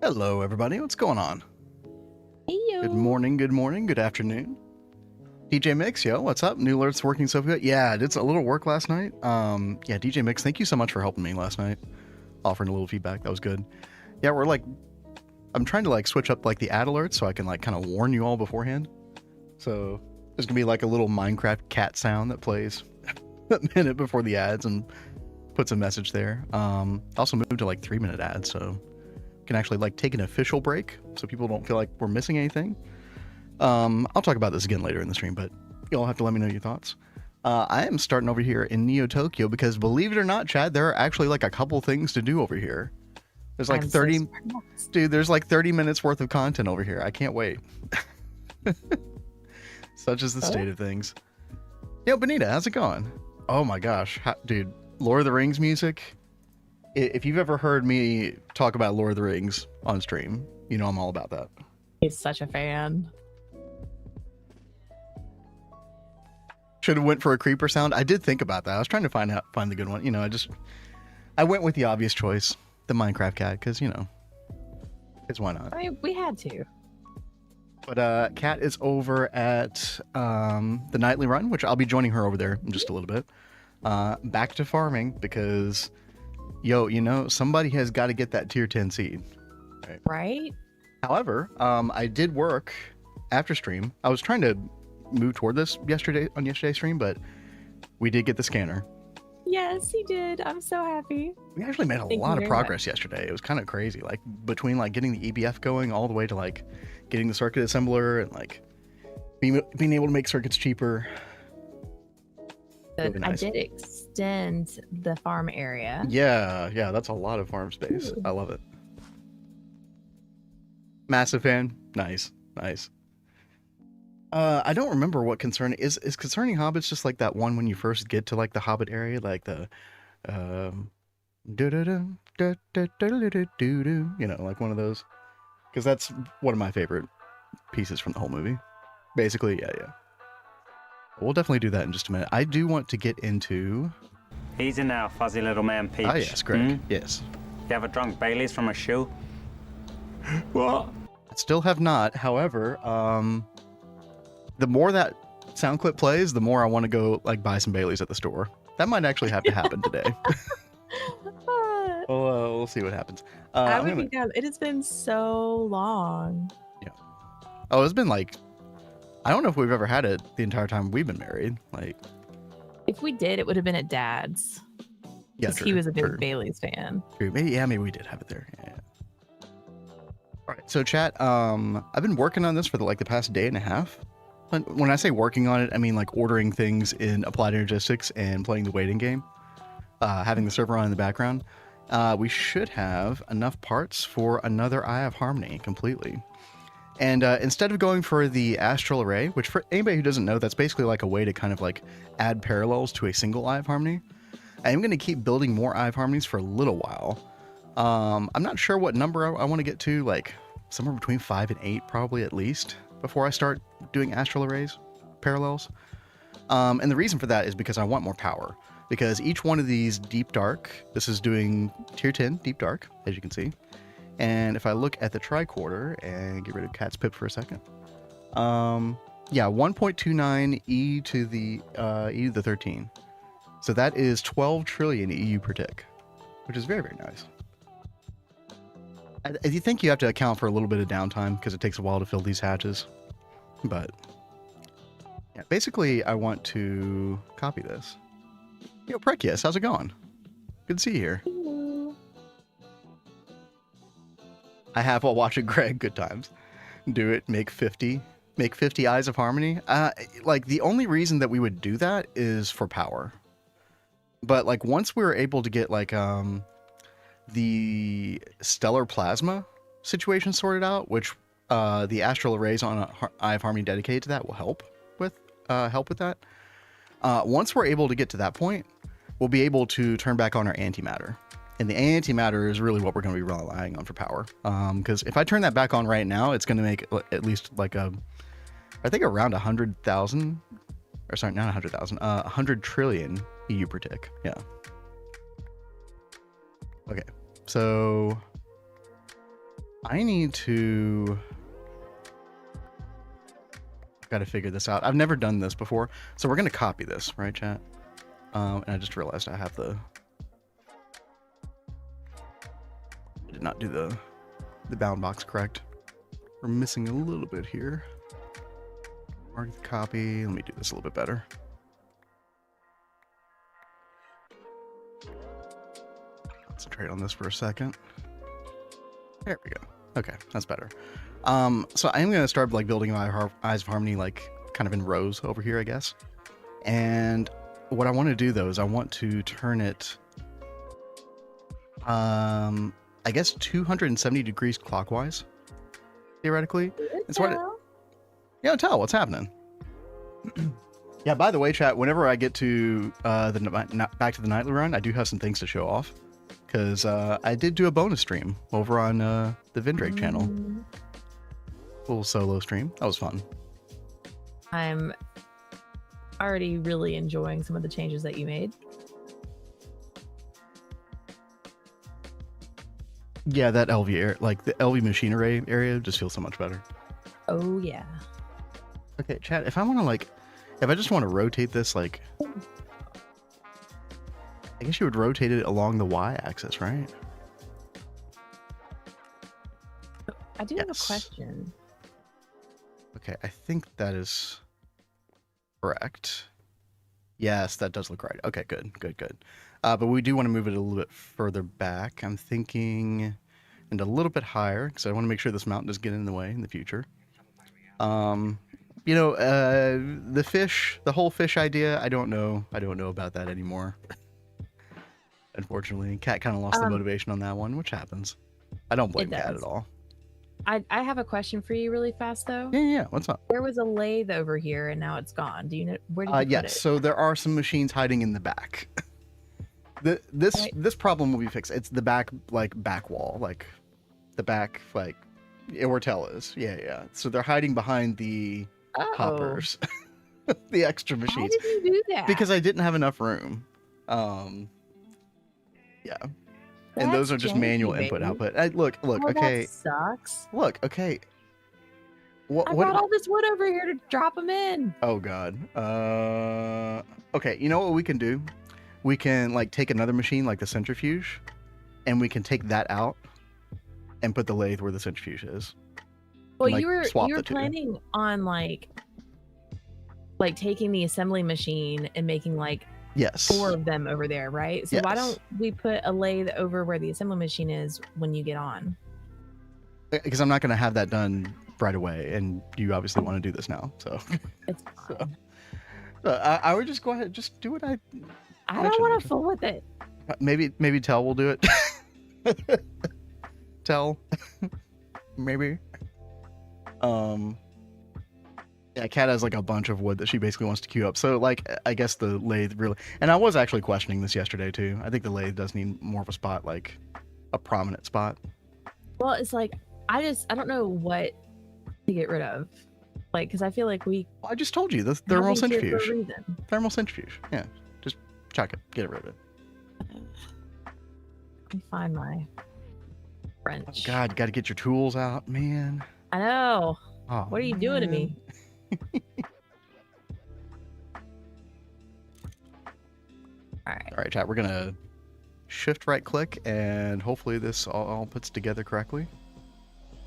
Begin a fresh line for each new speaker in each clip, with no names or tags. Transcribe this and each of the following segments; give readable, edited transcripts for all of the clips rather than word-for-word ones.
Hello, everybody. What's going on?
Hey, yo.
Good morning, good afternoon. DJ Mix, yo, what's up? New alert's working so good. Yeah, I did a little work last night. Yeah, DJ Mix, thank you so much for helping me last night. Offering a little feedback. That was good. Yeah, I'm trying to switch up the ad alerts so I can kind of warn you all beforehand. So there's gonna be a little Minecraft cat sound that plays a minute before the ads and puts a message there. Also moved to 3-minute ads, so can actually take an official break so people don't feel like we're missing anything. I'll talk about this again later in the stream, but you'll have to let me know your thoughts. I am starting over here in Neo Tokyo because, believe it or not, Chad, there are actually a couple things to do over here. There's 30 dude, there's 30 minutes worth of content over here. I can't wait. Such is the state of things. Yo, Benita, how's it going? Oh my gosh, dude, Lord of the Rings music. If you've ever heard me talk about Lord of the Rings on stream, you know I'm all about that.
He's such a fan.
Should have went for a creeper sound. I did think about that. I was trying to find the good one. I went with the obvious choice, the Minecraft cat, because because why not?
I mean, we had to.
But Kat is over at the nightly run, which I'll be joining her over there in just a little bit. Back to farming because, somebody has got to get that tier 10 seed.
Right?
However, I did work after stream. I was trying to move toward this on yesterday's stream, but we did get the scanner.
Yes, he did. I'm so happy.
We actually made a lot of progress yesterday. It was kind of crazy, between getting the EBF going all the way to getting the circuit assembler and being able to make circuits cheaper.
Really nice. I did extend the farm area.
Yeah, that's a lot of farm space. Ooh. I love it. Massive fan. Nice. I don't remember what Concerning is Concerning Hobbits just that one when you first get to the Hobbit area, the one of those, because that's one of my favorite pieces from the whole movie. Basically, yeah. We'll definitely do that in just a minute. I do want to get into...
Easy now, fuzzy little man Peach.
Ah, yes, Greg. Yes.
You ever drunk Bailey's from a shoe? What?
I still have not. However, the more that sound clip plays, the more I want to go buy some Bailey's at the store. That might actually have to happen today. We'll see what happens.
I would be down. It has been so long.
Yeah. Oh, it's been I don't know if we've ever had it the entire time we've been married.
If we did, it would have been at Dad's.
Yeah,
he was a big Bailey's fan.
True. Maybe we did have it there. Yeah. All right. So, chat. I've been working on this for the past day and a half. When I say working on it, I mean ordering things in Applied Energistics and playing the waiting game, having the server on in the background. We should have enough parts for another Eye of Harmony completely. And instead of going for the Astral Array, which for anybody who doesn't know, that's basically a way to kind of add parallels to a single Eye of Harmony. I am going to keep building more Eye of Harmonies for a little while. I'm not sure what number I want to get to, somewhere between 5 and 8 probably at least, before I start doing Astral Arrays parallels. And the reason for that is because I want more power. Because each one of these Deep Dark, this is doing tier 10 Deep Dark, as you can see. And if I look at the tricorder and get rid of Cat's Pip for a second, 1.29 e to the 13. So that is 12 trillion EU per tick, which is very, very nice. I think you have to account for a little bit of downtime because it takes a while to fill these hatches. But yeah, basically I want to copy this. Yo, Prekius, how's it going? Good to see you here. I have while watching Greg. Good times. Do it. Make 50 Eyes of Harmony. The only reason that we would do that is for power. But once we were able to get the Stellar Plasma situation sorted out, which the Astral Arrays on an Eye of Harmony dedicated to that will help with that. Once we're able to get to that point, we'll be able to turn back on our antimatter. And the antimatter is really what we're going to be relying on for power. Because if I turn that back on right now, it's going to make at least I think around 100,000, or sorry, not 100,000, 100 trillion EU per tick. Yeah. Okay. So I need to... Got to figure this out. I've never done this before. So we're going to copy this, right, chat? And I just realized I have the... I did not do the bound box correct. We're missing a little bit here. Mark the copy. Let me do this a little bit better. Concentrate on this for a second. There we go. Okay, that's better. So I am going to start like building my Eyes of Harmony like kind of in rows over here, I guess. And what I want to do though is I want to turn it, I guess 270 degrees clockwise, theoretically. It's what. Yeah, tell what's happening. Yeah. By the way, chat. Whenever I get to back to the nightly run, I do have some things to show off because I did do a bonus stream over on the Vindrake channel. Little solo stream. That was fun.
I'm already really enjoying some of the changes that you made.
Yeah, that LV area, like the LV machine array area, just feels so much better.
Oh yeah.
Okay, chat. If I want to like, if I just want to rotate this, like, I guess you would rotate it along the y-axis, right?
I do have a question.
Okay, I think that is correct. Yes, that does look right. Okay, good. But we do want to move it a little bit further back. I'm thinking, and a little bit higher, because I want to make sure this mountain doesn't get in the way in the future. You know, the whole fish idea, I don't know about that anymore. Unfortunately, Cat kind of lost the motivation on that one, which happens. I don't blame Cat at all.
I have a question for you really fast though.
Yeah. What's up?
There was a lathe over here and now it's gone. Do you know where did you put
yes,
it?
So there are some machines hiding in the back. This problem will be fixed. It's the back wall, like the back where Tell is. Yeah. So they're hiding behind the hoppers. The extra machines.
Why did you do that?
Because I didn't have enough room. Yeah. And those are just manual input output. Look, okay.
That sucks.
Look, okay.
I brought all this wood over here to drop them in.
Oh god. Okay, you know what we can do? We can like take another machine like the centrifuge, and we can take that out and put the lathe where the centrifuge is.
Well,
and,
you were planning on like taking the assembly machine and making like
yes
4 of them over there, right? So
yes.
Why don't we put a lathe over where the assembly machine is when you get on?
Because I'm not going to have that done right away, and you obviously want to do this now, so
it's fine.
I would just go ahead, just do what I
don't want to fool with it.
Maybe Tell will do it. Tell, maybe. Yeah, Kat has like a bunch of wood that she basically wants to queue up. So like, I guess the lathe really, and I was actually questioning this yesterday too. I think the lathe does need more of a spot, like a prominent spot.
Well, it's like, I don't know what to get rid of. Like, cause I feel like
I just told you, the thermal centrifuge. Thermal centrifuge. Yeah. Just chuck it, get rid of it.
Let me find my wrench.
Oh God, got to get your tools out, man.
I know.
Oh,
what are you doing to me? All right,
chat. We're gonna shift right click and hopefully this all puts together correctly.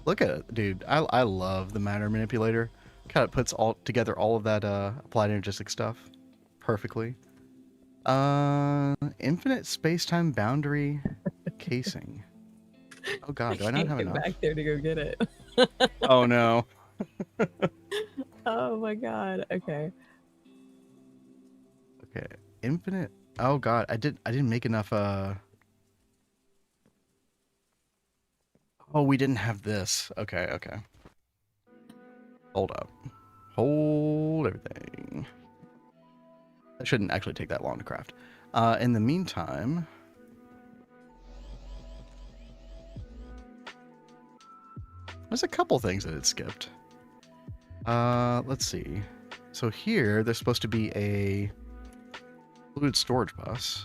Look at it, dude. I love the matter manipulator. Kind of puts together all of that applied energetic stuff perfectly. Infinite space-time boundary casing. Oh God, do I not have enough?
Back there to go get it.
Oh no.
Oh my God. Okay.
Infinite. Oh God, I didn't make enough. Oh, we didn't have this. Okay. Hold up. Hold everything. That shouldn't actually take that long to craft. In the meantime, there's a couple things that it skipped. Let's see. So here, there's supposed to be a fluid storage bus.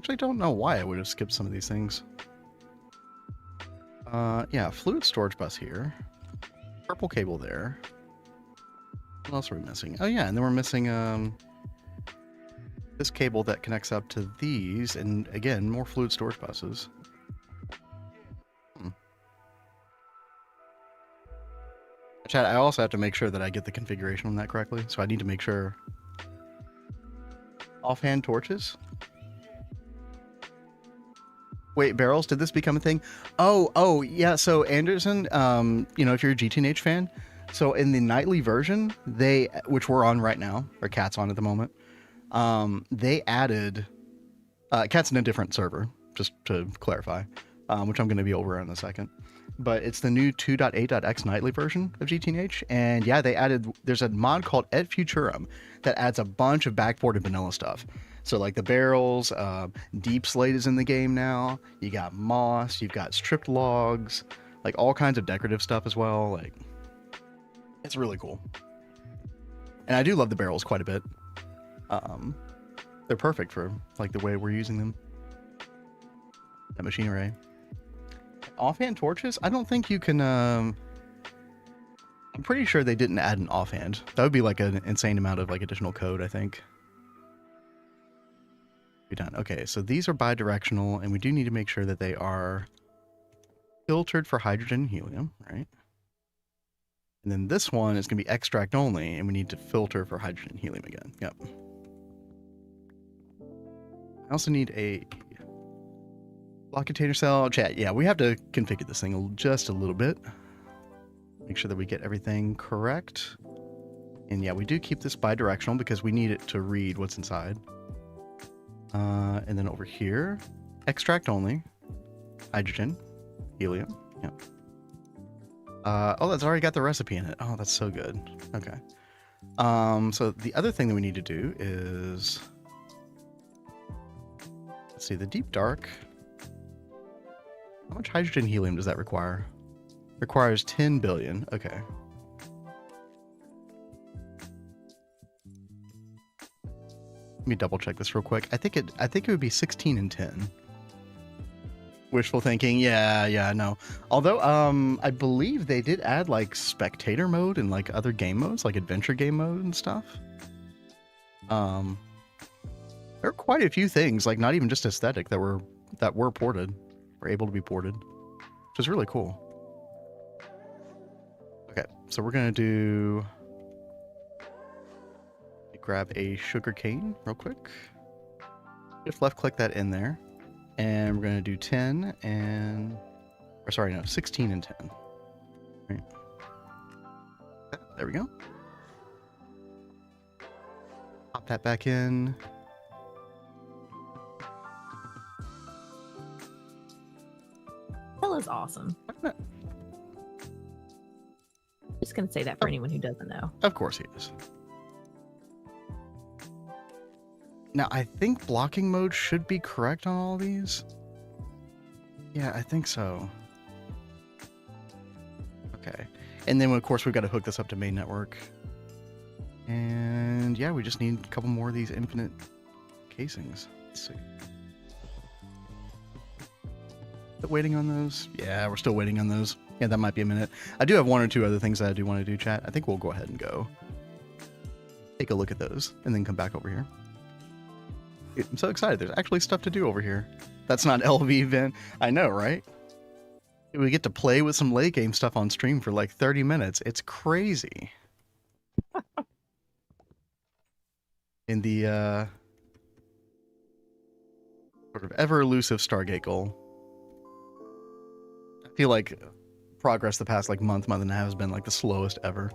actually don't know why I would have skipped some of these things. Yeah, fluid storage bus here. Purple cable there. What else are we missing? Oh yeah, and then we're missing this cable that connects up to these, and again, more fluid storage buses. Chat, I also have to make sure that I get the configuration on that correctly, so I need to make sure. Offhand torches? Wait, barrels? Did this become a thing? Oh, yeah. So Anderson, if you're a GTNH fan, so in the nightly version, which we're on right now, or Cat's on at the moment, they added, Cat's in a different server, just to clarify, which I'm going to be over in a second. But it's the new 2.8.x nightly version of GTNH, and yeah, there's a mod called Et Futurum that adds a bunch of backported vanilla stuff. So like the barrels, Deep Slate is in the game now. You got moss, you've got stripped logs, like all kinds of decorative stuff as well. Like, it's really cool. And I do love the barrels quite a bit. They're perfect for like the way we're using them. That machine array. Offhand torches? I don't think you can. I'm pretty sure they didn't add an offhand. That would be like an insane amount of like additional code, I think. Be done. Okay, so these are bidirectional, and we do need to make sure that they are filtered for hydrogen and helium, right? And then this one is going to be extract only, and we need to filter for hydrogen and helium again. Yep. I also need a block container cell. Chat, yeah, we have to configure this thing just a little bit. Make sure that we get everything correct. And yeah, we do keep this bidirectional because we need it to read what's inside. And then over here, extract only, hydrogen, helium. Yep. Oh, that's already got the recipe in it. Oh, that's so good. Okay. So the other thing that we need to do is, let's see, the deep dark. How much hydrogen helium does that require? Requires 10 billion. Okay. Let me double check this real quick. I think it would be 16 and 10. Wishful thinking. Yeah, no. Although I believe they did add like spectator mode and like other game modes, like adventure game mode and stuff. There are quite a few things, like not even just aesthetic, that were ported, were able to be ported, which is really cool. Okay, so we're gonna grab a sugar cane real quick. Just left click that in there, and we're gonna do 10 and, or sorry, no, 16 and 10. Right. There we go. Pop that back in.
That was awesome. Just gonna say that for anyone who doesn't know.
Of course he is. Now, I think blocking mode should be correct on all these. Yeah, I think so. Okay. And then, of course, we've got to hook this up to main network. And yeah, we just need a couple more of these infinite casings. Let's see. Still waiting on those? Yeah, we're still waiting on those. Yeah, that might be a minute. I do have one or two other things that I do want to do, chat. I think we'll go ahead and go take a look at those and then come back over here. I'm so excited. There's actually stuff to do over here. That's not LV event. I know, right? We get to play with some late game stuff on stream for like 30 minutes. It's crazy. In the sort of ever elusive Stargate goal. I feel like progress the past like month and a half has been like the slowest ever.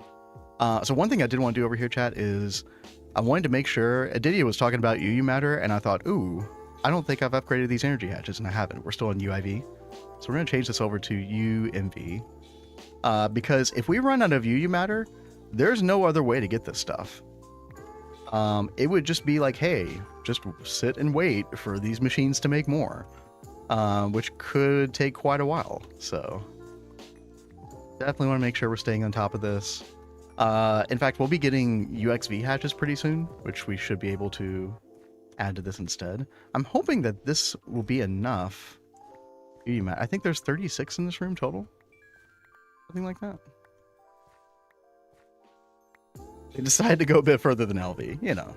So one thing I did want to do over here, chat, is I wanted to make sure Aditya was talking about UU matter, and I thought, ooh, I don't think I've upgraded these energy hatches, and I haven't. We're still on UIV. So we're going to change this over to UMV. Because if we run out of UU matter, there's no other way to get this stuff. It would just be like, hey, just sit and wait for these machines to make more. Which could take quite a while. So definitely want to make sure we're staying on top of this. In fact, we'll be getting UXV hatches pretty soon, which we should be able to add to this instead. I'm hoping that this will be enough. I think there's 36 in this room total. Something like that. They decided to go a bit further than LV, you know.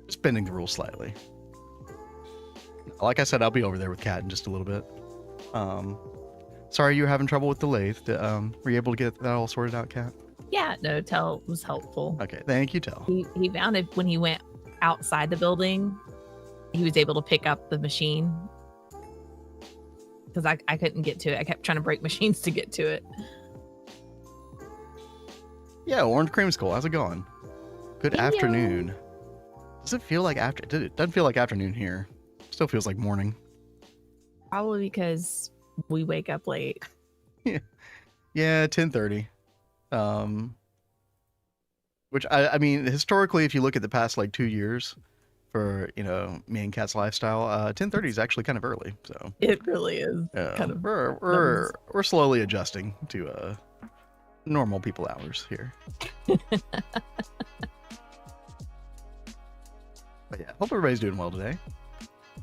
Just bending the rules slightly. Like I said, I'll be over there with Kat in just a little bit. Sorry you were having trouble with the lathe. Were you able to get that all sorted out, Kat?
Yeah, no, Tell was helpful.
Okay, thank you, Tell.
He found it when he went outside the building. He was able to pick up the machine. Because I couldn't get to it. I kept trying to break machines to get to it.
Yeah, Orange Creamsicle, how's it going? Good afternoon. Does it feel like it doesn't feel like afternoon here. Still feels like morning.
Probably because we wake up late.
Yeah, 10:30. Which I mean, historically, if you look at the past like 2 years for, you know, me and Kat's lifestyle, 10:30 is actually kind of early. So
It really is. Kind of.
We're slowly adjusting to normal people hours here. But yeah, hope everybody's doing well today.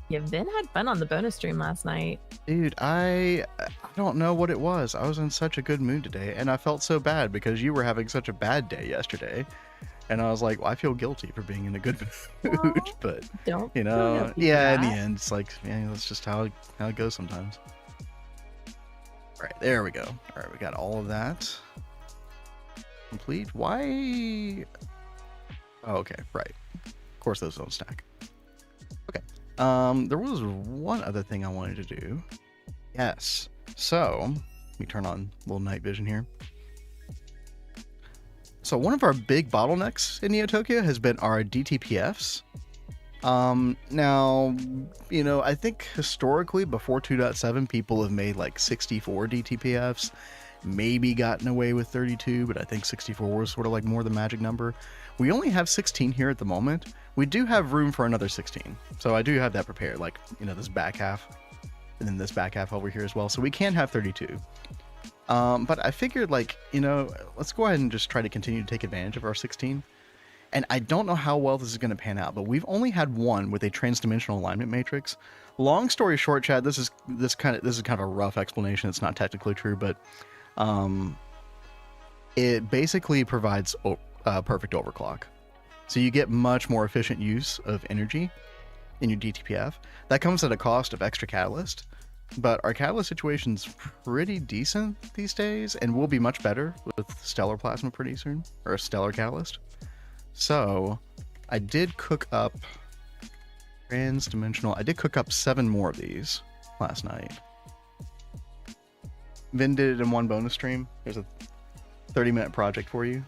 Yeah, Ben had fun on the bonus stream last night.
Dude, I don't know what it was. I was in such a good mood today, and I felt so bad because you were having such a bad day yesterday. And I was like, well, I feel guilty for being in a good mood,
Well,
but
don't
you
feel
know,
guilty for
yeah, in the
that.
end, it's like, yeah, that's just how it goes sometimes. All right, there we go. All right, we got all of that complete. Why? Oh, okay, right. Of course, those don't stack. Okay. There was one other thing I wanted to do. Yes. So, let me turn on a little night vision here. So one of our big bottlenecks in Neo Tokyo has been our DTPFs. Now, you know, I think historically before 2.7, people have made like 64 DTPFs, maybe gotten away with 32, but I think 64 was sort of like more the magic number. We only have 16 here at the moment. We do have room for another 16. So I do have that prepared, like, you know, this back half and then this back half over here as well. So we can have 32. But I figured, like, you know, let's go ahead and just try to continue to take advantage of our 16. And I don't know how well this is going to pan out, but we've only had one with a transdimensional alignment matrix. Long story short, Chad, this is kind of a rough explanation. It's not technically true, but it basically provides perfect overclock. So you get much more efficient use of energy in your DTPF. That comes at a cost of extra catalyst. But our catalyst situation's pretty decent these days, and will be much better with stellar plasma pretty soon, or a stellar catalyst. So I did cook up transdimensional. I did cook up 7 more of these last night. Vin did it in one bonus stream. There's a 30-minute project for you.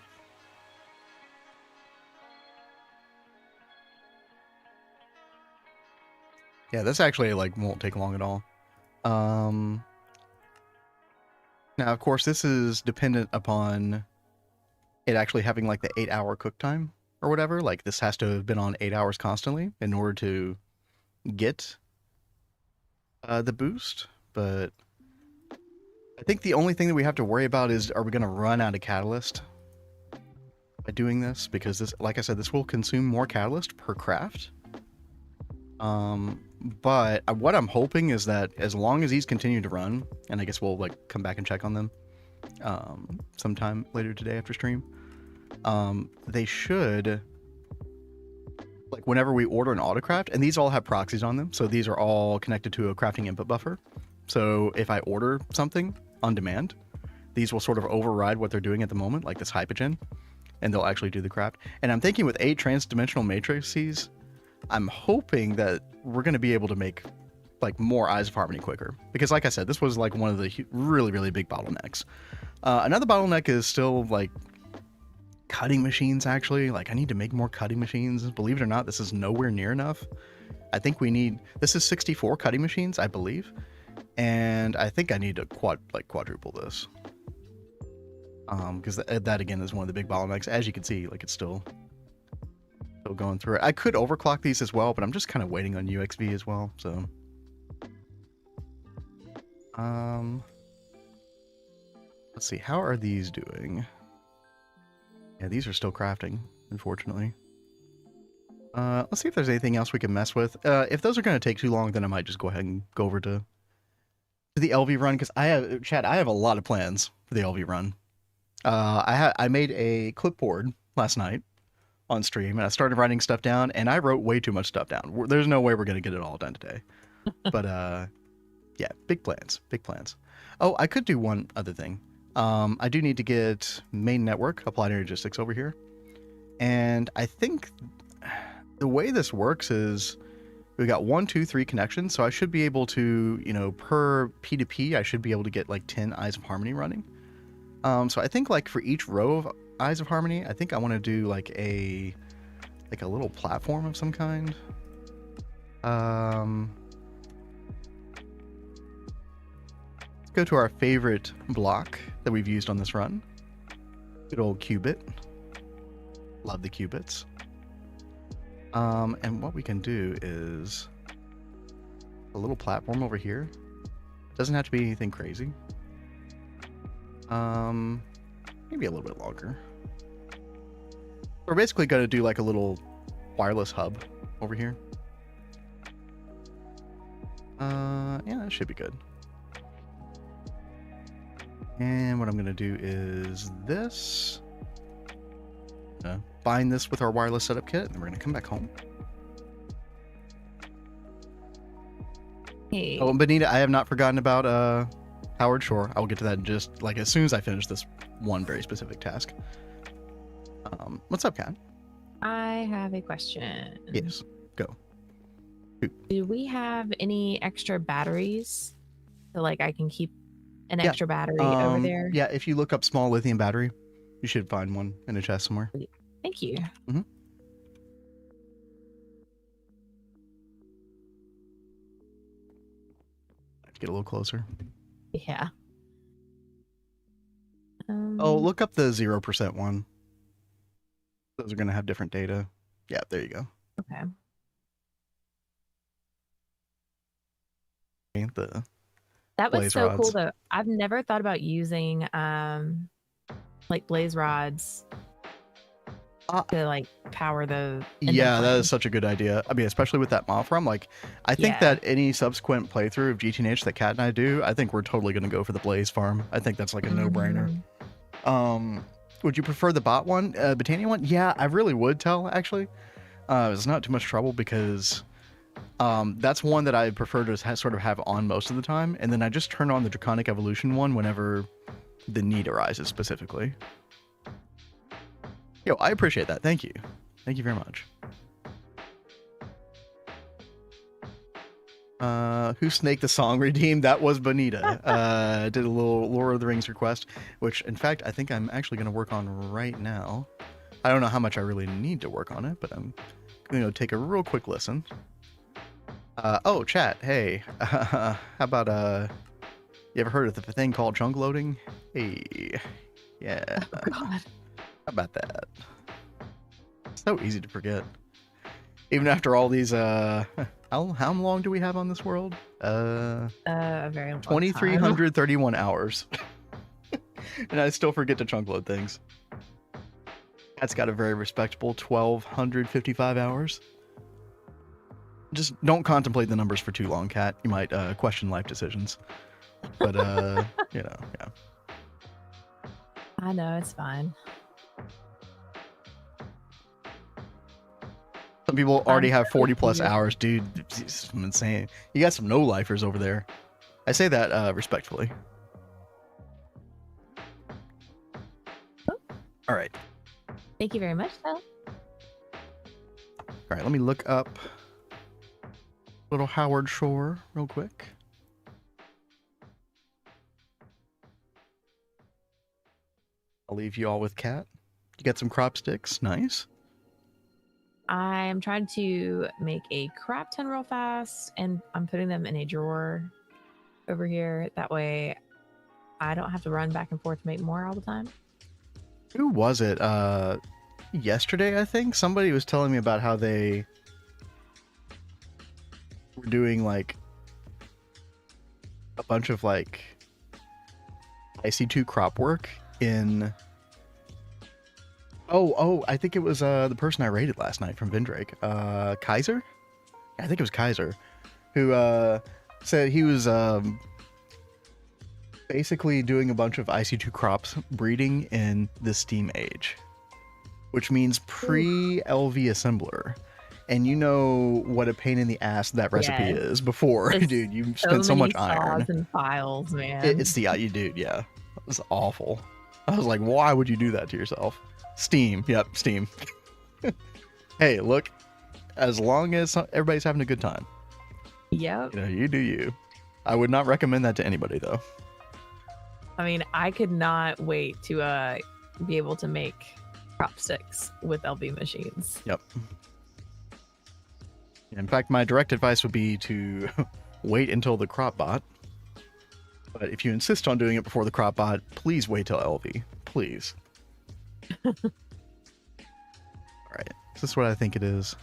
Yeah, this actually like won't take long at all. Now, of course, this is dependent upon it actually having like the 8-hour cook time or whatever. Like, this has to have been on 8 hours constantly in order to get the boost. But I think the only thing that we have to worry about is, are we going to run out of catalyst by doing this? Because this, like I said, this will consume more catalyst per craft. But what I'm hoping is that as long as these continue to run, and I guess we'll like come back and check on them sometime later today after stream, they should, like, whenever we order an autocraft, and these all have proxies on them, so these are all connected to a crafting input buffer. So if I order something on demand, these will sort of override what they're doing at the moment, like this hypogen, and they'll actually do the craft. And I'm thinking with 8 transdimensional matrices, I'm hoping that we're going to be able to make like more Eyes of Harmony quicker, because like I said, this was like one of the really, really big bottlenecks. Another bottleneck is still like cutting machines. Actually, like, I need to make more cutting machines. Believe it or not, this is nowhere near enough. I think this is 64 cutting machines, I believe, and I think I need to quadruple this, because that again is one of the big bottlenecks. As you can see, like, it's still going through it. I could overclock these as well, but I'm just kind of waiting on UXV as well. So let's see, how are these doing? Yeah, these are still crafting, unfortunately. Let's see if there's anything else we can mess with. If those are going to take too long, then I might just go ahead and go over to the LV run, because I have a lot of plans for the LV run. I made a clipboard last night on stream, and I started writing stuff down, and I wrote way too much stuff down. There's no way we're going to get it all done today. But yeah, big plans. Oh, I could do one other thing. I do need to get main network applied logistics over here. And I think the way this works is we got 1, 2, 3 connections. So I should be able to, per P2P, I should be able to get like 10 Eyes of Harmony running. So I think like for each row of Eyes of Harmony, I think I want to do like a little platform of some kind. Let's go to our favorite block that we've used on this run. Good old qubit. Love the qubits. And what we can do is a little platform over here. Doesn't have to be anything crazy. Maybe a little bit longer. We're basically going to do like a little wireless hub over here. Yeah, that should be good. And what I'm going to do is this. Bind this with our wireless setup kit, and we're going to come back home.
Hey.
Oh, and Benita, I have not forgotten about Howard Shore. I will get to that in just like as soon as I finish this one very specific task. What's up, Kat?
I have a question.
Yes, go.
Do we have any extra batteries? So like I can keep an extra battery over there?
Yeah, if you look up small lithium battery, you should find one in a chest somewhere.
Thank you.
Mm-hmm. Get a little closer.
Yeah.
Oh, look up the 0% one. Those are going to have different data. Yeah, there you go.
Okay. That was so cool though. I've never thought about using like blaze rods to like power the
yeah, that is such a good idea. I mean, especially with that moth farm. Like, I think that any subsequent playthrough of GTNH that Kat and I do, I think we're totally going to go for the blaze farm. I think that's like a no-brainer. Would you prefer the bot one, Botania one? Yeah, I really would tell, actually. It's not too much trouble because that's one that I prefer to sort of have on most of the time. And then I just turn on the Draconic Evolution one whenever the need arises specifically. Yo, I appreciate that. Thank you. Thank you very much. Who snaked the song redeemed? That was Bonita. Did a little Lord of the Rings request, which in fact I think I'm actually going to work on right now. I don't know how much I really need to work on it, but I'm going to take a real quick listen. Oh, chat. Hey, how about you ever heard of the thing called chunk loading? Hey, yeah.
Oh, God.
How about that? So easy to forget. Even after all these, how long do we have on this world?
A very long
2,331 hours. And I still forget to chunk load things. That's got a very respectable 1,255 hours. Just don't contemplate the numbers for too long, Kat. You might question life decisions. But, yeah.
I know, it's fine.
Some people already have 40 plus hours, dude. It's insane. You got some no-lifers over there. I say that respectfully.
Oh.
All right.
Thank you very much, Phil.
All right, let me look up little Howard Shore real quick. I'll leave you all with Kat. You got some crop sticks. Nice.
I'm trying to make a crap ton real fast, and I'm putting them in a drawer over here. That way I don't have to run back and forth to make more all the time.
Who was it? Yesterday, I think? Somebody was telling me about how they were doing, like, a bunch of, like, IC2 crop work in Oh, I think it was the person I raided last night from Vindrake. Kaiser? I think it was Kaiser, who said he was basically doing a bunch of IC2 crops breeding in the Steam age, which means pre-LV assembler. And you know what a pain in the ass that recipe
Yes.
is before,
There's
dude. You
so
spend so
many
much iron.
saws and files, man.
It's the you dude, yeah. It was awful. I was like, why would you do that to yourself? Steam, yep, Steam. Hey, look, as long as everybody's having a good time,
Yep.
you know, you do you. I would not recommend that to anybody though.
I mean, I could not wait to be able to make crop sticks with LB machines.
Yep. In fact, my direct advice would be to wait until the crop bot. But if you insist on doing it before the crop bot, please wait till LV. Please. All right. Is this what I think it is?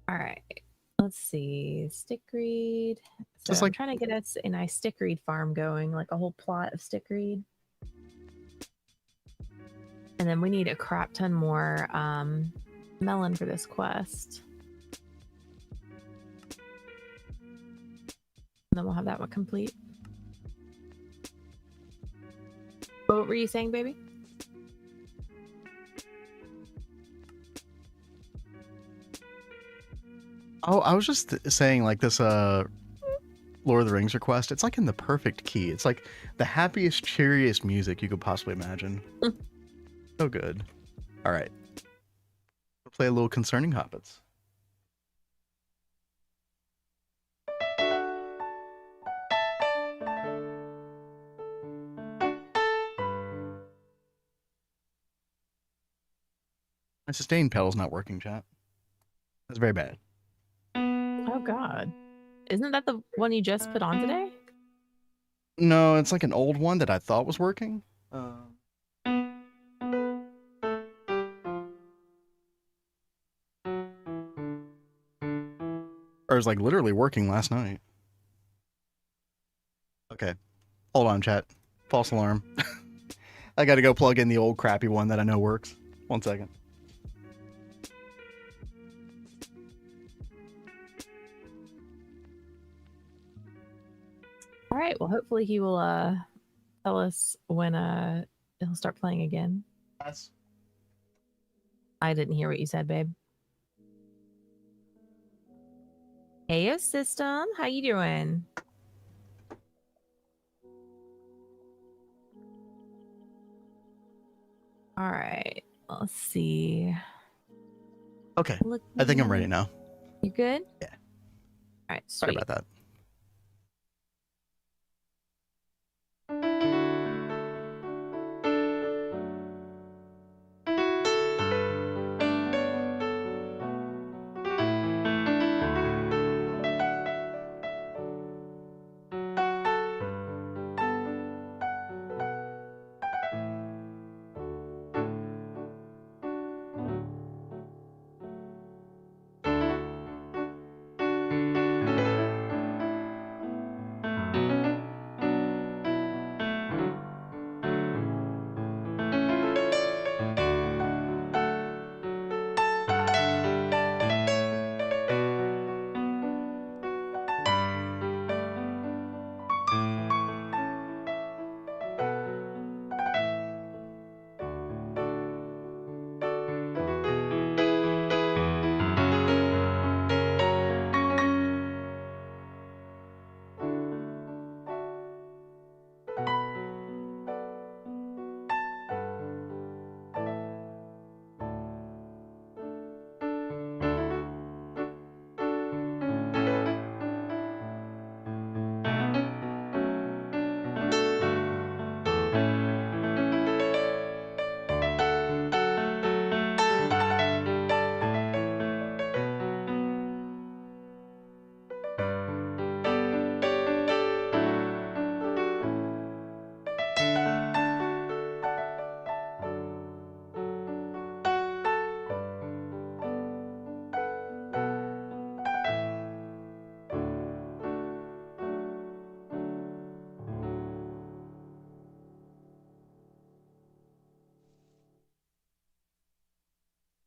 All right. Let's see. Stickreed. So
Just
I'm
like-
trying to get us a nice stickreed farm going, like a whole plot of stickreed. And then we need a crap ton more melon for this quest. And then we'll have that one complete. What were you saying, baby?
Oh, I was just saying, like, this Lord of the Rings request, it's like in the perfect key. It's like the happiest, cheeriest music you could possibly imagine. So good. All right. We'll play a little Concerning Hobbits. My sustain pedal's not working, chat. That's very bad.
Oh God. Isn't that the one you just put on today?
No, it's like an old one that I thought was working. Or it was like literally working last night. Okay. Hold on, chat. False alarm. I gotta go plug in the old crappy one that I know works. 1 second.
All right. Well, hopefully he will tell us when he'll start playing again.
Yes.
I didn't hear what you said, babe. Hey, system. How you doing? All right. Let's see.
Okay. I think I'm ready now.
You good?
Yeah.
All right.
Sorry
Sweet.
about that.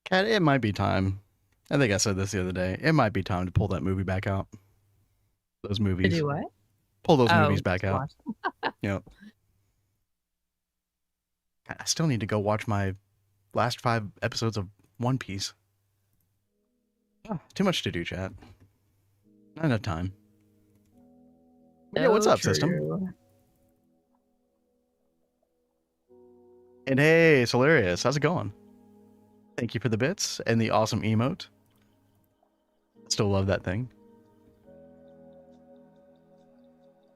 Cat, it might be time. I think I said this the other day. It might be time to pull that movie back out. Those
To
movies.
do what?
Pull those
Oh,
movies back
to
out.
watch.
Yep. I still need to go watch my last 5 episodes of One Piece. Oh, too much to do, chat. Not enough time. Yeah, what's
So
up, system?
true.
And hey, Solarius, how's it going? Thank you for the bits and the awesome emote. Still love that thing.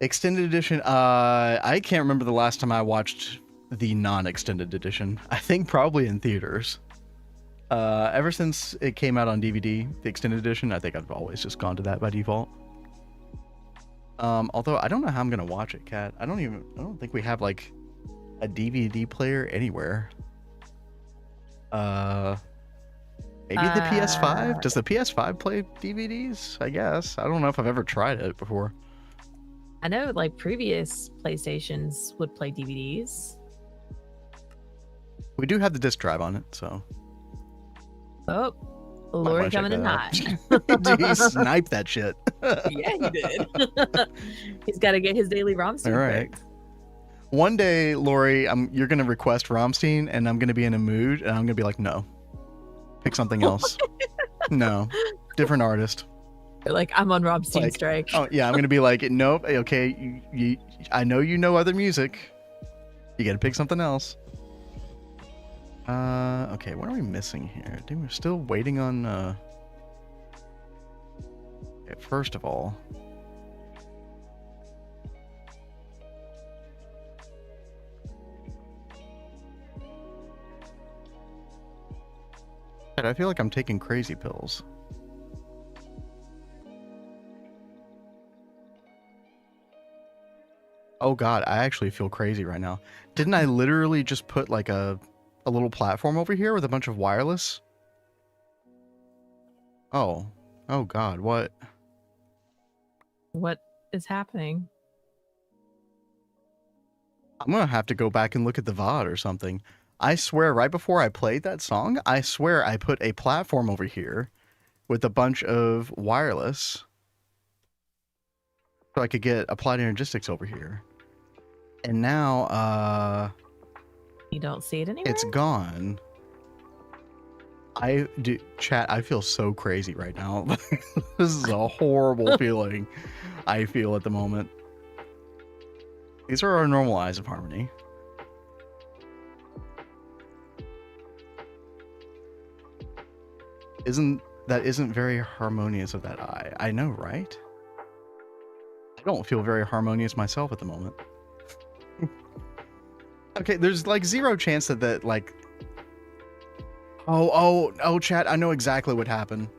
Extended edition. I can't remember the last time I watched the non-extended edition. I think probably in theaters. Ever since it came out on DVD, the extended edition, I think I've always just gone to that by default. Although I don't know how I'm gonna watch it, Kat. I don't think we have like a DVD player anywhere. Maybe the PS5? Does the PS5 play DVDs? I guess. I don't know if I've ever tried it before.
I know like previous PlayStations would play DVDs.
We do have the disc drive on it, so.
Oh,
Might
Lori
wanna check
coming in
that
hot.
out. He sniped that shit.
Yeah, he did. He's got to get his daily Romstein
All right.
fix.
One day, Lori, you're gonna request Romstein, and I'm gonna be in a mood, and I'm gonna be like, no, pick something else. No, different artist.
Like, I'm on Romstein
Like,
strike.
Oh yeah, I'm gonna be like, nope. Okay, I know you know other music. You gotta pick something else. Okay, what are we missing here? Dude, we're still waiting on. Okay, first of all. I feel like I'm taking crazy pills. Oh god, I actually feel crazy right now. Didn't I literally just put like a little platform over here with a bunch of wireless? Oh. Oh god, what?
What is happening?
I'm gonna have to go back and look at the VOD or something. I swear, right before I played that song, I swear I put a platform over here with a bunch of wireless so I could get applied energistics over here. And now,
You don't see it anywhere?
it's gone. Chat, I feel so crazy right now. This is a horrible feeling I feel at the moment. These are our normal eyes of harmony. Isn't very harmonious of that eye? I know, right? I don't feel very harmonious myself at the moment. Okay, there's like zero chance that like. Oh, chat, I know exactly what happened.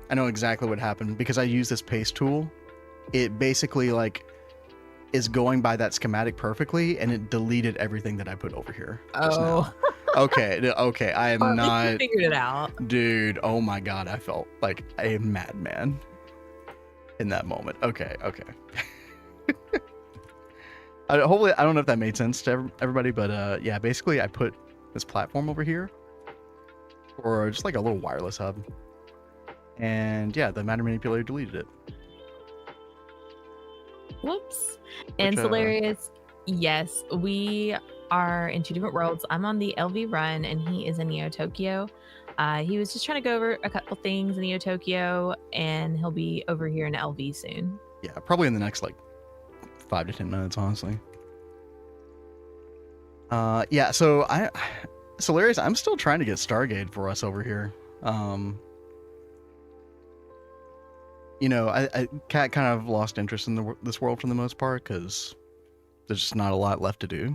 I know exactly what happened because I use this paste tool. It basically like is going by that schematic perfectly, and it deleted everything that I put over here. Just now. Okay, I am
Well, at least
not.
you figured it out.
Dude, oh my god, I felt like a madman in that moment. Okay. Hopefully, I don't know if that made sense to everybody, but yeah, basically I put this platform over here, or just like a little wireless hub, and yeah, the matter manipulator deleted it.
Whoops. And
Which,
Solarius, yes, we are in 2 different worlds. I'm on the LV run, and he is in Neo Tokyo. He was just trying to go over a couple things in Neo Tokyo, and he'll be over here in LV soon.
Yeah, probably in the next like 5 to 10 minutes, honestly. Yeah, so Solarius, I'm still trying to get Stargate for us over here. You know, I Kat kind of lost interest in this world for the most part because there's just not a lot left to do,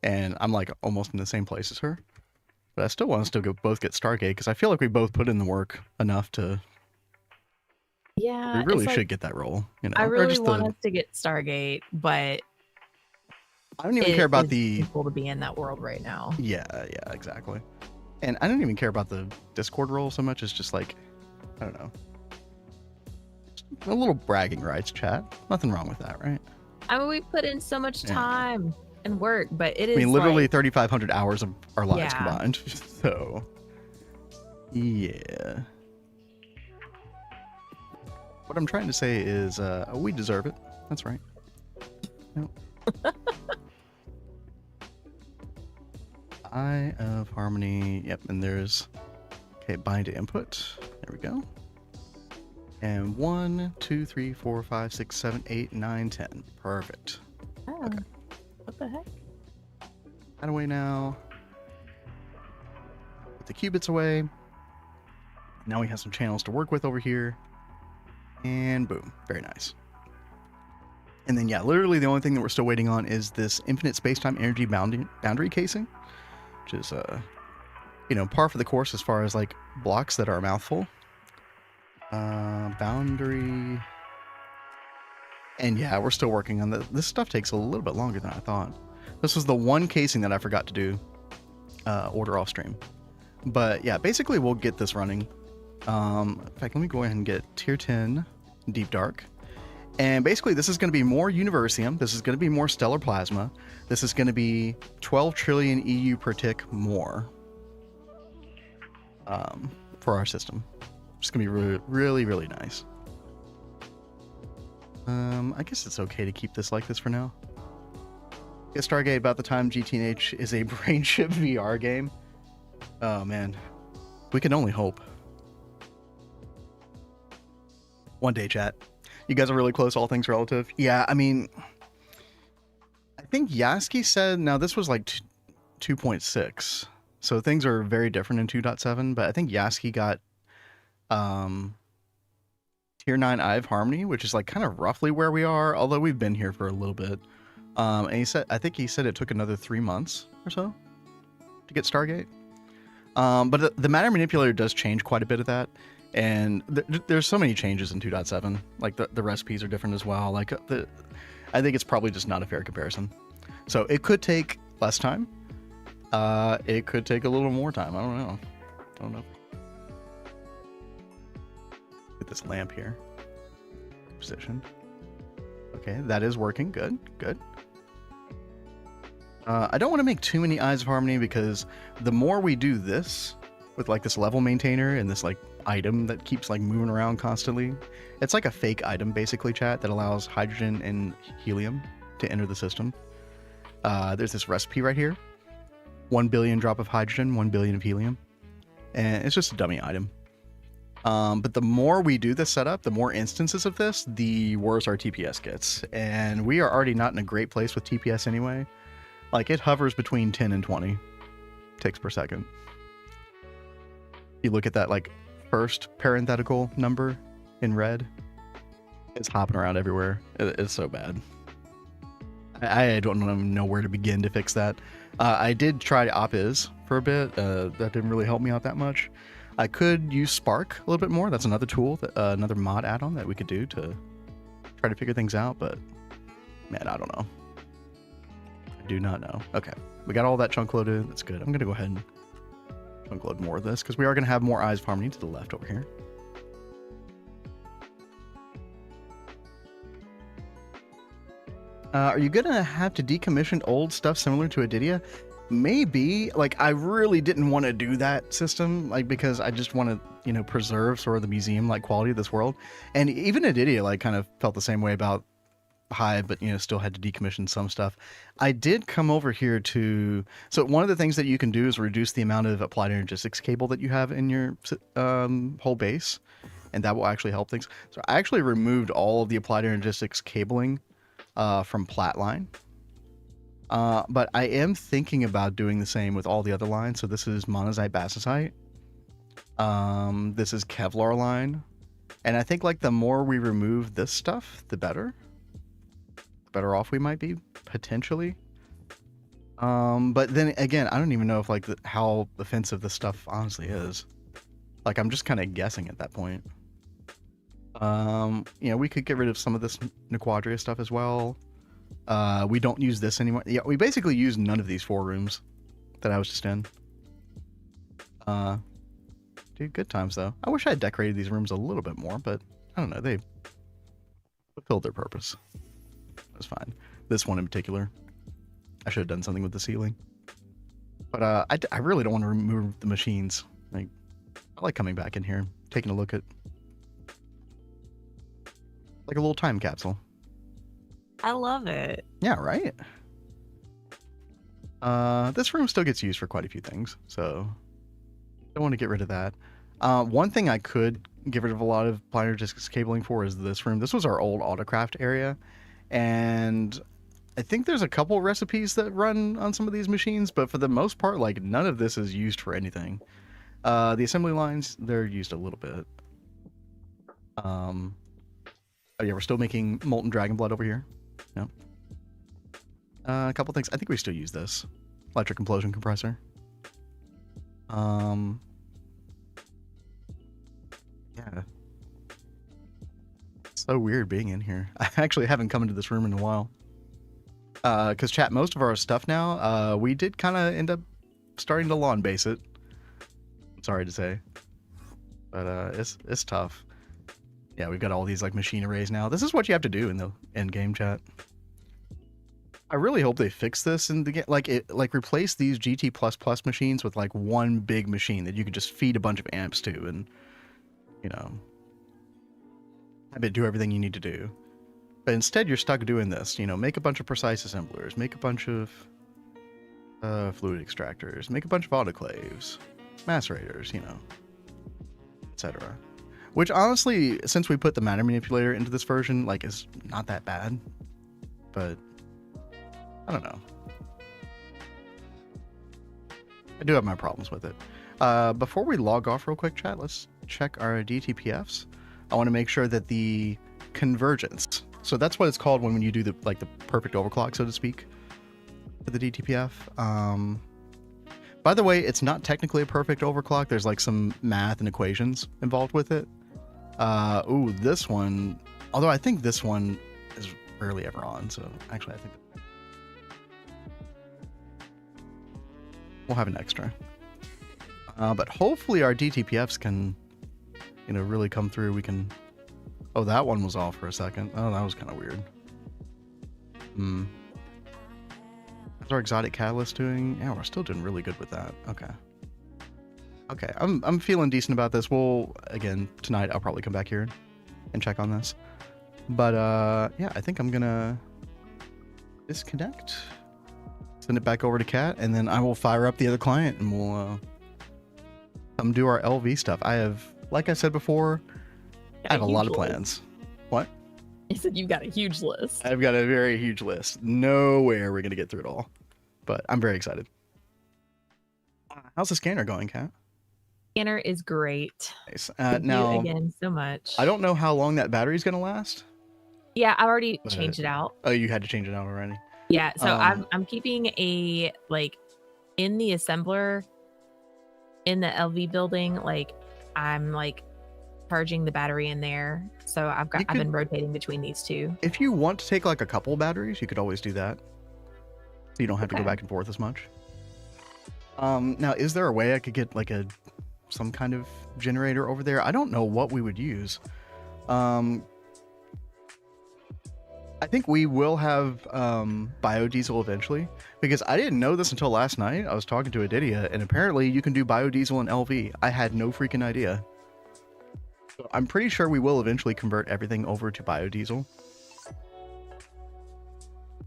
and I'm like almost in the same place as her. But I still want us to both get Stargate because I feel like we both put in the work enough to.
Yeah,
We really
it's
should
like,
get that role. You know,
I
or
really
just
want us to get Stargate, but
I don't even care about
is
the.
painful to be in that world right now.
Yeah, exactly. And I don't even care about the Discord role so much as just like, I don't know. A little bragging rights, chat. Nothing wrong with that, right?
I mean, we put in so much
Yeah.
time and work, but it is.
I mean, literally
like,
3,500 hours of our lives
Yeah.
combined. So, Yeah. What I'm trying to say is, we deserve it. That's right. Yep. Eye of Harmony. Yep, and there's... Okay, bind to input. There we go. And 1, 2, 3, 4, 5, 6, 7, 8, 9, 10. Perfect.
Oh,
Okay.
what the heck?
That away now. Put the qubits away. Now we have some channels to work with over here. And boom. Very nice. And then, yeah, literally the only thing that we're still waiting on is this infinite space-time energy boundary casing, which is, you know, par for the course as far as, like, blocks that are a mouthful. Boundary... And yeah, we're still working on this stuff takes a little bit longer than I thought. This was the one casing that I forgot to do, order off stream. But yeah, basically we'll get this running. In fact, let me go ahead and get tier 10 Deep Dark. And basically this is going to be more Universium. This is going to be more Stellar Plasma. This is going to be 12 trillion EU per tick more for our system. It's going to be really, really, really nice. I guess it's okay to keep this like this for now. Get Stargate about the time GTNH is a brain chip VR game. Oh man, we can only hope. One day, chat. You guys are really close, all things relative. Yeah, I mean, I think Yasky said, now this was like 2.6, so things are very different in 2.7, but I think Yasky got tier 9 Eye of Harmony, which is like kind of roughly where we are, although we've been here for a little bit. And he said, I think he said it took another 3 months or so to get Stargate. But the matter manipulator does change quite a bit of that. And there's so many changes in 2.7. Like the recipes are different as well. Like I think it's probably just not a fair comparison. So it could take less time. It could take a little more time. I don't know. Get this lamp here. Positioned. Okay, that is working. Good. I don't want to make too many Eyes of Harmony because the more we do this with like this level maintainer and this like item that keeps like moving around constantly, it's like a fake item basically, chat, that allows hydrogen and helium to enter the system. There's this recipe right here. 1 billion drop of hydrogen, 1 billion of helium. And it's just a dummy item. But the more we do this setup, the more instances of this, the worse our TPS gets. And we are already not in a great place with TPS anyway. Like, it hovers between 10 and 20 ticks per second. You look at that, like, first parenthetical number in red. It's hopping around everywhere. It's so bad. I don't even know where to begin to fix that. I did try OpIs for a bit. That didn't really help me out that much. I could use Spark a little bit more. That's another tool, another mod add-on that we could do to try to figure things out. But, man, I don't know. I do not know. Okay, we got all that chunk loaded. That's good. I'm going to go ahead and chunk load more of this because we are going to have more Eyes of Harmony to the left over here. Are you going to have to decommission old stuff similar to Aditya? Maybe. Like, I really didn't want to do that system, like, because I just want to, you know, preserve sort of the museum like quality of this world. And even Aditya like kind of felt the same way about Hive, but, you know, still had to decommission some stuff. I did come over here to, so one of the things that you can do is reduce the amount of applied energistics cable that you have in your whole base, and that will actually help things. So I actually removed all of the applied energistics cabling from Platline. But I am thinking about doing the same with all the other lines. So this is monazite, basicite. This is Kevlar line. And I think like the more we remove this stuff, the better. The better off we might be, potentially. But then again, I don't even know if like how offensive this stuff honestly is. Like, I'm just kind of guessing at that point. You know, we could get rid of some of this Nequadria stuff as well. We don't use this anymore. Yeah, we basically use none of these 4 rooms that I was just in. Dude, good times though. I wish I had decorated these rooms a little bit more, but I don't know. They fulfilled their purpose. It was fine. This one in particular, I should have done something with the ceiling. But I really don't want to remove the machines. Like, I like coming back in here, taking a look at like a little time capsule.
I love it.
Yeah, right? This room still gets used for quite a few things, so don't want to get rid of that. One thing I could get rid of a lot of planar discs cabling for is this room. This was our old autocraft area, and I think there's a couple recipes that run on some of these machines, but for the most part, like, none of this is used for anything. The assembly lines, they're used a little bit. Oh yeah, we're still making molten dragon blood over here. Yep. A couple things. I think we still use this electric implosion compressor. Yeah. It's so weird being in here. I actually haven't come into this room in a while. Because chat, most of our stuff now, we did kind of end up starting to lawn base it. I'm sorry to say, but it's tough. Yeah, we've got all these like machine arrays now. This is what you have to do in the end game, chat. I really hope they fix this in the game. Like replace these GT++ machines with like one big machine that you can just feed a bunch of amps to, and you know, have it do everything you need to do. But instead, you're stuck doing this. You know, make a bunch of precise assemblers, make a bunch of fluid extractors, make a bunch of autoclaves, macerators, you know, etc. Which honestly, since we put the matter manipulator into this version, like, is not that bad. But I don't know. I do have my problems with it. Before we log off real quick, chat, let's check our DTPFs. I want to make sure that the convergence, so that's what it's called when you do the perfect overclock, so to speak, for the DTPF. By the way, it's not technically a perfect overclock. There's like some math and equations involved with it. Ooh, this one, although I think this one is rarely ever on, so actually I think we'll have an extra. But hopefully our DTPFs can, you know, really come through. We can... Oh, that one was off for a second. Oh, that was kind of weird. How's our exotic catalyst doing? Yeah, we're still doing really good with that. Okay. Okay, I'm feeling decent about this. We'll, again, tonight I'll probably come back here and check on this. But, yeah, I think I'm gonna disconnect, send it back over to Kat, and then I will fire up the other client and we'll come do our LV stuff. I have, like I said before, I have a lot of plans. What?
You said you've got a huge list.
I've got a very huge list. No way we're going to get through it all. But I'm very excited. How's the scanner going, Kat?
Scanner is great.
Nice.
Thank
now,
you again so much.
I don't know how long that battery's going to last.
Yeah, I already changed it out.
Oh, you had to change it out already?
Yeah, so I'm keeping a, like, in the assembler, in the LV building, like, I'm, like, charging the battery in there. So I've been rotating between these two. If
you want to take, like, a couple batteries, you could always do that. So you don't have to go back and forth as much. Now, is there a way I could get, like, some kind of generator over there? I don't know what we would use. I think we will have biodiesel eventually, because I didn't know this until last night. I was talking to Aditya, and apparently you can do biodiesel in LV. I had no freaking idea. So I'm pretty sure we will eventually convert everything over to biodiesel.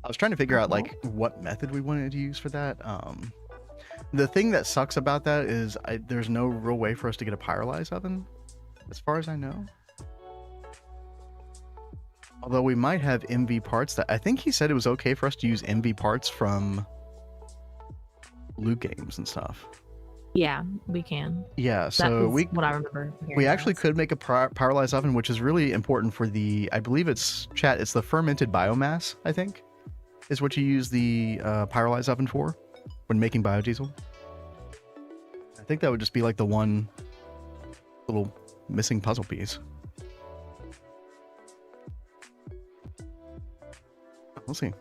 I was trying to figure out like what method we wanted to use for that. The thing that sucks about that is there's no real way for us to get a pyrolyze oven, as far as I know. Although we might have MV parts that I think he said it was okay for us to use MV parts from loot games and stuff.
Yeah, we can.
Yeah, so
what I remember.
We actually could make a pyrolyzed oven, which is really important for the, I believe it's the fermented biomass, I think, is what you use the pyrolyzed oven for when making biodiesel. I think that would just be like the one little missing puzzle piece. We'll see.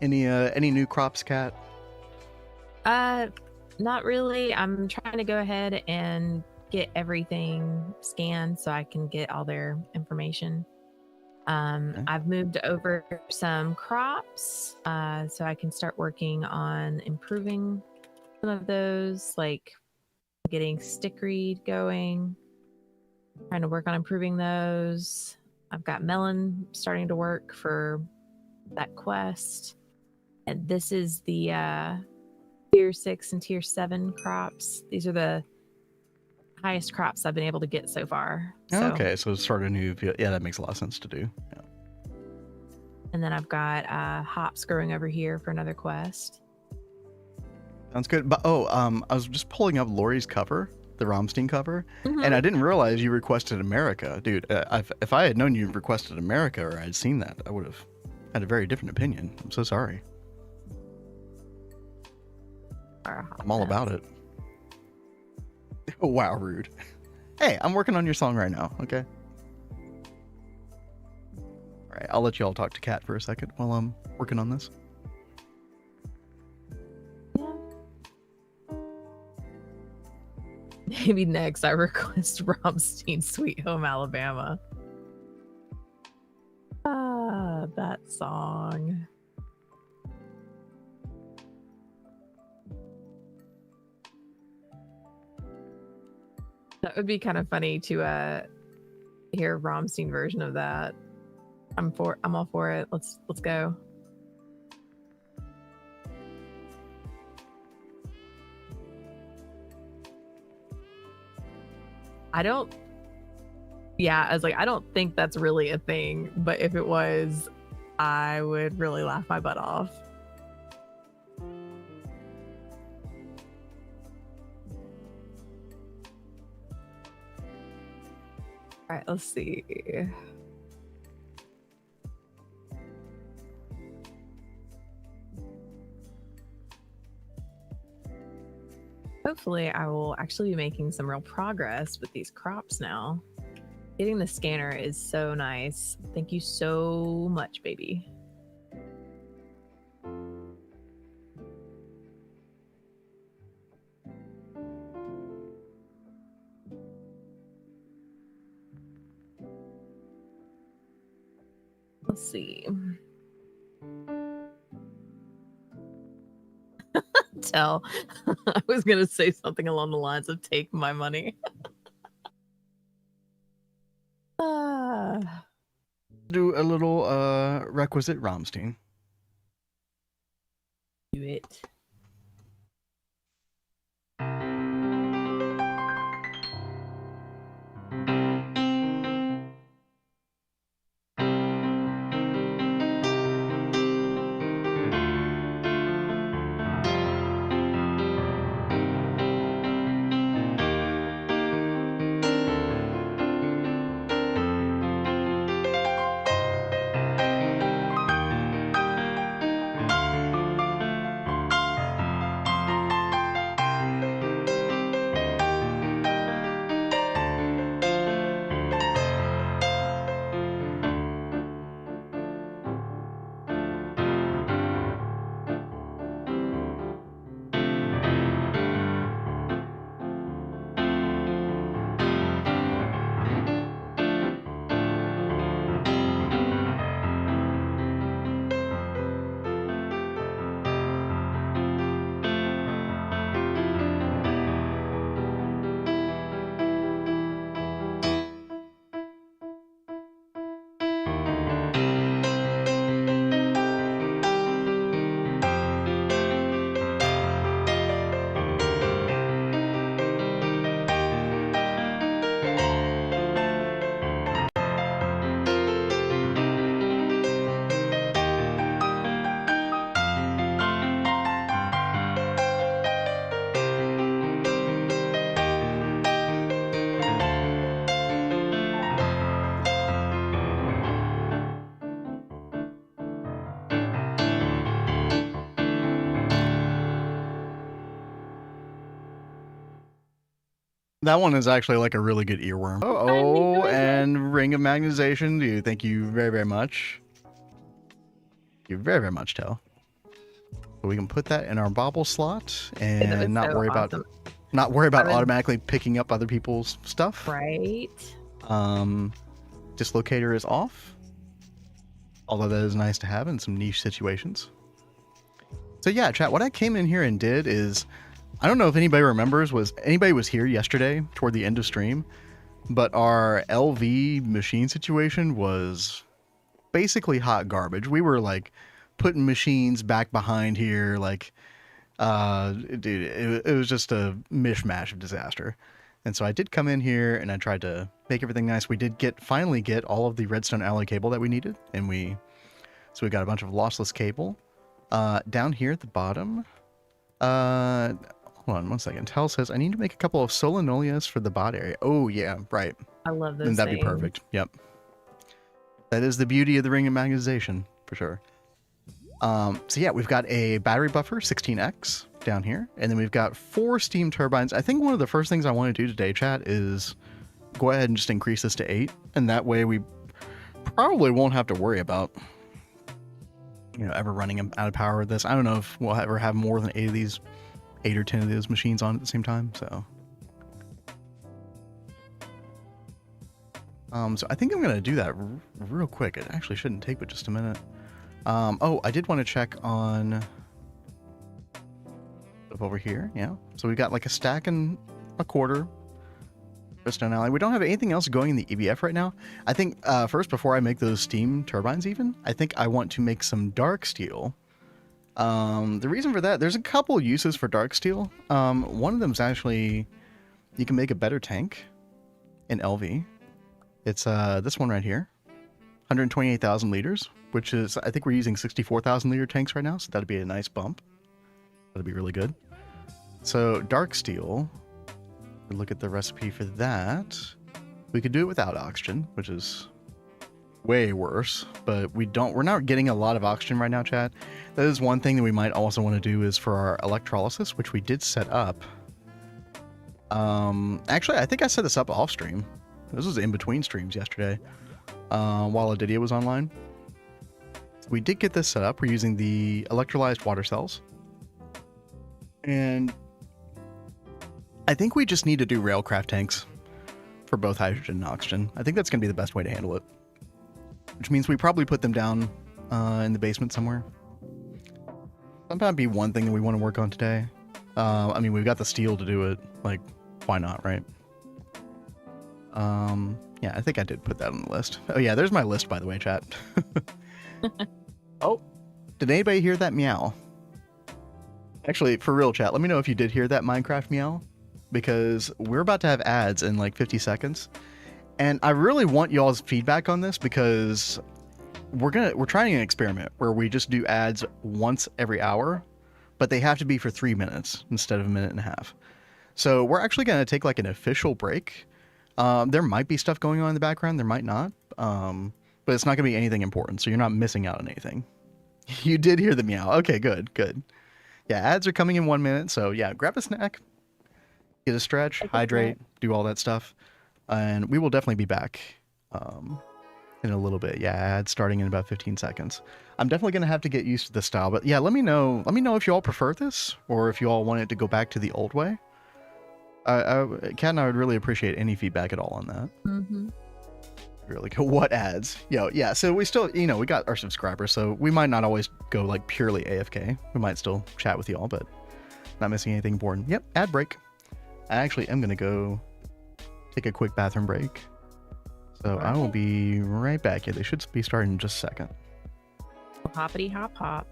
Any new crops, Kat?
Not really. I'm trying to go ahead and get everything scanned so I can get all their information. I've moved over some crops, so I can start working on improving some of those, like getting stickweed going, trying to work on improving those. I've got melon starting to work for that quest. And this is the tier 6 and tier 7 crops. These are the highest crops I've been able to get so far. So,
Okay, so start a new field. Yeah, that makes a lot of sense to do. Yeah.
and then I've got hops growing over here for another quest.
Sounds good. But I was just pulling up Lori's cover, the Rammstein cover,
Mhm.
and I didn't realize you requested America, dude. If I had known you requested America or I'd seen that, I would have had a very different opinion. I'm so sorry. I'm all about it. Oh, wow, rude. Hey, I'm working on your song right now. Okay. All right, I'll let you all talk to Kat for a second while I'm working on this.
Yeah. Maybe next I request Rammstein Sweet Home Alabama. Ah, that song. That would be kind of funny to hear a Rammstein version of that. I'm all for it. Let's go. I was like, I don't think that's really a thing, but if it was, I would really laugh my butt off. All right, let's see. Hopefully, I will actually be making some real progress with these crops now. Getting the scanner is so nice. Thank you so much, baby. Let's see. Tell. I was going to say something along the lines of take my money.
Do a little requisite Rammstein.
Do it.
That one is actually like a really good earworm. Oh, and Ring of Magnetization. Thank you very, very much. Thank you very, very much, Tell. So we can put that in our bobble slot and not worry about automatically picking up other people's stuff.
Right.
Dislocator is off. although that is nice to have in some niche situations. So yeah, chat, what I came in here and did is, I don't know if anybody remembers, anybody was here yesterday toward the end of stream, but our LV machine situation was basically hot garbage. We were like putting machines back behind here, like, dude, it was just a mishmash of disaster. And so I did come in here and I tried to make everything nice. We did finally get all of the redstone alloy cable that we needed, and we got a bunch of lossless cable. Down here at the bottom, hold on one second. Tal says, I need to make a couple of solenolias for the bot area. Oh, yeah, right.
I love those
And that'd
things.
be perfect. Yep. That is the beauty of the ring of magnetization, for sure. So yeah, we've got a battery buffer, 16X, down here. And then we've got 4 steam turbines. I think one of the first things I want to do today, chat, is go ahead and just increase this to 8. And that way we probably won't have to worry about, you know, ever running out of power with this. I don't know if we'll ever have more than 8 of these, 8 or 10 of those machines on at the same time. So I think I'm going to do that real quick. It actually shouldn't take but just a minute. Oh, I did want to check on over here. Yeah. So we've got like a stack and a quarter redstone alloy. We don't have anything else going in the EBF right now. I think first, before I make those steam turbines even, I think I want to make some dark steel. The reason for that, there's a couple uses for dark steel. One of them is actually, you can make a better tank in LV. It's this one right here, 128,000 liters, which is, I think we're using 64,000 liter tanks right now, so that'd be a nice bump. That'd be really good. So dark steel, we look at the recipe for that. We could do it without oxygen, which is way worse, but we're not getting a lot of oxygen right now, chat. That is one thing that we might also want to do is for our electrolysis, which we did set up. Actually, I think I set this up off stream. This was in between streams yesterday, while Aditya was online. We did get this set up. We're using the electrolyzed water cells. And I think we just need to do railcraft tanks for both hydrogen and oxygen. I think that's going to be the best way to handle it. Which means we probably put them down in the basement somewhere. That'd be one thing that we want to work on today. I mean, we've got the steel to do it. Like, why not, right? Yeah, I think I did put that on the list. Oh yeah, there's my list, by the way, chat. Oh, did anybody hear that meow? Actually, for real, chat, let me know if you did hear that Minecraft meow, because we're about to have ads in like 50 seconds. And I really want y'all's feedback on this, because we're trying an experiment where we just do ads once every hour, but they have to be for 3 minutes instead of a minute and a half. So we're actually going to take like an official break. There might be stuff going on in the background, there might not, but it's not going to be anything important, so you're not missing out on anything. You did hear the meow. Okay, good, good. Yeah, ads are coming in 1 minute, so yeah, grab a snack, get a stretch, hydrate, do all that stuff, and we will definitely be back in a little bit. Yeah, ads starting in about 15 seconds. I'm definitely going to have to get used to this style, but yeah, let me know if you all prefer this, or if you all want it to go back to the old way. Kat and I would really appreciate any feedback at all on that.
Mm-hmm.
Really go, what ads? Yeah, so we still, we got our subscribers, so we might not always go like purely AFK. We might still chat with y'all, but not missing anything important. Yep, ad break. I actually am going to go take a quick bathroom break. So I will be right back. Yeah, they should be starting in just a second.
Hoppity hop hop.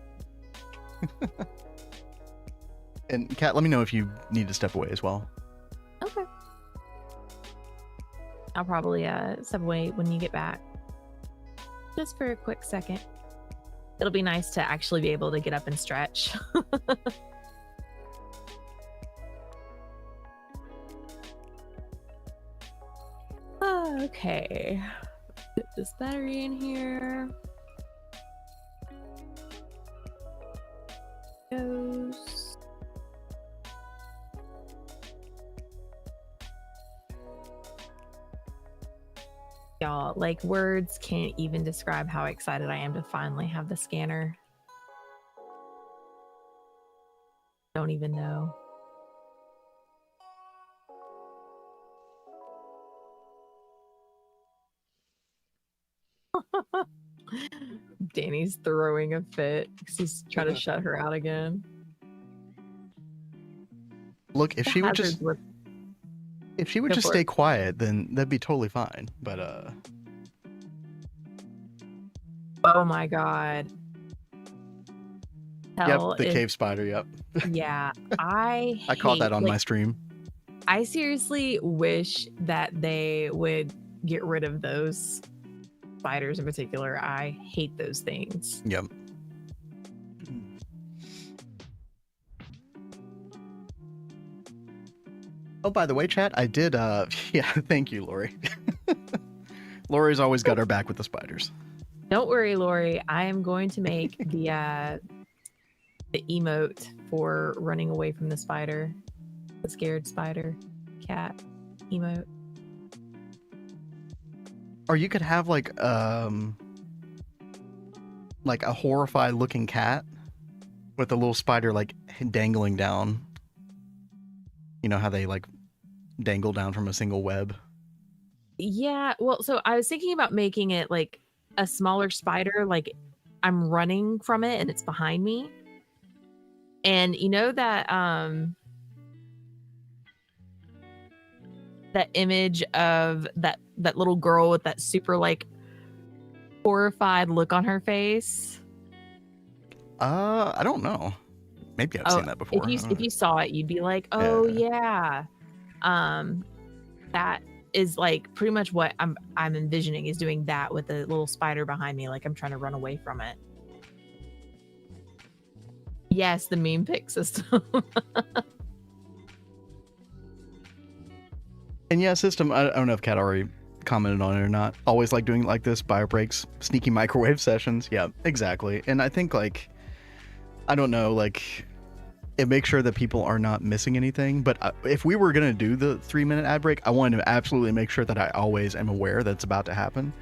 And Kat, let me know if you need to step away as well.
Okay. I'll probably step away when you get back. Just for a quick second. It'll be nice to actually be able to get up and stretch. Okay. Put this battery in here. Goes. Y'all, like, words can't even describe how excited I am to finally have the scanner. Don't even know. Danny's throwing a fit because he's trying to shut her out again.
Look, if
The
she would
hazards
just
with- Go
just
for
stay
it.
quiet, then that'd be totally fine. But
Oh my god. Hell,
yep, the
if-
cave spider. Yep,
Yeah, I
I caught that
hate,
on my stream.
I seriously wish that they would get rid of those spiders in particular. I hate those things.
Yep. Oh, by the way, chat, I did. Yeah, thank you, Lori. Lori's always got our back with the spiders.
Don't worry, Lori. I am going to make the emote for running away from the spider, the scared spider cat emote.
Or you could have like a horrified looking cat with a little spider like dangling down. You know how they like dangle down from a single web?
Yeah, well, so I was thinking about making it like a smaller spider, like I'm running from it and it's behind me. And you know that that image of that little girl with that super like horrified look on her face?
I don't know. Maybe I've seen that before.
If you saw it, you'd be like, "Oh yeah." That is like pretty much what I'm envisioning is doing that with the little spider behind me, like I'm trying to run away from it. Yes, the meme pick system.
And yeah, system, I don't know if Kat already commented on it or not. Always like doing it like this, bio breaks, sneaky microwave sessions. Yeah, exactly. And I think like, I don't know, like it makes sure that people are not missing anything. But if we were going to do the 3-minute ad break, I wanted to absolutely make sure that I always am aware that's about to happen.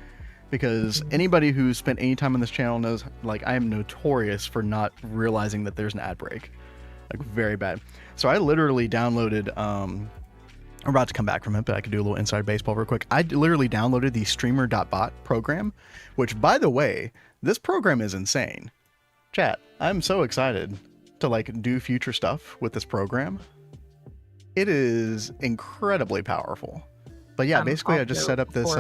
Because anybody who's spent any time on this channel knows, like, I am notorious for not realizing that there's an ad break. Like, very bad. So I literally downloaded, I'm about to come back from it, but I could do a little inside baseball real quick. I literally downloaded the streamer.bot program, which, by the way, this program is insane. Chat, I'm so excited to, like, do future stuff with this program. It is incredibly powerful. But yeah, basically I just set up this...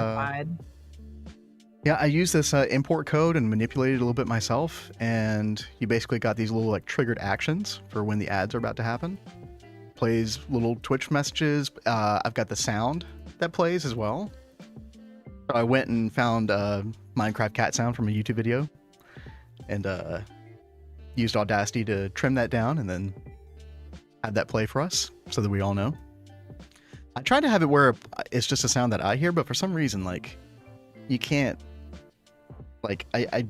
Yeah, I use this import code and manipulated it a little bit myself, and you basically got these little like triggered actions for when the ads are about to happen. Plays little Twitch messages. I've got the sound that plays as well. So I went and found Minecraft cat sound from a YouTube video, and used Audacity to trim that down, and then had that play for us so that we all know. I tried to have it where it's just a sound that I hear, but for some reason, like, you can't. Like, I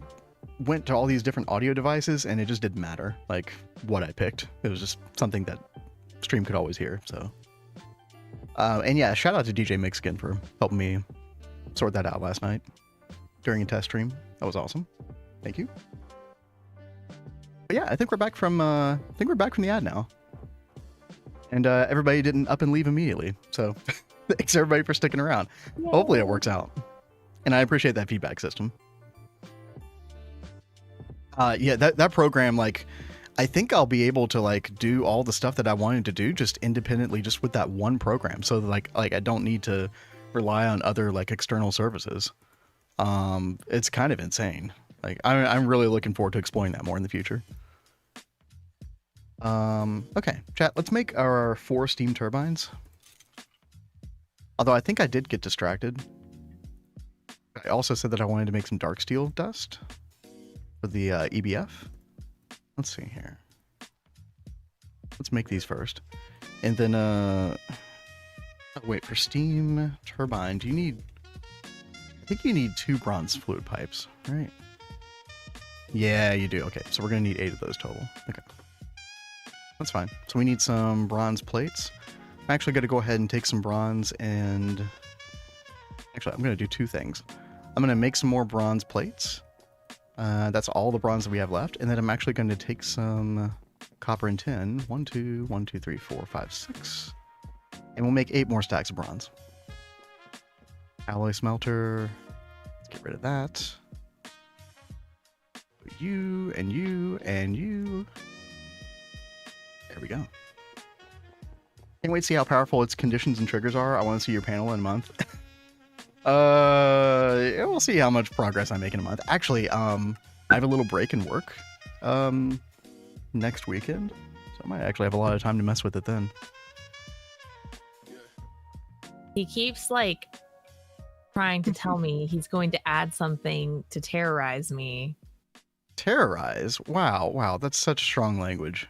went to all these different audio devices and it just didn't matter, like, what I picked. It was just something that stream could always hear, so. And yeah, shout out to DJ Mixkin for helping me sort that out last night during a test stream. That was awesome. Thank you. But yeah, I think we're back from the ad now. And everybody didn't up and leave immediately, so thanks everybody for sticking around. Yay. Hopefully it works out. And I appreciate that feedback system. Yeah, that program, like, I think I'll be able to, like, do all the stuff that I wanted to do just independently, just with that one program. So, like I don't need to rely on other, like, external services. It's kind of insane. Like, I'm really looking forward to exploring that more in the future. Okay, chat, let's make our 4 steam turbines. Although I think I did get distracted. I also said that I wanted to make some dark steel dust for the EBF. Let's see here. Let's make these first. And then, wait, for steam turbine, do you need... I think you need 2 bronze fluid pipes, right? Yeah, you do. Okay, so we're going to need 8 of those total. Okay. That's fine. So we need some bronze plates. I'm actually going to go ahead and take some bronze and... Actually, I'm going to do 2 things. I'm going to make some more bronze plates. That's all the bronze that we have left. And then I'm actually going to take some copper and tin. 1, 2, 1, 2, 3, 4, 5, 6. And we'll make 8 more stacks of bronze. Alloy smelter. Let's get rid of that. you, and you, and you. There we go. Can't wait to see how powerful its conditions and triggers are. I want to see your panel in a month. Yeah, we'll see how much progress I make in a month. Actually, I have a little break in work next weekend, so I might actually have a lot of time to mess with it then.
He keeps like trying to tell me he's going to add something to terrorize me.
Terrorize? Wow, that's such strong language.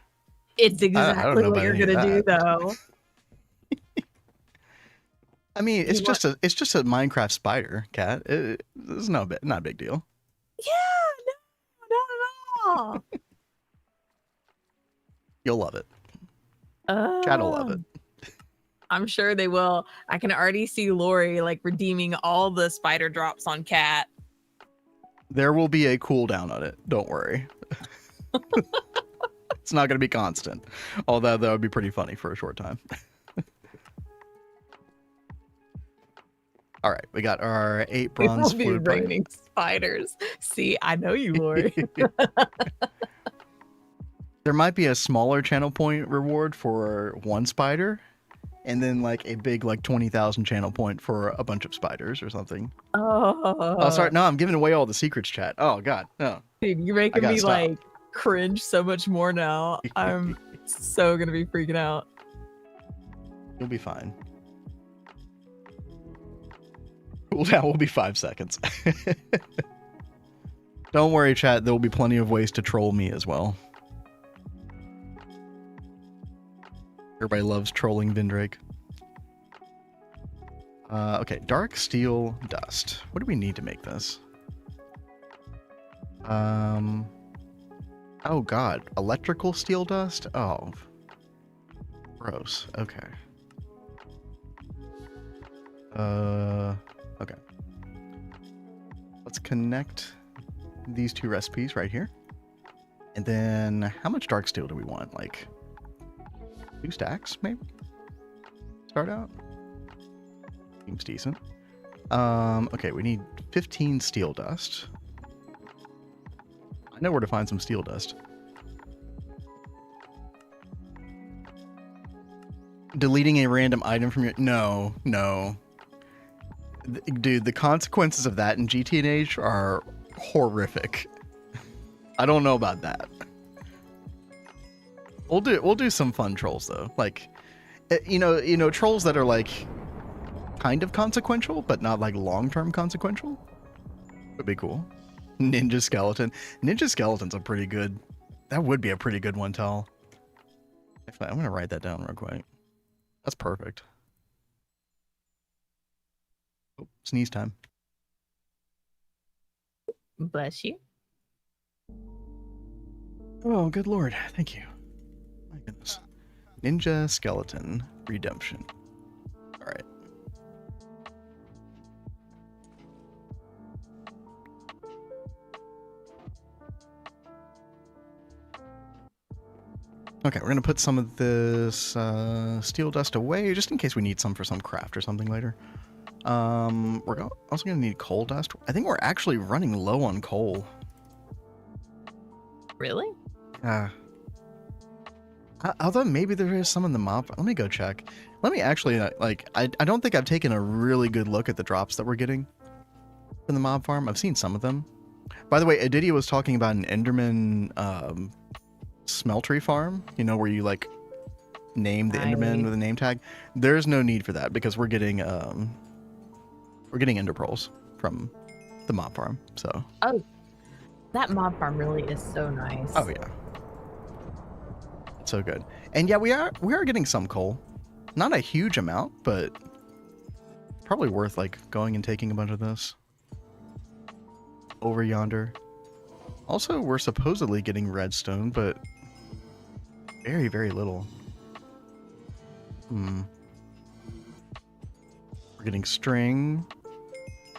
It's
I don't
exactly
know
what
about
you're
any of
gonna do,
that.
though.
I mean, it's
You
just a Minecraft spider, cat. It's not a big deal.
Yeah, no, not at all.
You'll love it. Chat will love it.
I'm sure they will. I can already see Lori like redeeming all the spider drops on Cat.
There will be a cooldown on it. Don't worry. It's not going to be constant. Although that would be pretty funny for a short time. All right, we got our 8 bronze
It will be
fluid pipe.
raining spiders. See, I know you, Lori.
There might be a smaller channel point reward for 1 spider, and then like a big like 20,000 channel point for a bunch of spiders or something. Oh, sorry. No, I'm giving away all the secrets, chat. Oh God, no.
Dude, you're making
gotta
me
stop.
like cringe so much more now. I'm so gonna be freaking out.
You'll be fine. Cooldown will be 5 seconds. Don't worry, chat. There will be plenty of ways to troll me as well. Everybody loves trolling Vindrake. Okay, dark steel dust. What do we need to make this? Oh god, electrical steel dust? Oh. Gross. Okay. Okay. Let's connect these 2 recipes right here. And then how much dark steel do we want? Like 2 stacks, maybe? Start out? Seems decent. Okay, we need 15 steel dust. I know where to find some steel dust. Deleting a random item from your... No. Dude, the consequences of that in GTNH are horrific. I don't know about that. We'll do some fun trolls though. Like, you know, trolls that are like kind of consequential, but not like long-term consequential. Would be cool. Ninja skeleton. Ninja skeleton's a pretty good. That would be a pretty good one tell. I'm gonna write that down real quick. That's perfect. Oh, sneeze time.
Bless you.
Oh, good lord. Thank you. My goodness. Ninja skeleton redemption. All right. Okay, we're gonna put some of this steel dust away just in case we need some for some craft or something later. We're also gonna need coal dust. I think we're actually running low on coal.
Really?
Although maybe there is some in the mob. Let me go check. Let me actually I don't think I've taken a really good look at the drops that we're getting from the mob farm. I've seen some of them. By the way, Aditya was talking about an Enderman smeltery farm, you know, where you like name the Enderman with a name tag. There's no need for that because we're getting ender pearls from the mob farm. So
that mob farm really is so nice.
oh yeah, so good. And yeah, we are getting some coal, not a huge amount, but probably worth like going and taking a bunch of this over yonder. Also, we're supposedly getting redstone, but very, very little. We're getting string.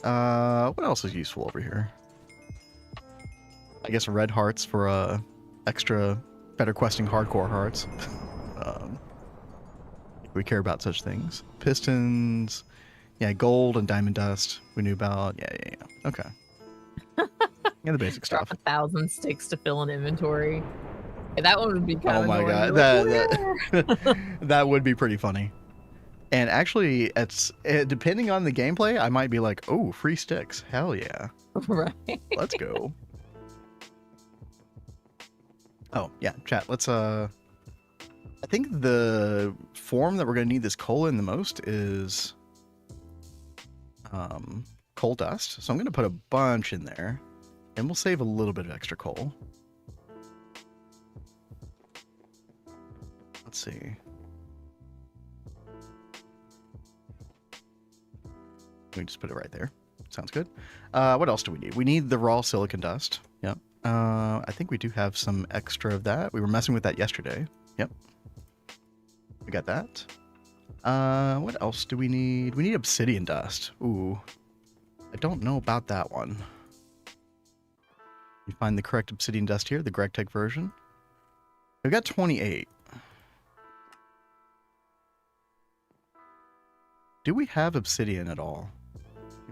What else is useful over here? I guess red hearts for extra better questing hardcore hearts. If we care about such things. Pistons. Yeah, gold and diamond dust. We knew about. Yeah. Okay. Yeah, the basic
Drop
stuff.
1,000 sticks to fill an inventory. And that one would be kind
Oh
of
my
annoying.
god,
You're
that that would be pretty funny. And actually, depending on the gameplay, I might be like, oh, free sticks, hell yeah,
right.
let's go. Oh yeah, chat. Let's I think the form that we're gonna need this coal in the most is coal dust. So I'm gonna put a bunch in there, and we'll save a little bit of extra coal. Let's see. We just put it right there. Sounds good. What else do we need? We need the raw silicon dust. Yep. I think we do have some extra of that. We were messing with that yesterday. Yep. We got that. What else do we need? We need obsidian dust. Ooh. I don't know about that one. You find the correct obsidian dust here, the GregTech version. We've got 28. Do we have obsidian at all?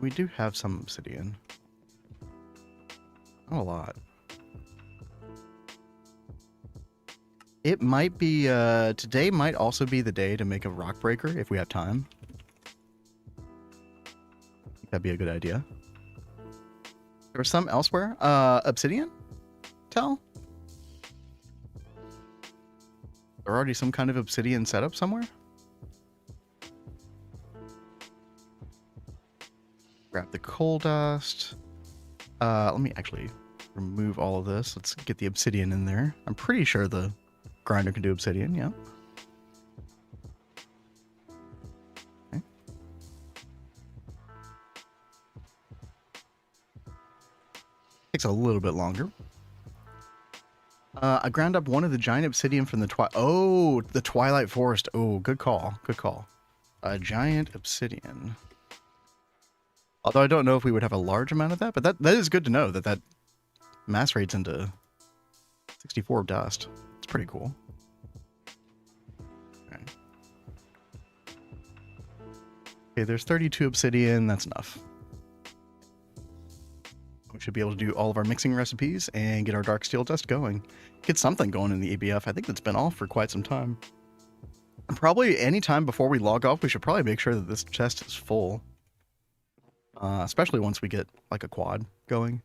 We do have some obsidian. Not a lot. It might be, today might also be the day to make a rock breaker if we have time. That'd be a good idea. There was some elsewhere. Obsidian? Tell? There already some kind of obsidian setup somewhere? Grab the coal dust. Let me actually remove all of this. Let's get the obsidian in there. I'm pretty sure the grinder can do obsidian, yeah. Okay. Takes a little bit longer. I ground up one of the giant obsidian from the the Twilight Forest. Oh, good call. Good call. A giant obsidian. Although I don't know if we would have a large amount of that, but that is good to know that macerates into 64 dust. It's pretty cool. Okay, there's 32 obsidian. That's enough. We should be able to do all of our mixing recipes and get our dark steel dust going. Get something going in the ABF. I think that's been off for quite some time. Probably any time before we log off, we should probably make sure that this chest is full. Especially once we get like a quad going.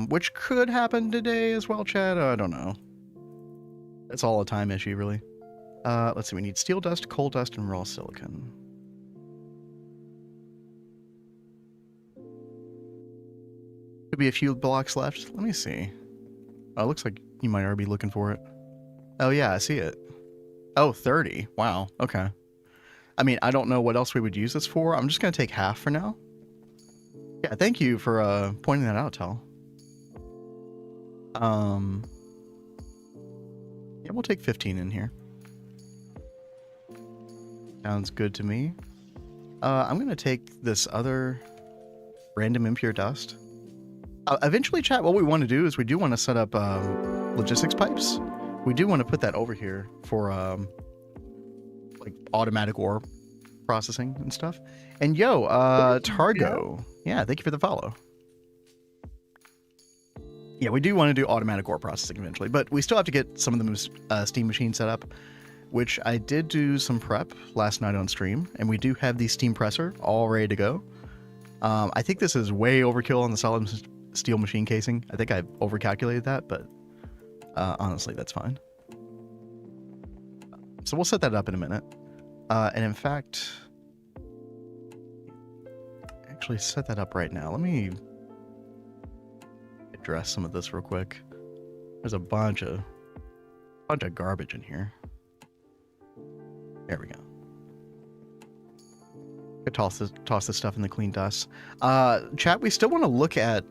Which could happen today as well, Chad. I don't know. It's all a time issue, really. Let's see. We need steel dust, coal dust, and raw silicon. Could be a few blocks left. Let me see. Oh, it looks like you might already be looking for it. Oh, yeah, I see it. Oh, 30. Wow. Okay. I mean, I don't know what else we would use this for. I'm just going to take half for now. Yeah, thank you for pointing that out, Tal. Yeah, we'll take 15 in here. Sounds good to me. I'm going to take this other random impure dust. Eventually, chat, what we want to do is we do want to set up logistics pipes. We do want to put that over here for like automatic ore processing and stuff. And yo, Targo, yeah, thank you for the follow. Yeah, we do want to do automatic ore processing eventually, but we still have to get some of the steam machines set up, which I did do some prep last night on stream, and we do have the steam presser all ready to go. I think this is way overkill on the solid steel machine casing. I think I overcalculated that, but honestly, that's fine. So we'll set that up in a minute. And in fact, actually set that up right now. Let me address some of this real quick. There's a bunch of garbage in here. There we go. Could toss this stuff in the clean dust. Chat, we still want to look at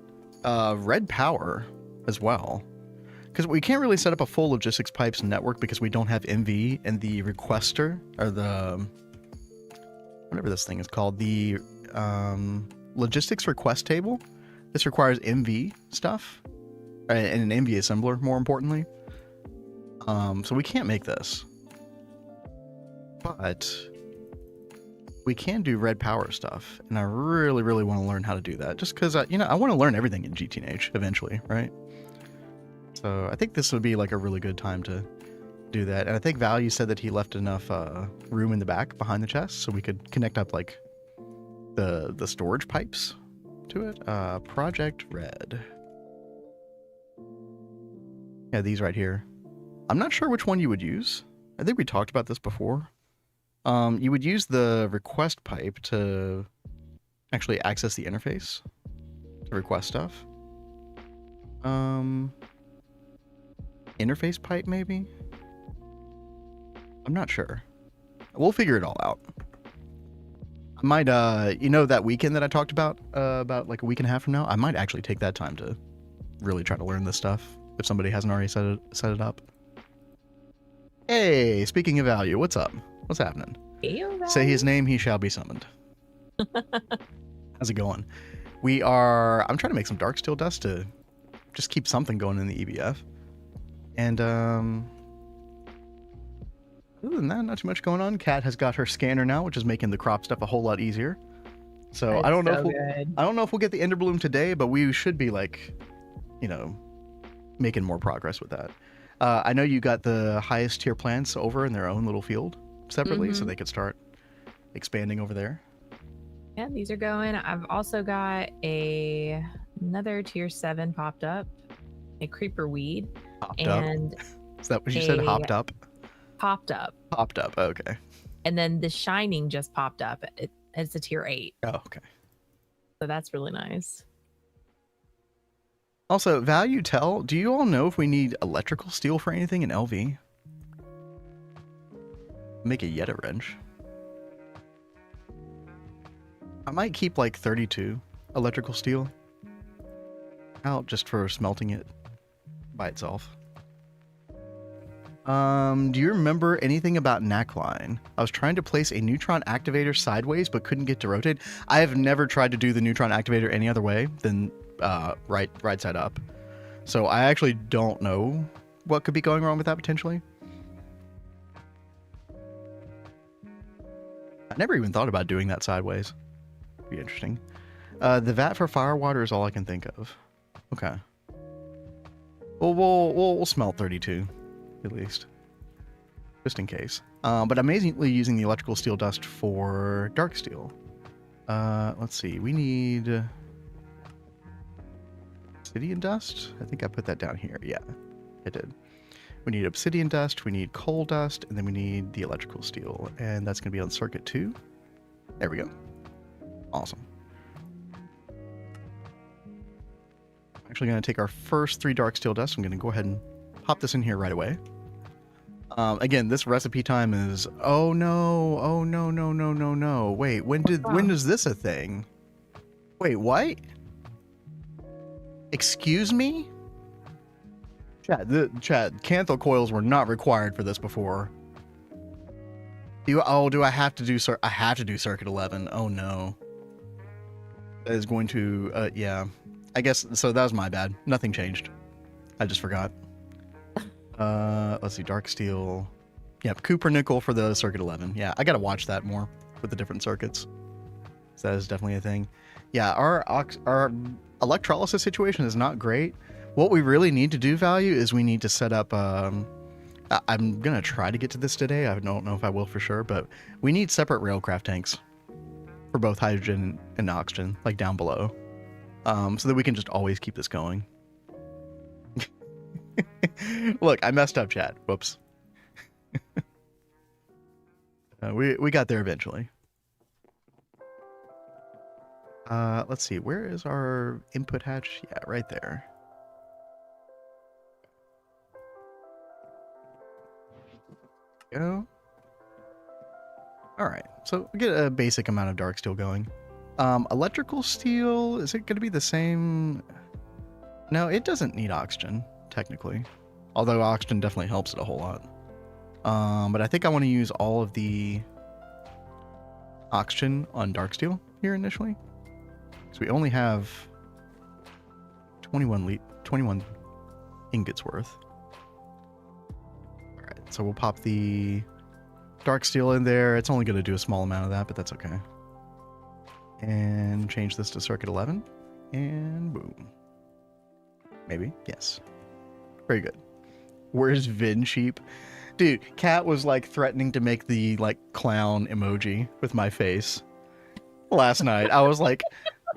red power as well, because we can't really set up a full logistics pipes network because we don't have MV and the requester, or the whatever this thing is called, the logistics request table. This requires MV stuff and an MV assembler, more importantly. So we can't make this, but we can do red power stuff, and I really, really want to learn how to do that. Just because, you know, I want to learn everything in GTNH eventually, right? So I think this would be like a really good time to do that. And I think Value said that he left enough room in the back behind the chest so we could connect up like the storage pipes to it. Project Red. Yeah, these right here. I'm not sure which one you would use. I think we talked about this before. You would use the request pipe to actually access the interface to request stuff. Interface pipe, maybe? I'm not sure. We'll figure it all out. I might, you know, that weekend that I talked about like a week and a half from now, I might actually take that time to really try to learn this stuff if somebody hasn't already set it up. Hey, speaking of Value, what's up? What's happening? Say his name, he shall be summoned. How's it going? I'm trying to make some dark steel dust to just keep something going in the EBF. And other than that, not too much going on. Kat has got her scanner now, which is making the crop stuff a whole lot easier. So
That's
I don't know if we'll get the Ender Bloom today, but we should be like, you know, making more progress with that. I know you got the highest tier plants over in their own little field separately, so they could start expanding over there.
Yeah, these are going. I've also got another tier 7 popped up, a creeper weed.
Popped up. Is that what you said? Hopped up?
Popped up.
Popped up. Okay.
And then the Shining just popped up. It's a tier 8.
Oh, okay.
So that's really nice.
Also, Value Tell, do you all know if we need electrical steel for anything in LV? Make a Yeta wrench. I might keep like 32 electrical steel out just for smelting it by itself. Do you remember anything about Knackline? I was trying to place a neutron activator sideways but couldn't get to rotate. I have never tried to do the neutron activator any other way than right side up. So I actually don't know what could be going wrong with that potentially. I never even thought about doing that sideways. Be interesting. The vat for fire water is all I can think of. Okay. Well, we'll smelt 32 at least, just in case. But I'm amazingly using the electrical steel dust for dark steel. Let's see. We need obsidian dust. I think I put that down here. Yeah, I did. We need obsidian dust, we need coal dust, and then we need the electrical steel. And that's going to be on circuit 2. There we go. Awesome. I'm actually going to take our first 3 dark steel dust. I'm going to go ahead and pop this in here right away. Again, this recipe time is... Oh no. Oh no, no, no, no, no. Wait, when is this a thing? Wait, what? Excuse me? Chat, Canthal coils were not required for this before. Do I have to do I have to do circuit 11. Oh no. That is going to yeah. I guess so. That was my bad. Nothing changed. I just forgot. Let's see, dark steel. Yep, Cooper nickel for the circuit 11. Yeah, I gotta watch that more with the different circuits. So that is definitely a thing. Yeah, our electrolysis situation is not great. What we really need to do, Value, is we need to set up, I'm going to try to get to this today. I don't know if I will for sure, but we need separate railcraft tanks for both hydrogen and oxygen, like down below, so that we can just always keep this going. Look, I messed up, chat. Whoops. We got there eventually. Let's see. Where is our input hatch? Yeah, right there. Go. All right, so we get a basic amount of dark steel going. Electrical steel, is it going to be the same? No, it doesn't need oxygen technically, although oxygen definitely helps it a whole lot. But I think I want to use all of the oxygen on dark steel here initially, because we only have 21 ingots worth. So we'll pop the dark steel in there. It's only going to do a small amount of that, but that's okay. And change this to circuit 11. And boom. Maybe. Yes. Very good. Where's Vin Sheep? Dude, Kat was like threatening to make the like clown emoji with my face last night. I was like,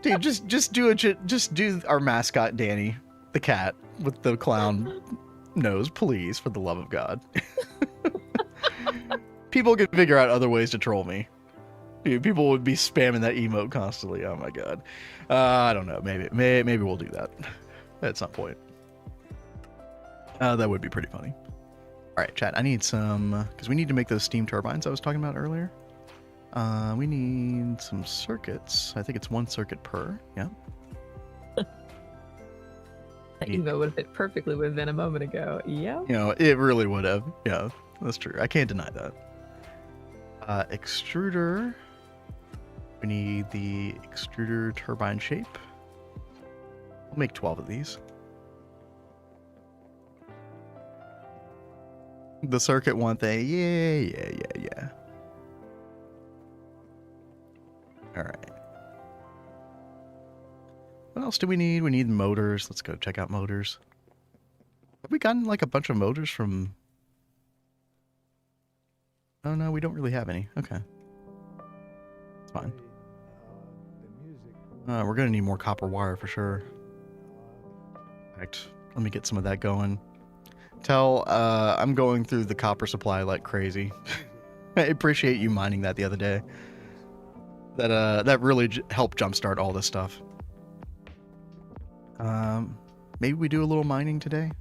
dude, just do our mascot Danny, the cat with the clown nose, please, for the love of God. People could figure out other ways to troll me. Dude, people would be spamming that emote constantly. Oh my God. I don't know. Maybe we'll do that at some point. That would be pretty funny. All right, chat. I need some, because we need to make those steam turbines I was talking about earlier. We need some circuits. I think it's 1 circuit per. Yeah.
That emote would have fit perfectly with Vin a moment ago. Yeah.
You know, it really would have. Yeah, that's true. I can't deny that. Extruder. We need the extruder turbine shape. We'll make 12 of these. The circuit one thing. Yeah. All right. What else do we need? We need motors. Let's go check out motors. Have we gotten like a bunch of motors from... Oh no, we don't really have any. Okay. It's fine. We're gonna need more copper wire for sure. In fact, let me get some of that going. I'm going through the copper supply like crazy. I appreciate you mining that the other day. That really helped jumpstart all this stuff. Maybe we do a little mining today,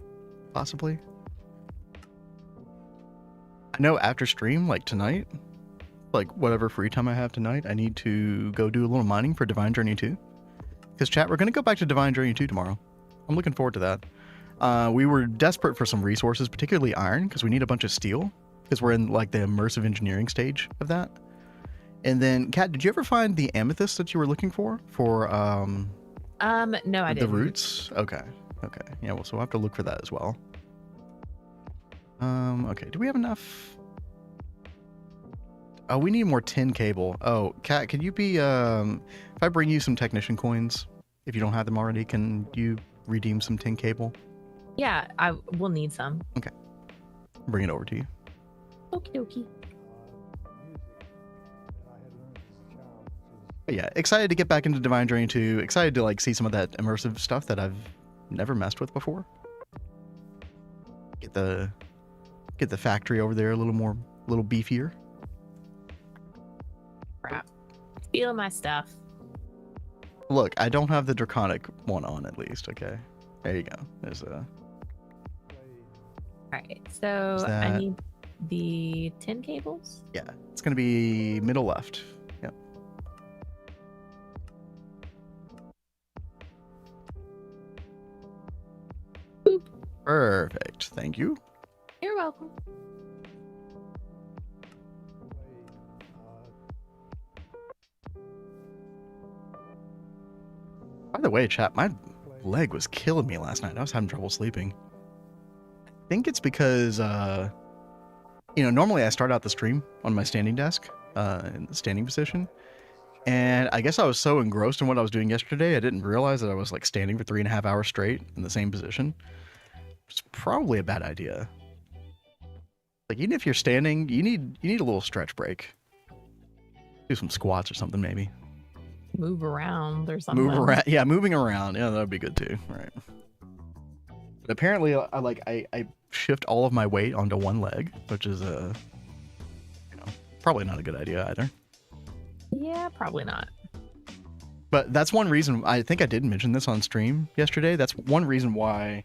possibly. I know after stream, like tonight, like whatever free time I have tonight, I need to go do a little mining for Divine Journey 2. Because chat, we're gonna go back to Divine Journey 2 tomorrow. I'm looking forward to that. We were desperate for some resources, particularly iron, because we need a bunch of steel, because we're in like the immersive engineering stage of that. And then, Kat, did you ever find the amethyst that you were looking for?
No, I didn't.
The roots? Okay. Yeah, well, so we'll have to look for that as well. Okay, do we have enough? Oh, we need more tin cable. Oh, Kat, can you be, if I bring you some technician coins, if you don't have them already, can you redeem some tin cable?
Yeah, I will need some.
Okay. Bring it over to you.
Okie dokie.
But yeah, excited to get back into Divine Journey 2. Excited to like see some of that immersive stuff that I've never messed with before. Get the factory over there a little beefier.
Crap. Stealing my stuff.
Look, I don't have the draconic one on at least. Okay, there you go. There's a.
All right, so I need the tin cables.
Yeah, it's gonna be middle left. Yep.
Boop.
Perfect. Thank you.
You're welcome.
By the way, chat, my leg was killing me last night. I was having trouble sleeping. I think it's because, normally I start out the stream on my standing desk, in the standing position. And I guess I was so engrossed in what I was doing yesterday, I didn't realize that I was like standing for 3.5 hours straight in the same position. It's probably a bad idea. Like, even if you're standing, you need a little stretch break. Do some squats or something, maybe.
Move around or something.
Move around. Yeah, moving around. Yeah, that would be good too. Right. But apparently, I shift all of my weight onto one leg, which is probably not a good idea either.
Yeah, probably not.
But that's one reason. I think I did mention this on stream yesterday. That's one reason why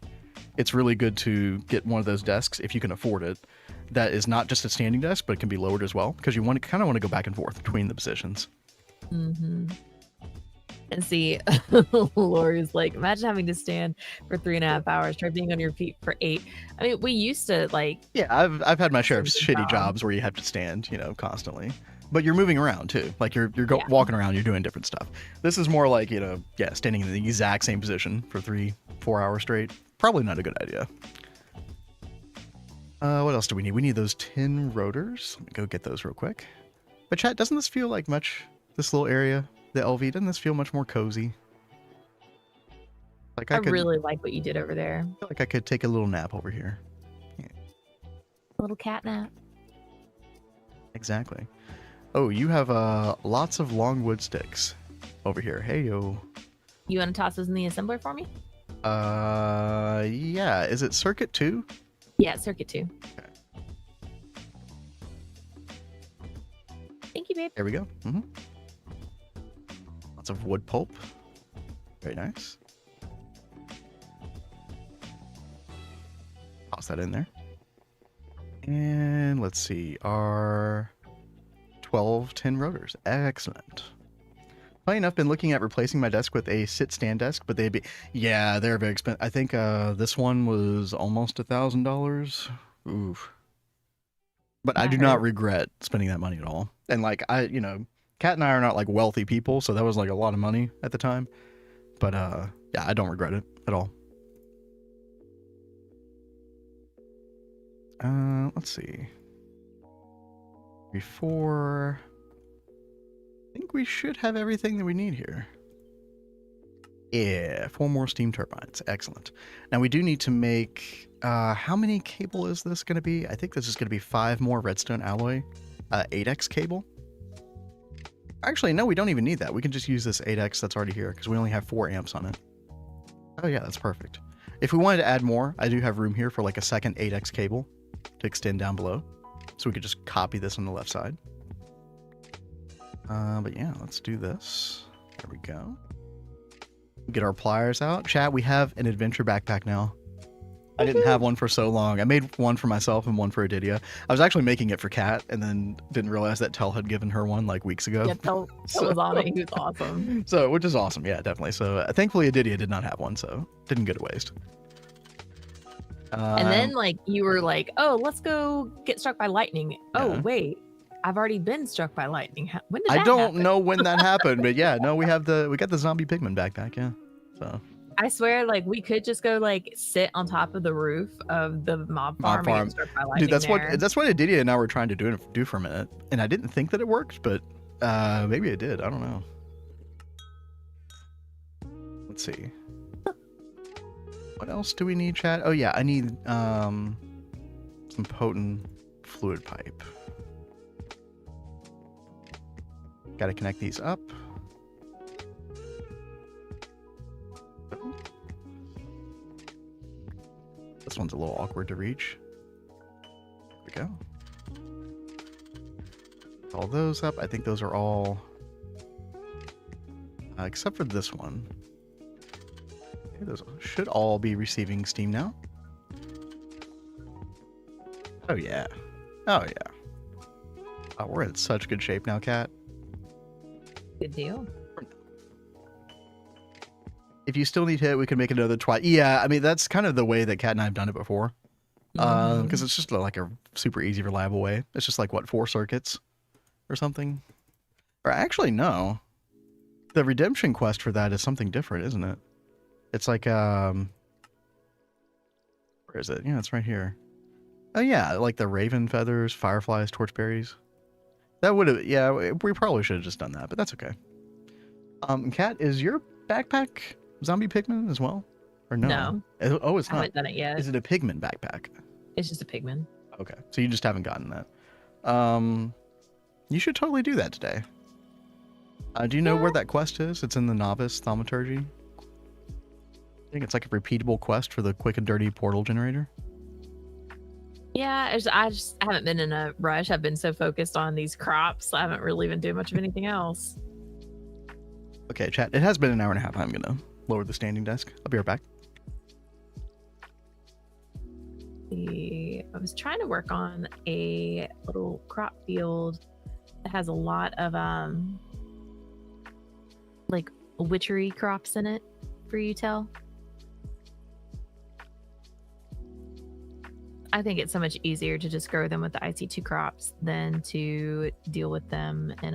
it's really good to get one of those desks if you can afford it. That is not just a standing desk, but it can be lowered as well, because you kind of want to go back and forth between the positions.
Mm-hmm. And see, Lori's like, imagine having to stand for 3.5 hours, try being on your feet for 8. I mean, we used to like.
Yeah, I've had my share of shitty jobs where you have to stand, constantly. But you're moving around too. Like you're walking around, you're doing different stuff. This is more like, standing in the exact same position for 3-4 hours straight. Probably not a good idea. What else do we need? We need those 10 rotors. Let me go get those real quick. But chat, doesn't this feel like much, this little area, the LV, doesn't this feel much more cozy? Like
I really like what you did over there.
feel like I could take a little nap over here.
A little cat nap.
Exactly. Oh, you have lots of longwood sticks over here. Hey, yo.
You want to toss those in the assembler for me?
Yeah. Is it circuit 2?
Yeah, circuit 2.
Okay.
Thank you, babe.
There we go. Lots of wood pulp. Very nice. Toss that in there. And let's see, our 12 10 rotors. Excellent. Funny enough, been looking at replacing my desk with a sit-stand desk, but they'd be, yeah, they're very expensive. I think this one was almost $1,000. Oof. But I do not regret spending that money at all. And like, Kat and I are not like wealthy people, so that was like a lot of money at the time. But yeah, I don't regret it at all. Let's see. Before, I think we should have everything that we need here. Yeah, 4 more steam turbines. Excellent. Now we do need to make, how many cable is this going to be? I think this is going to be 5 more redstone alloy, 8x cable. Actually, no, we don't even need that. We can just use this 8x that's already here because we only have 4 amps on it. Oh yeah, that's perfect. If we wanted to add more, I do have room here for like a second 8x cable to extend down below. So we could just copy this on the left side. But yeah, let's do this. There we go. Get our pliers out. Chat, we have an adventure backpack now. I didn't have one for so long. I made one for myself and one for Aditya. I was actually making it for Kat and then didn't realize that Tell had given her one like weeks ago.
Yeah, Tell was on it. He was awesome.
So, which is awesome. Yeah, definitely. So thankfully Aditya did not have one, so didn't go to waste.
And then like you were like, oh, let's go get struck by lightning. Oh,
Yeah.
wait. I've already been struck by lightning. When did that
I don't
happen?
know when that happened, but yeah, no, we got the zombie pigman backpack, yeah. So
I swear, like we could just go like sit on top of the roof of the mob farm. And get struck by lightning.
Dude, that's
there.
what Aditya and I were trying to do for a minute, and I didn't think that it worked, but maybe it did. I don't know. Let's see. What else do we need, chat? Oh yeah, I need some potent fluid pipe. Got to connect these up. This one's a little awkward to reach. There we go. All those up. I think those are all, except for this one. Okay, those should all be receiving steam now. Oh yeah. Oh yeah. Oh, we're in such good shape now, Kat.
Good deal.
If you still need hit, we can make another twice. Yeah, I mean, that's kind of the way that Kat and I have done it before. Because it's just like a super easy, reliable way. It's just like, what, 4 circuits or something? Or actually, no. The redemption quest for that is something different, isn't it? It's like, where is it? Yeah, it's right here. Oh, yeah, like the raven feathers, fireflies, torchberries. That would have, yeah, we probably should have just done that, but that's okay. Kat, is your backpack zombie pigman as well? Or no?
No.
Oh, it's
I
not.
haven't done it yet.
Is it a pigman backpack?
It's just a pigman.
Okay, so you just haven't gotten that. You should totally do that today. Do you know where that quest is? It's in the novice thaumaturgy. I think it's like a repeatable quest for the quick and dirty portal generator.
Yeah, I haven't been in a rush. I've been so focused on these crops. I haven't really been doing much of anything else.
Okay, chat. It has been an hour and a half. I'm gonna lower the standing desk. I'll be right back.
I was trying to work on a little crop field that has a lot of like witchery crops in it for you, Tell. I think it's so much easier to just grow them with the IC2 crops than to deal with them in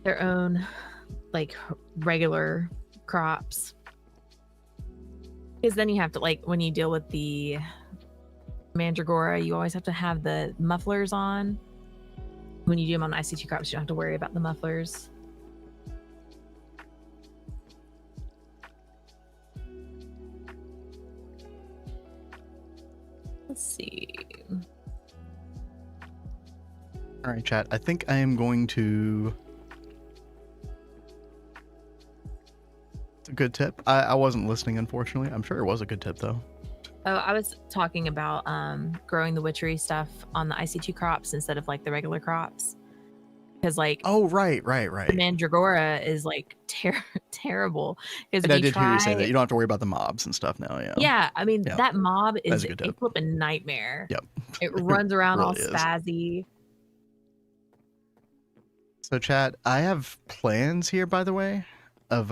their own like regular crops. Because then you have to, like, when you deal with the Mandragora, you always have to have the mufflers on. When you do them on IC2 crops, you don't have to worry about the mufflers. Let's see.
All right, chat. I think I am going to. It's a good tip. I wasn't listening, unfortunately. I'm sure it was a good tip, though.
Oh, I was talking about growing the witchery stuff on the IC2 crops instead of like the regular crops. Because like,
Oh, right.
the Mandragora is like terrible. Because
And I did hear you say that you don't have to worry about the mobs and stuff now. Yeah.
Yeah, I mean,
Yeah.
that mob
That's
is
a good
a
tip.
flipping nightmare.
Yep.
It runs around all
really is.
spazzy.
So, chat, I have plans here, by the way, of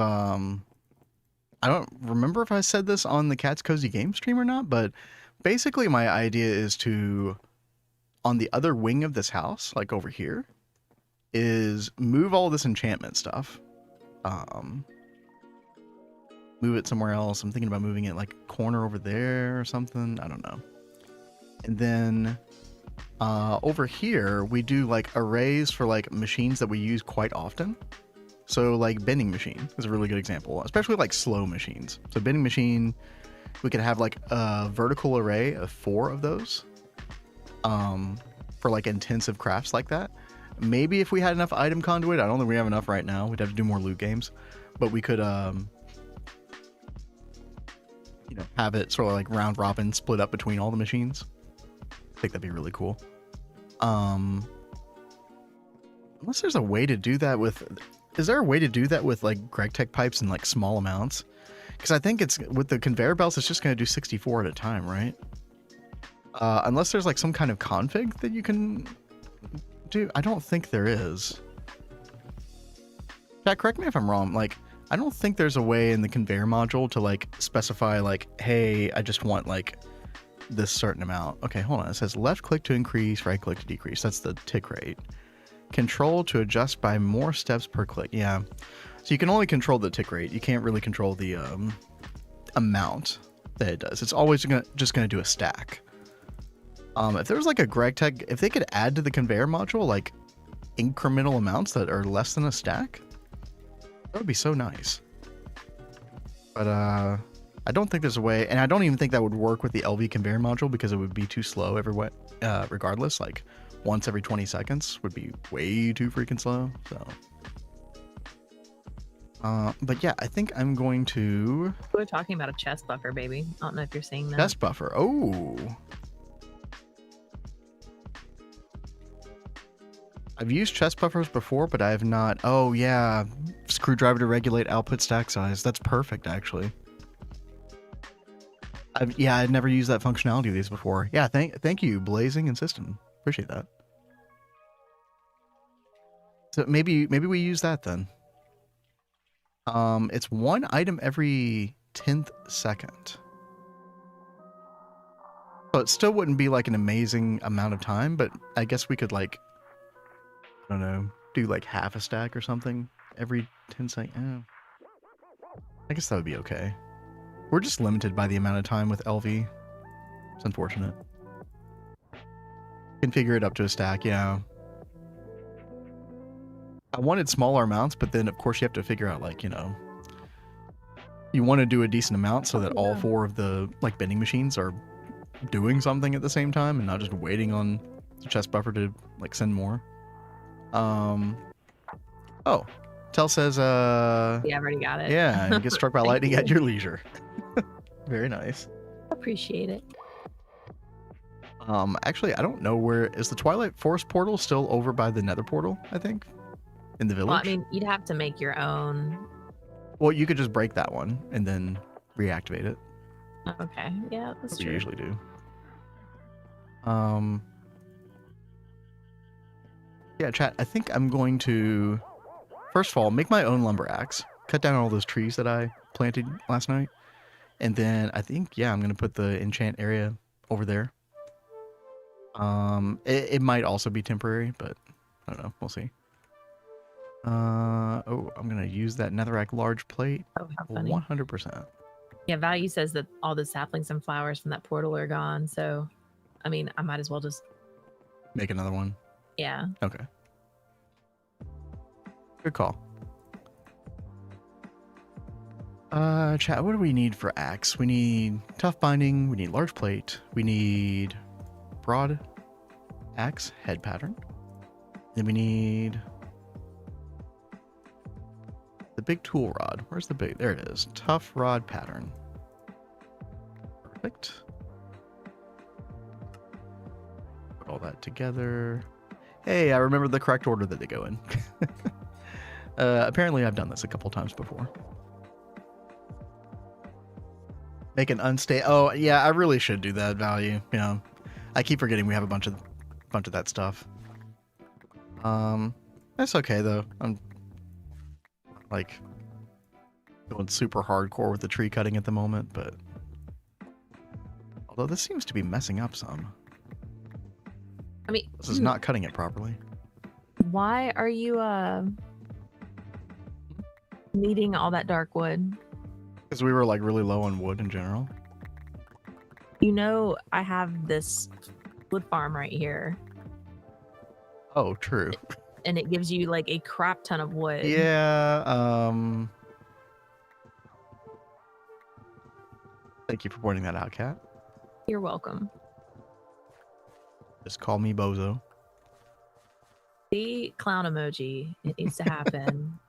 I don't remember if I said this on the Cat's Cozy Game stream or not, but basically my idea is to, on the other wing of this house, like over here, is move all this enchantment stuff. Move it somewhere else. I'm thinking about moving it like corner over there or something. I don't know. And then over here, we do like arrays for like machines that we use quite often. So like bending machine is a really good example, especially like slow machines. So bending machine, we could have like a vertical array of 4 of those for like intensive crafts like that. Maybe if we had enough item conduit, I don't think we have enough right now. We'd have to do more loot games, but we could you know, have it sort of like round robin split up between all the machines. I think that'd be really cool. Unless there's a way to do that with, is there a way to do that with like GregTech pipes in like small amounts? Because I think it's with the conveyor belts, it's just going to do 64 at a time, right? Unless there's like some kind of config that you can do. I don't think there is. Jack, correct me if I'm wrong. Like, I don't think there's a way in the conveyor module to like specify like, hey, I just want like this certain amount. Okay, hold on. It says left click to increase, right click to decrease. That's the tick rate. Control to adjust by more steps per click. Yeah. So you can only control the tick rate. You can't really control the amount that it does. It's always just gonna do a stack. If there was like a GregTech, if they could add to the conveyor module like incremental amounts that are less than a stack, that would be so nice. But I don't think there's a way, and I don't even think that would work with the LV conveyor module because it would be too slow everywhere. Regardless, like once every 20 seconds would be way too freaking slow. So, but yeah, I think I'm going to.
We're talking about a chest buffer, baby. I don't know if you're seeing that.
Chest buffer. Oh. I've used chest buffers before, but I have not. Oh yeah, screwdriver to regulate output stack size. That's perfect, actually. I'd never used that functionality of these before. Yeah, thank you, Blazing and System. Appreciate that. So maybe we use that then. It's 1 item every 10th second. So it still wouldn't be like an amazing amount of time, but I guess we could like, I don't know, do like half a stack or something every 10 seconds. I guess that would be okay. We're just limited by the amount of time with LV. It's unfortunate. Configure it up to a stack, yeah. I wanted smaller amounts, but then of course you have to figure out like, you know, you want to do a decent amount so that all 4 of the like bending machines are doing something at the same time and not just waiting on the chest buffer to like send more. Oh, Tell says,
Yeah, I've already got it.
Yeah, and get struck by lightning
you.
at your leisure. Very nice.
Appreciate it.
Actually, I don't know where is the Twilight Forest portal still over by the Nether portal, I think, in the village.
Well, I mean, you'd have to make your own.
Well, you could just break that one and then reactivate it.
Okay, yeah, that's
We
true.
usually do. Yeah, chat, I think I'm going to, first of all, make my own lumber axe, cut down all those trees that I planted last night, and then I think, yeah, I'm going to put the enchant area over there. It might also be temporary, but I don't know. We'll see. Oh, I'm going to use that netherrack large plate.
Oh, how funny.
100%.
Yeah, value says that all the saplings and flowers from that portal are gone. So, I mean, I might as well just,
Make another one.
yeah.
Okay. Good call. Chat, what do we need for axe? We need tough binding, we need large plate, we need broad axe head pattern. Then we need the big tool rod. Where's the big? There it is. Tough rod pattern. Perfect. Put all that together. Hey, I remember the correct order that they go in. Apparently I've done this a couple times before. Make an unstable. Oh yeah, I really should do that value. You know, I keep forgetting we have a bunch of that stuff. That's okay though. I'm like going super hardcore with the tree cutting at the moment, but although this seems to be messing up some.
I mean,
This is not cutting it properly.
why are you needing all that dark wood?
Because we were like really low on wood in general.
You know, I have this wood farm right here,
Oh, true.
and it gives you like a crap ton of wood.
Yeah. Thank you for pointing that out, Kat.
You're welcome.
Just call me Bozo.
The clown emoji. It needs to happen.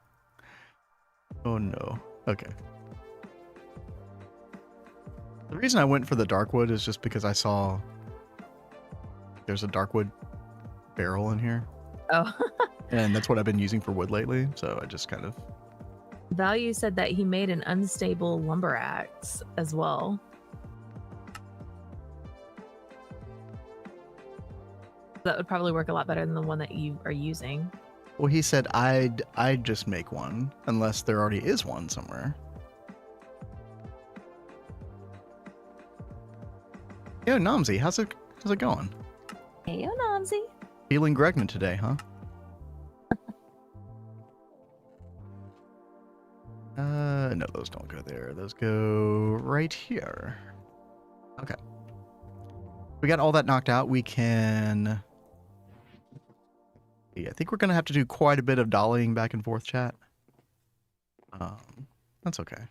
Oh no. Okay. The reason I went for the dark wood is just because I saw there's a dark wood barrel in here,
Oh,
and that's what I've been using for wood lately. So I just kind of.
Value said that he made an unstable lumber axe as well. That would probably work a lot better than the one that you are using.
Well, he said I'd just make one unless there already is one somewhere. Yo, Namzi, how's it going?
Hey, Namzi.
Feeling pregnant today, huh? No, those don't go there. Those go right here. Okay. We got all that knocked out. We can. Yeah, I think we're gonna have to do quite a bit of dollying back and forth, chat. That's okay.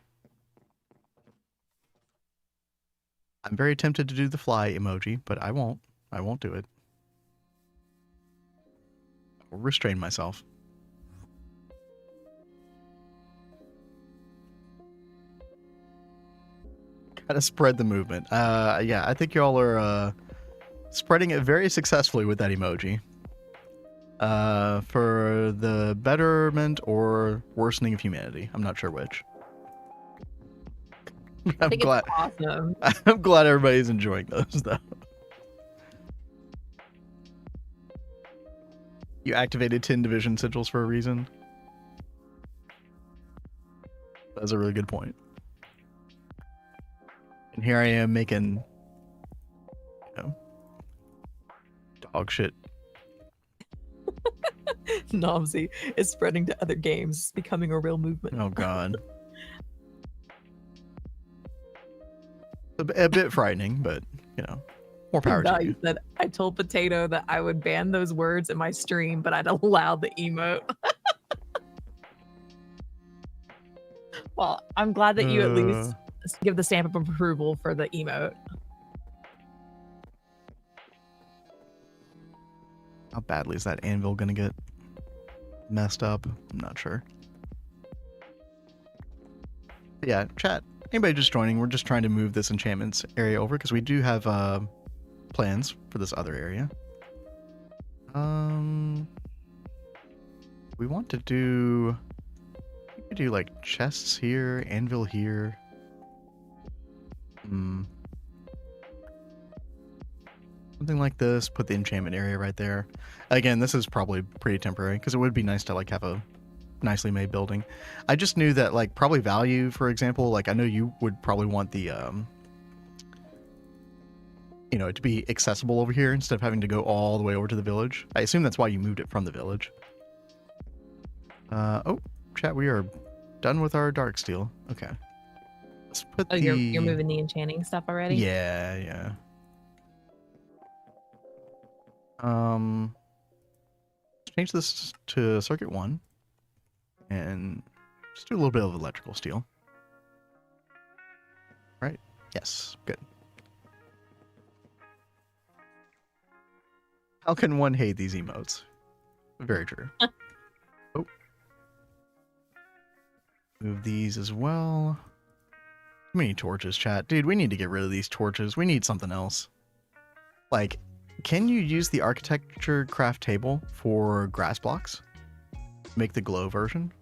I'm very tempted to do the fly emoji, but I won't. I won't do it. I'll restrain myself. Gotta spread the movement. Yeah, I think y'all are spreading it very successfully with that emoji. For the betterment or worsening of humanity. I'm not sure which.
I think it's awesome.
I'm glad everybody's enjoying those, though. You activated 10 division sigils for a reason. That's a really good point. And here I am making, you know, dog shit.
Nomsy is spreading to other games, it's becoming a real movement.
Oh, God. A bit frightening, but, you know, more power to you.
Said, I told Potato that I would ban those words in my stream, but I'd allow the emote. Well, I'm glad that you at least give the stamp of approval for the emote.
How badly is that anvil gonna get messed up? I'm not sure. But yeah, chat. Anybody just joining? We're just trying to move this enchantments area over because we do have plans for this other area. We want to do. We could do like chests here, anvil here. Something like this. Put the enchantment area right there. Again, this is probably pretty temporary because it would be nice to like have a nicely made building. I just knew that like probably value, for example, like I know you would probably want the you know, to be accessible over here instead of having to go all the way over to the village. I assume that's why you moved it from the village. Oh, chat, we are done with our dark steel. Okay. Let's put
Oh,
the...
you're moving the enchanting stuff already?
Yeah, yeah. Change this to circuit 1 and just do a little bit of electrical steel. Right? Yes, good. How can one hate these emotes? Very true. Oh. Move these as well. Too many torches, chat. Dude, we need to get rid of these torches. We need something else. Like, can you use the architecture craft table for grass blocks? Make the glow version?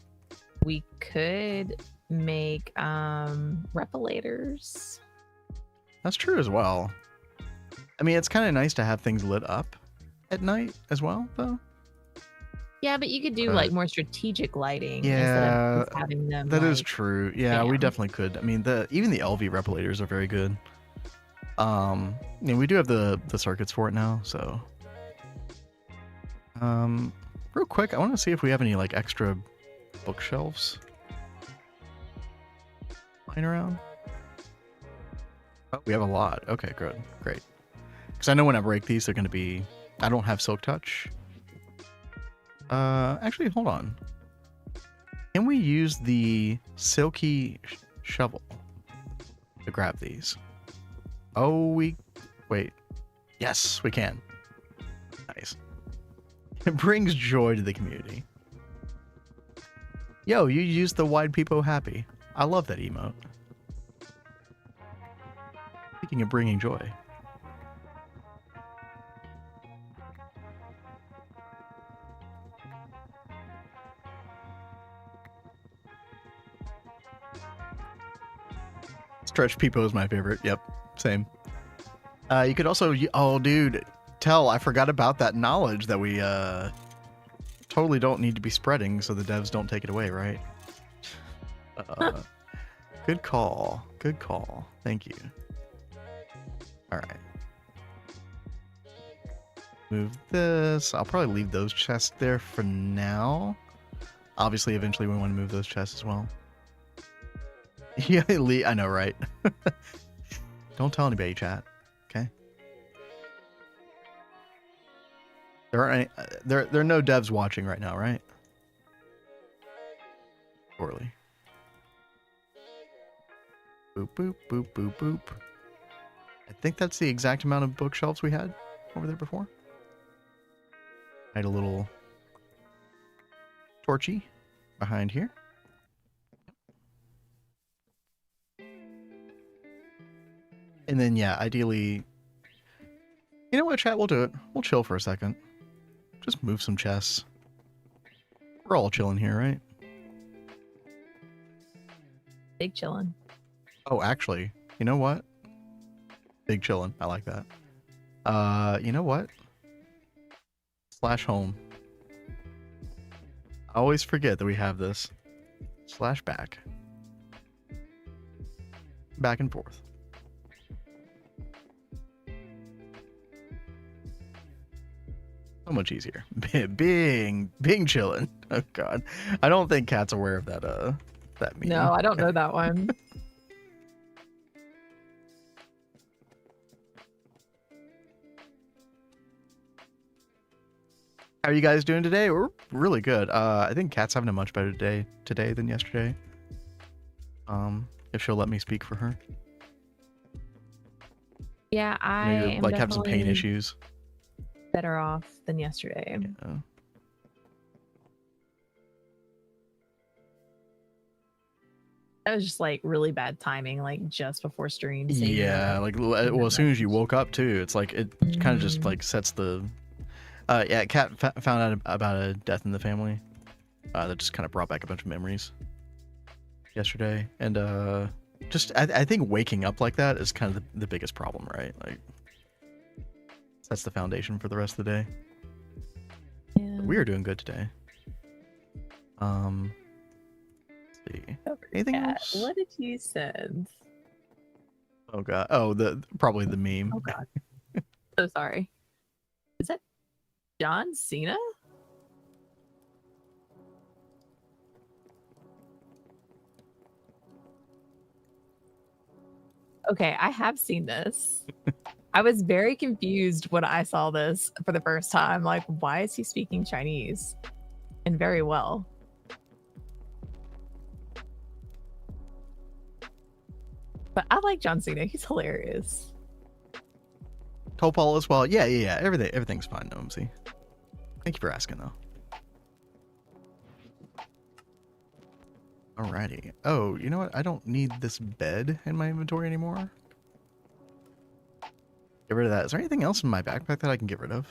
We could make repelators.
That's true as well. I mean, it's kind of nice to have things lit up at night as well, though.
Yeah, but you could do like more strategic lighting instead of just having them.
That is
like,
true. Yeah, we definitely could. I mean, even the LV repelators are very good. We do have the circuits for it now, so. Real quick, I want to see if we have any like extra bookshelves lying around. Oh, we have a lot. Okay, good, great. Because I know when I break these, they're going to be. I don't have silk touch. Actually, hold on. Can we use the silky shovel to grab these? Oh, wait. Yes, we can. Nice. It brings joy to the community. Yo, you used the wide peepo happy. I love that emote. Speaking of bringing joy. Stretch peepo is my favorite. Yep, same. You could also... Oh, dude. I forgot about that knowledge that we totally don't need to be spreading so the devs don't take it away, right? Good call. Good call. Thank you. All right. Move this. I'll probably leave those chests there for now. Obviously, eventually we want to move those chests as well. Yeah, I know, right? Don't tell anybody, chat. Okay. There are no devs watching right now, right? Poorly. Boop boop boop boop boop. I think that's the exact amount of bookshelves we had over there before. I had a little torchy behind here. And then, yeah, ideally... You know what, chat? We'll do it. We'll chill for a second. Just move some chests. We're all chilling here, right?
Big chillin'.
Oh, actually, you know what? Big chillin'. I like that. You know what? /home. I always forget that we have this. /back. Back and forth. So much easier. Being chillin'. Oh god. I don't think Cat's aware of that that meme.
No, I don't know that one.
How are you guys doing today? We're really good. I think Cat's having a much better day today than yesterday. If she'll let me speak for her.
Yeah, I am
like have some pain issues.
Better off than yesterday.
Yeah.
That was just like really bad timing, like just before stream.
Yeah, like well, as soon as you woke up too, it's like it kind of just like sets the. Yeah, Kat found out about a death in the family. That just kind of brought back a bunch of memories. Yesterday, and I think waking up like that is kind of the biggest problem, right? Like that's the foundation for the rest of the day.
Yeah.
We are doing good today. Let's see. Anything else?
What did you send?
Oh god. Oh, probably the meme.
Oh god. So sorry. Is that John Cena? Okay, I have seen this. I was very confused when I saw this for the first time. Like, why is he speaking Chinese? And very well. But I like John Cena. He's hilarious.
Topol as well. Yeah. Everything's fine, Gnomesy. Thank you for asking, though. Alrighty. Oh, you know what? I don't need this bed in my inventory anymore. Get rid of that. Is there anything else in my backpack that I can get rid of?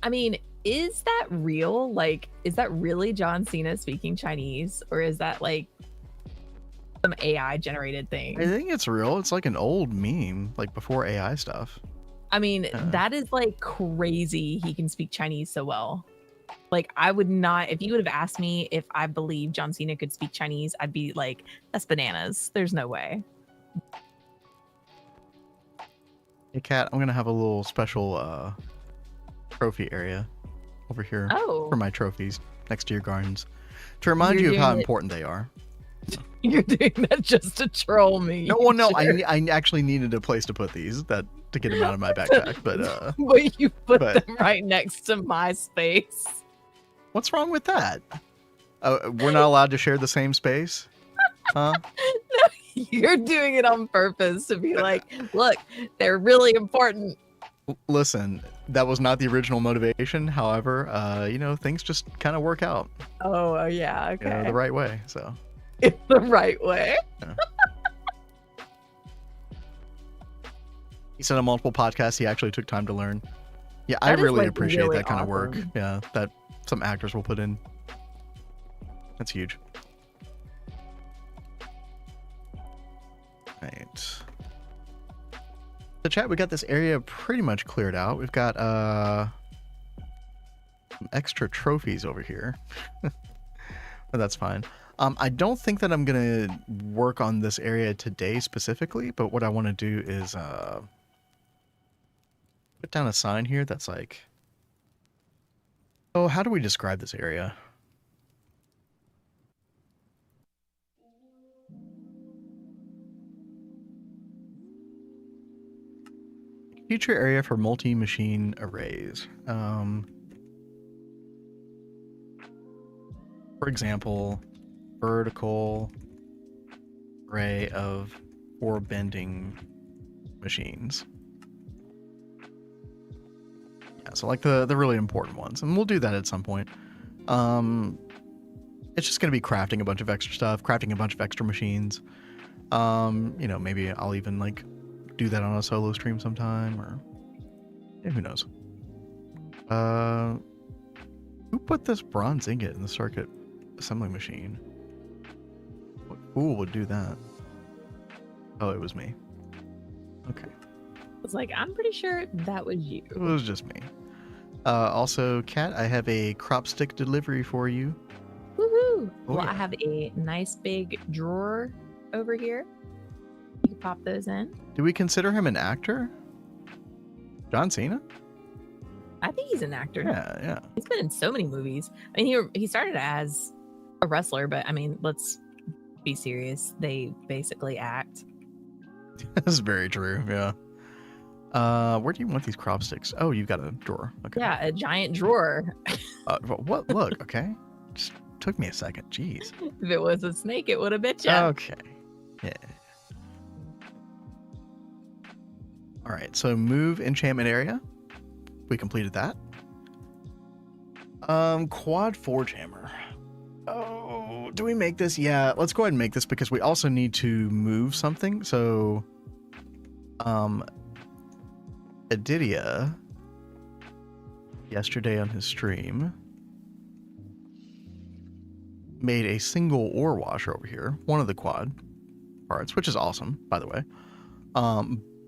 I mean, is that real? Like, is that really John Cena speaking Chinese? Or is that like some AI generated thing?
I think it's real. It's like an old meme, like before AI stuff.
I mean, that is like crazy. He can speak Chinese so well. Like, I would not, if you would have asked me if I believe John Cena could speak Chinese, I'd be like, that's bananas. There's no way.
Hey, Kat, I'm going to have a little special trophy area over here for my trophies next to your gardens to remind you of how important they are.
You're doing that just to troll me.
No, well, no, I actually needed a place to put these to get them out of my backpack, but
but you put them right next to my space.
What's wrong with that? We're not allowed to share the same space? Huh?
No, you're doing it on purpose to be like, look, they're really important.
Listen, that was not the original motivation. However, you know, things just kind of work out.
Oh, yeah, okay.
You know, the right way, so.
In the right way?
Yeah. He said on multiple podcasts he actually took time to learn. Yeah, I really appreciate really that kind of work. Yeah, that some actors will put in. That's huge. Right. So chat, we got this area pretty much cleared out. We've got some extra trophies over here. But that's fine. I don't think that I'm going to work on this area today specifically, but what I want to do is put down a sign here that's like, oh, how do we describe this area? Future area for multi-machine arrays. For example, vertical array of 4 bending machines. Yeah, so like the really important ones, and we'll do that at some point. It's just going to be crafting a bunch of extra stuff, crafting a bunch of extra machines. You know, maybe I'll even like do that on a solo stream sometime, or yeah, who knows. Who put this bronze ingot in the circuit assembly machine? What fool would do that? Oh, it was me. Okay.
I was like, I'm pretty sure that was you.
It was just me. Also, Kat, I have a crop stick delivery for you.
Woohoo!
Oh,
well,
yeah.
I have a nice big drawer over here. You can pop those in.
Do we consider him an actor? John Cena?
I think he's an actor.
Yeah.
He's been in so many movies. I mean, he started as a wrestler, but I mean, let's be serious. They basically act.
That's very true, yeah. Where do you want these crop sticks? Oh, you've got a drawer. Okay.
Yeah, a giant drawer.
What? Look, okay. Just took me a second. Jeez.
If it was a snake, it would have bit you.
Okay. Yeah. All right, so move enchantment area. We completed that. Quad forge hammer. Oh, do we make this? Yeah, let's go ahead and make this because we also need to move something. So, Aditya, yesterday on his stream, made a single ore washer over here, one of the quad parts, which is awesome, by the way.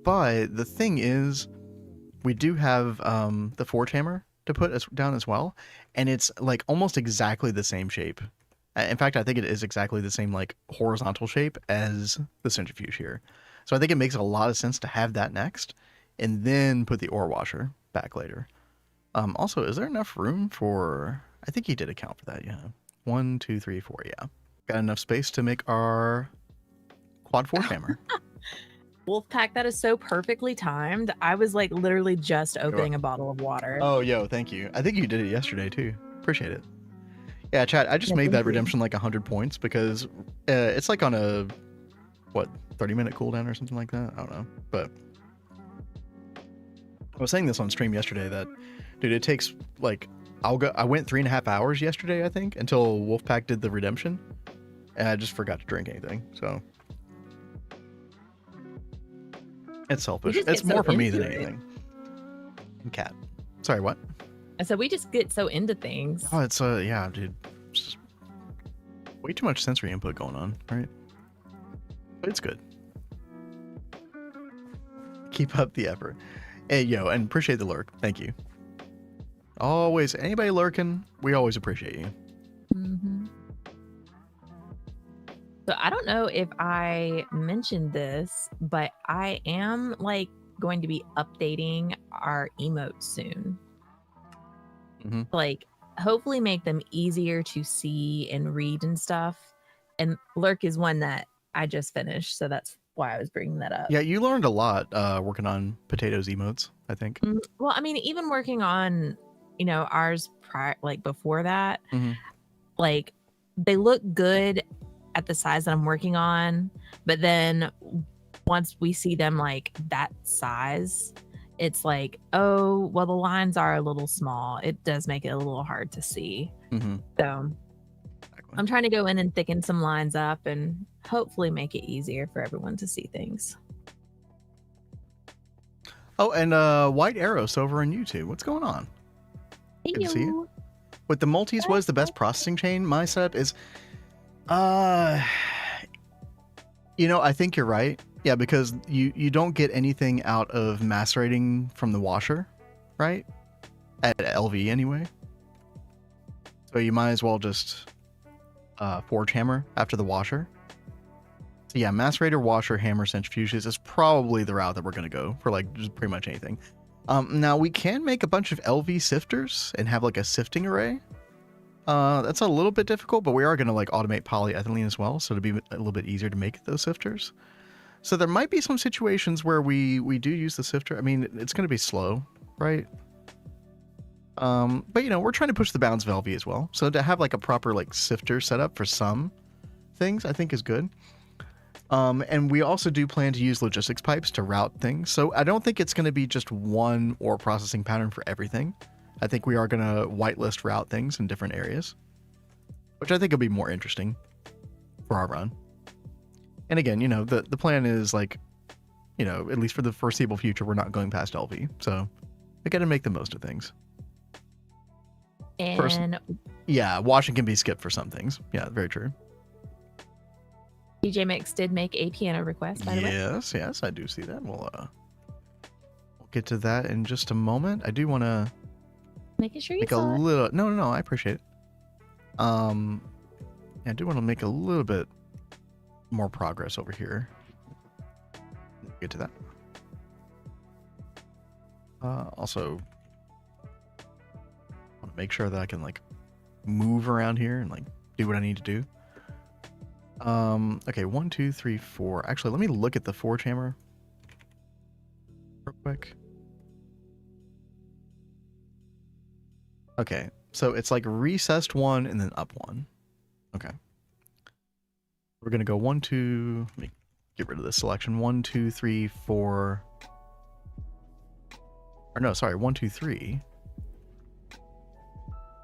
But the thing is, we do have the forge hammer to put down as well, and it's like almost exactly the same shape. In fact, I think it is exactly the same like horizontal shape as the centrifuge here. So I think it makes a lot of sense to have that next, and then put the ore washer back later. Also, is there enough room for? I think he did account for that. Yeah, 1, 2, 3, 4. Yeah, got enough space to make our Quad 4 hammer.
Wolfpack, that is so perfectly timed. I was like literally just opening a bottle of water.
Oh, yo, thank you. I think you did it yesterday too. Appreciate it. Yeah, chat. I just
Yeah,
made
thank
that
you.
redemption like 100 points because it's like on a 30-minute cooldown or something like that. I don't know, but I was saying this on stream yesterday that, dude, it takes like I went 3.5 hours yesterday, I think, until Wolfpack did the redemption, and I just forgot to drink anything. So it's selfish.
just
It's
get so
more for me than
into it.
anything. Cat. Sorry, what?
I said we just get so into things.
Oh, it's yeah, dude. It's just way too much sensory input going on, right? But it's good. Keep up the effort. Hey, yo, and appreciate the lurk. Thank you. Always, anybody lurking, we always appreciate you.
Mm-hmm. So I don't know if I mentioned this, but I am like going to be updating our emotes soon.
Mhm.
Like, hopefully make them easier to see and read and stuff. And lurk is one that I just finished, so that's why I was bringing that up.
Yeah, you learned a lot working on Potatoes emotes, I think.
Well, I mean, even working on, ours prior, like before that,
Mhm.
like they look good at the size that I'm working on, but then once we see them like that size, it's like, oh, well, the lines are a little small. It does make it a little hard to see.
Mhm.
So
Exactly.
I'm trying to go in and thicken some lines up and hopefully make it easier for everyone to see things.
Oh, and White Arrows over on YouTube. What's going on? Good to see you. With the multis, what is the best processing chain? My setup is, I think you're right. Yeah, because you don't get anything out of macerating from the washer, right? At LV anyway. So you might as well just forge hammer after the washer. So yeah, macerator, washer, hammer, centrifuges is probably the route that we're gonna go for like just pretty much anything. Now we can make a bunch of LV sifters and have like a sifting array. That's a little bit difficult, but we are gonna like automate polyethylene as well, so it'll be a little bit easier to make those sifters. So there might be some situations where we do use the sifter. I mean, it's gonna be slow, right? But we're trying to push the bounds of LV as well. So to have like a proper like sifter setup for some things, I think is good. And we also do plan to use logistics pipes to route things. So I don't think it's going to be just one ore processing pattern for everything. I think we are going to whitelist route things in different areas, which I think will be more interesting for our run. And again, the plan is like, at least for the foreseeable future, we're not going past LV. So we got to make the most of things.
And
yeah, washing can be skipped for some things. Yeah, very true.
DJ Mix did make a piano request, by the way.
Yes, I do see that. We'll get to that in just a moment. I do want to
making sure you
make a
saw it.
little. No, I appreciate it. I do want to make a little bit more progress over here. Get to that. Also, want to make sure that I can like move around here and like do what I need to do. Okay, 1, 2, 3, 4. Actually, let me look at the forge hammer real quick. Okay, so it's like recessed 1 and then up 1. Okay. We're gonna go 1, 2. Let me get rid of this selection. 1, 2, 3, 4. Or no, sorry, 1, 2, 3.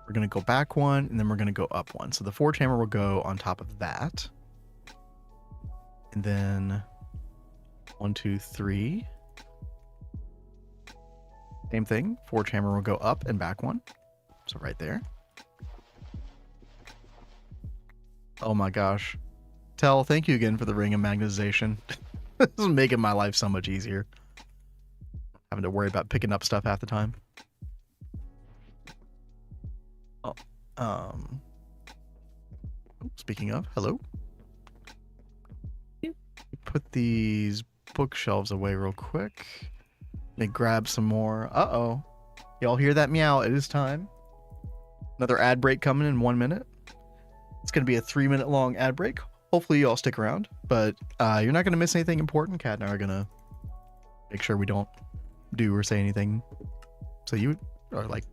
We're gonna go back 1 and then we're gonna go up 1. So the forge hammer will go on top of that. And then 1, 2, 3. Same thing. Forge hammer will go up and back 1. So right there. Oh my gosh. Tell, thank you again for the ring of magnetization. This is making my life so much easier. Having to worry about picking up stuff half the time. Oh, speaking of, hello. Put these bookshelves away real quick. Let me grab some more. Uh-oh. Y'all hear that meow? It is time. Another ad break coming in 1 minute. It's going to be a 3-minute long ad break. hopefully you all stick around, but you're not going to miss anything important. Kat and I are going to make sure we don't do or say anything. So you are like,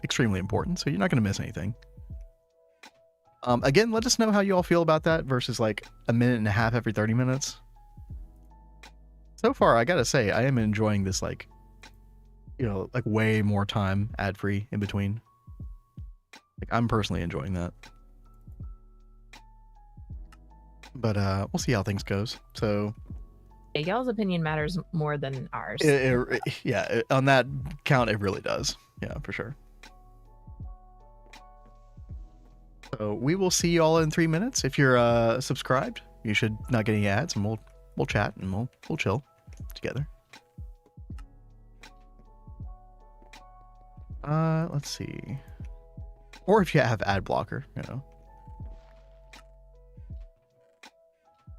extremely important. So you're not going to miss anything. Again, let us know how you all feel about that versus like a minute and a half every 30 minutes. So far, I got to say, I am enjoying this, like way more time ad-free in between. Like, I'm personally enjoying that. But we'll see how things goes. So
Yeah, y'all's opinion matters more than ours.
On that count, it really does. Yeah, for sure. So we will see you all in 3 minutes. If you're subscribed, you should not get any ads, and we'll chat and we'll chill together. Let's see. Or if you have ad blocker,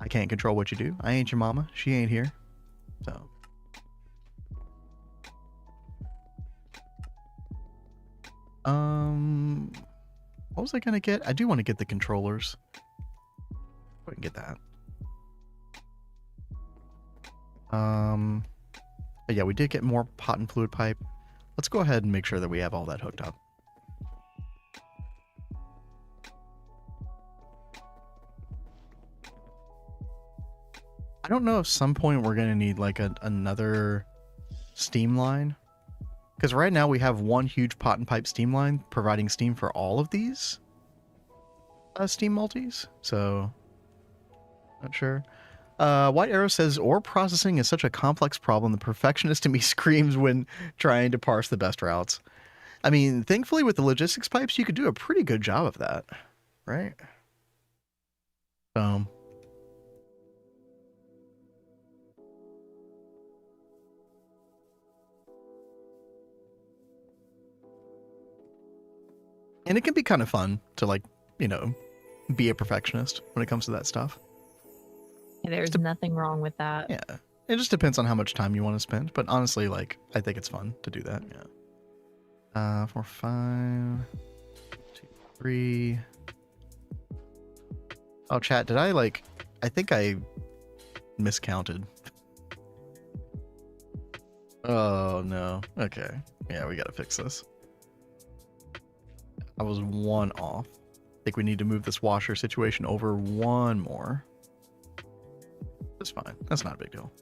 I can't control what you do. I ain't your mama. She ain't here. So. What was I gonna get? I do want to get the controllers. I can get that. But yeah, we did get more pot and fluid pipe. Let's go ahead and make sure that we have all that hooked up. I don't know if some point we're gonna need like another steam line, because right now we have one huge pot and pipe steam line providing steam for all of these steam multis. So not sure. White Arrow says ore processing is such a complex problem. The perfectionist in me screams when trying to parse the best routes. I mean, thankfully with the logistics pipes, you could do a pretty good job of that, right? And it can be kind of fun to, like, be a perfectionist when it comes to that stuff.
There's nothing wrong with that.
Yeah. It just depends on how much time you want to spend. But honestly, like, I think it's fun to do that. Yeah. 4, 5, 2, 3. Oh, chat, did I think I miscounted. Oh, no. Okay. Yeah, we gotta fix this. I was 1 off. I think we need to move this washer situation over 1 more. That's fine. That's not a big deal.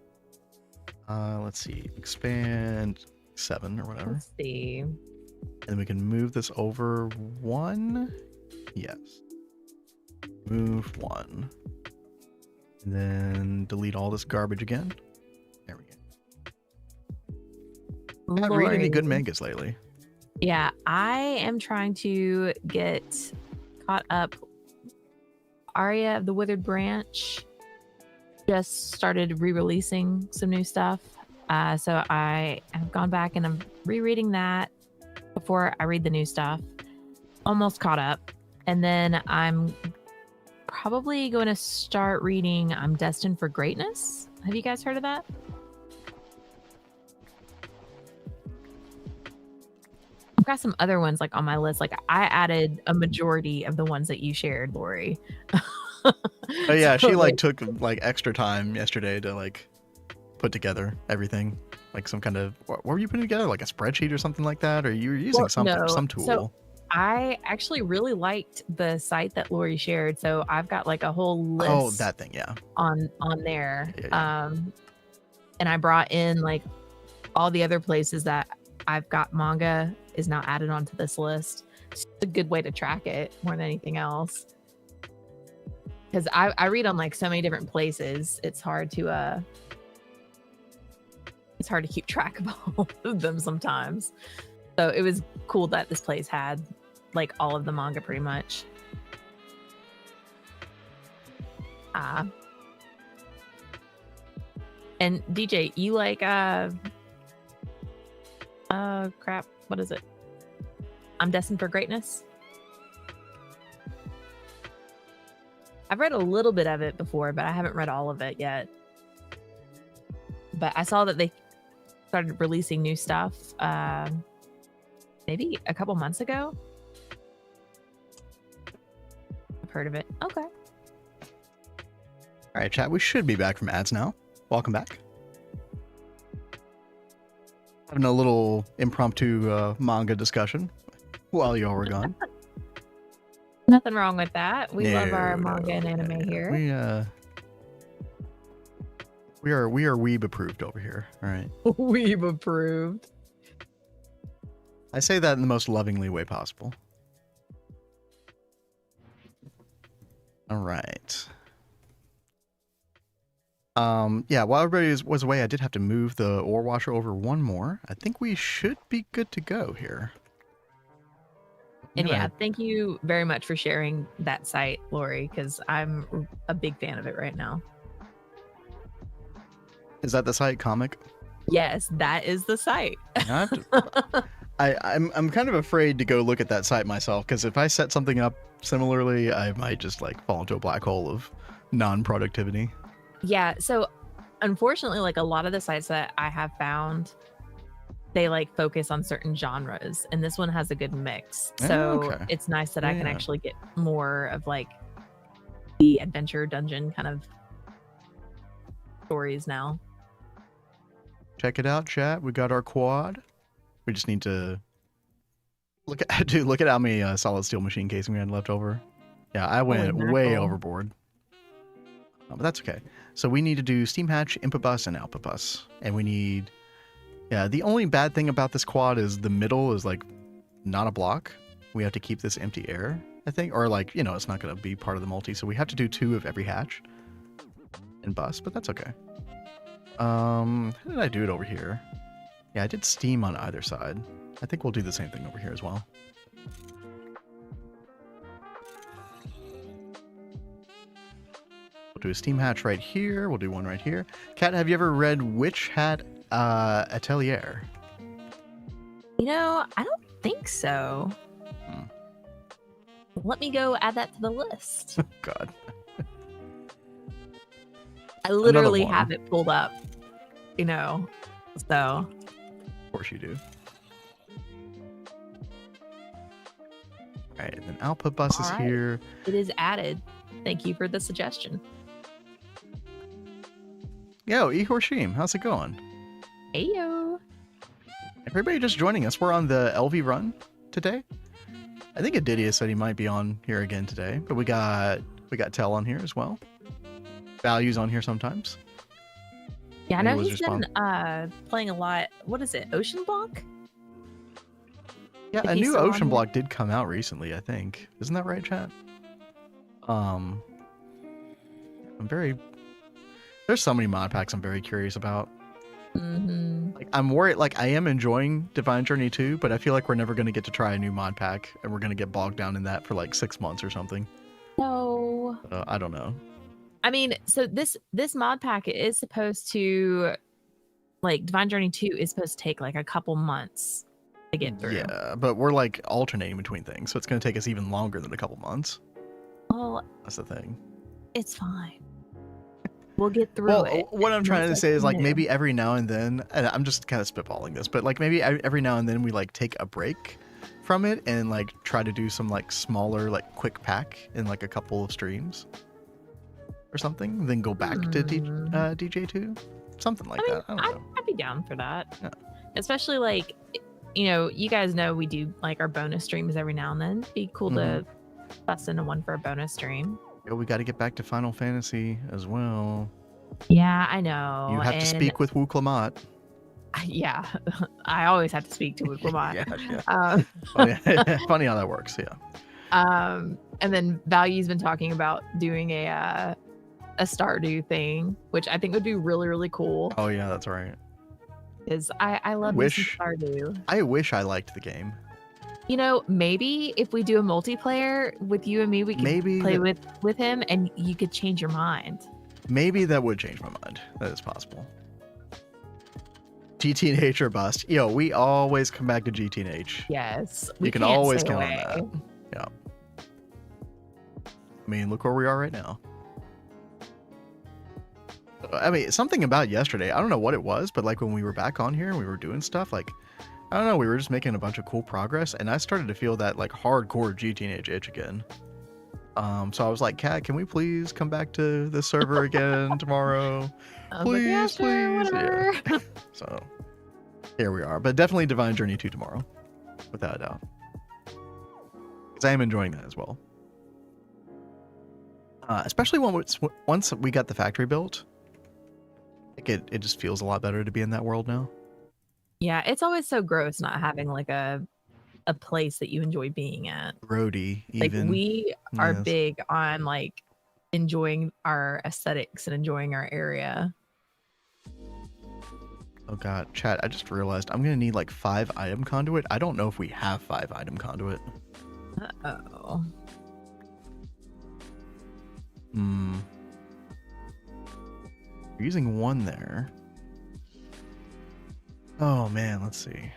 Let's see. Expand 7 or whatever.
Let's see.
And then we can move this over 1. Yes. Move 1. And then delete all this garbage again. There we go. Not read any good mangas lately.
Yeah, I am trying to get caught up. Aria of the Withered Branch just started re-releasing some new stuff. So I have gone back and I'm rereading that before I read the new stuff. Almost caught up. And then I'm probably going to start reading I'm Destined for Greatness. Have you guys heard of that? I've got some other ones like on my list. Like I added a majority of the ones that you shared, Lori.
Oh yeah, so, she like took like extra time yesterday to like put together everything. Like some kind of what were you putting together? Like a spreadsheet or something like that? Or you were using some tool?
So I actually really liked the site that Lori shared. So I've got like a whole list.
Oh, that thing, yeah.
On there.
Yeah.
And I brought in like all the other places that I've got manga is now added onto this list. It's a good way to track it more than anything else. Because I read on like so many different places. It's hard to keep track of all of them sometimes. So it was cool that this place had like all of the manga pretty much. And DJ, you like crap, what is it? I'm Destined for Greatness. I've read a little bit of it before, but I haven't read all of it yet. But I saw that they started releasing new stuff maybe a couple months ago. I've heard of it. Okay.
All right, chat. We should be back from ads now. Welcome back. Having a little impromptu manga discussion while y'all were gone.
Nothing wrong with that. We love our manga and anime here.
We are weeb approved over here. All right.
We've approved.
I say that in the most lovingly way possible. All right. Yeah, while everybody was away, I did have to move the ore washer over one more. I think we should be good to go here.
And yeah, thank you very much for sharing that site, Lori, because I'm a big fan of it right now.
Is that the site comic?
Yes, that is the site.
I'm kind of afraid to go look at that site myself, because if I set something up similarly, I might just like fall into a black hole of non-productivity.
Yeah, so unfortunately, like a lot of the sites that I have found, they like focus on certain genres, and this one has a good mix. So it's nice that I can actually get more of like the adventure dungeon kind of stories now.
Check it out, chat. We got our quad. We just need to look at how many solid steel machine casing we had left over. Yeah, I went way overboard. But that's okay. So we need to do steam hatch, input bus, and output bus. And we need... Yeah, the only bad thing about this quad is the middle is like not a block. We have to keep this empty air, I think. Or like, you know, it's not going to be part of the multi. So we have to do 2 of every hatch and bus, but that's okay. How did I do it over here? Yeah, I did steam on either side. I think we'll do the same thing over here as well. We'll do a steam hatch right here. We'll do one right here. Kat, have you ever read Witch Hat Atelier?
You know, I don't think so. Let me go add that to the list.
God.
I literally have it pulled up, you know, so.
Of course you do. All right, and then output bus is here.
It is added. Thank you for the suggestion.
Yo, Ehorshim, how's it going?
Heyo.
Everybody just joining us. We're on the LV run today. I think Aditya said he might be on here again today, but we got Tell on here as well. Values on here sometimes.
Yeah, I know he's been playing a lot. What is it? Ocean Block?
Yeah, a new Ocean Block did come out recently, I think. Isn't that right, chat? I'm very... There's so many mod packs I'm very curious about. Like, I'm worried, like, I am enjoying Divine Journey 2, but I feel like we're never going to get to try a new mod pack, and we're going to get bogged down in that for like 6 months or something.
No.
I don't know.
I mean, so this mod pack is supposed to, like, Divine Journey 2 is supposed to take like a couple months to get through.
Yeah, but we're like alternating between things, so it's going to take us even longer than a couple months.
Well,
that's the thing.
It's fine. We'll get through it.
What I'm trying to say is like maybe every now and then, and I'm just kind of spitballing this, but like maybe every now and then we like take a break from it and like try to do some like smaller like quick pack in like a couple of streams or something, then go back to DJ2, something like that. I don't know.
I'd be down for that. Yeah. Especially like, you know, you guys know we do like our bonus streams every now and then. It'd be cool to bust into one for a bonus stream.
Yeah, we got to get back to Final Fantasy as well.
Yeah, I know.
You have to speak with Wu Klamat.
Yeah, I always have to speak to Wu Klamat.
Funny how that works. Yeah.
And then Value's been talking about doing a Stardew thing, which I think would be really, really cool.
Oh yeah, that's right.
Because I love Stardew.
I wish I liked the game.
You know, maybe if we do a multiplayer with you and me, we could play with him, and you could change your mind.
Maybe that would change my mind. That is possible. GTNH or bust. Yo, we always come back to GTNH.
Yes,
you can always count on that. Yeah. I mean, look where we are right now. I mean, something about yesterday, I don't know what it was, but like when we were back on here and we were doing stuff, like, I don't know, we were just making a bunch of cool progress, and I started to feel that like hardcore GTNH itch again. So I was like, Cat, can we please come back to this server again tomorrow?
I was like, yeah,
Please,
sure,
please.
whatever.
Yeah. So here we are. But definitely Divine Journey 2 tomorrow, without a doubt. Because I am enjoying that as well. Especially once we got the factory built. Like it just feels a lot better to be in that world now.
Yeah, it's always so gross not having like a place that you enjoy being at.
Roadie,
Like
even.
we are
Yes.
big on like enjoying our aesthetics and enjoying our area.
Oh god, chat, I just realized I'm gonna need like 5 item conduit. I don't know if we have 5 item conduit.
Uh-oh.
We're using 1 there. Oh man, let's see.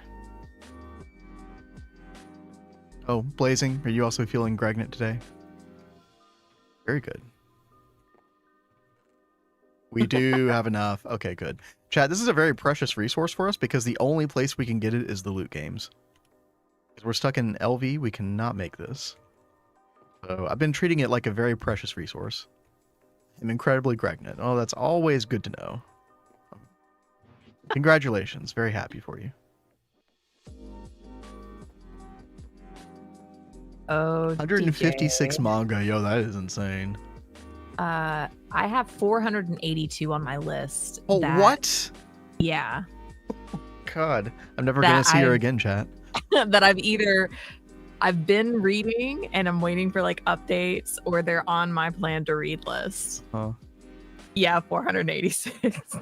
Oh, Blazing, are you also feeling Gregnant today? Very good. We do have enough. Okay, good. Chat, this is a very precious resource for us because the only place we can get it is the loot games. Because we're stuck in LV, we cannot make this. So I've been treating it like a very precious resource. I'm incredibly Gregnant. Oh, that's always good to know. Congratulations. Very happy for you.
Oh,
156
DJ.
manga. Yo, that is insane.
I have 482 on my list.
Oh, what?
Yeah.
God. I'm never going to see her again, chat.
That I've been reading and I'm waiting for like updates or they're on my plan to read list.
Huh.
Yeah, 486.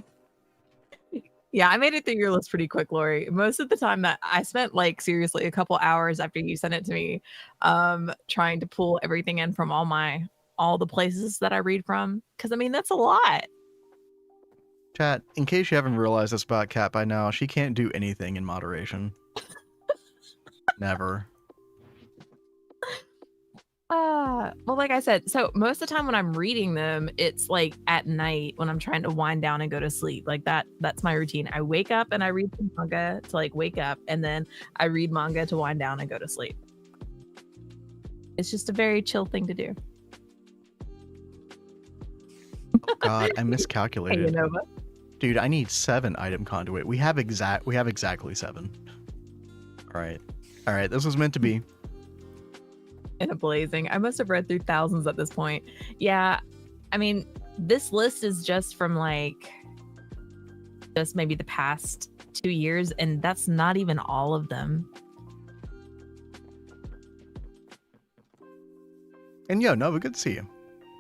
Yeah, I made it through your list pretty quick, Lori. Most of the time that I spent like seriously a couple hours after you sent it to me, trying to pull everything in from all the places that I read from. Cause I mean, that's a lot.
Chat, in case you haven't realized this about Kat by now, she can't do anything in moderation. Never.
Well, like I said, so most of the time when I'm reading them, it's like at night when I'm trying to wind down and go to sleep. Like that's my routine. I wake up and I read some manga to like wake up, and then I read manga to wind down and go to sleep. It's just a very chill thing to do.
Oh God, I miscalculated.
Hey, Nova.
Dude, I need 7 item conduit. We have exactly 7. All right, this was meant to be.
In a blazing. I must have read through thousands at this point. Yeah, I mean, this list is just from like just maybe the past 2 years, and that's not even all of them.
And yo, Nova, good to see you.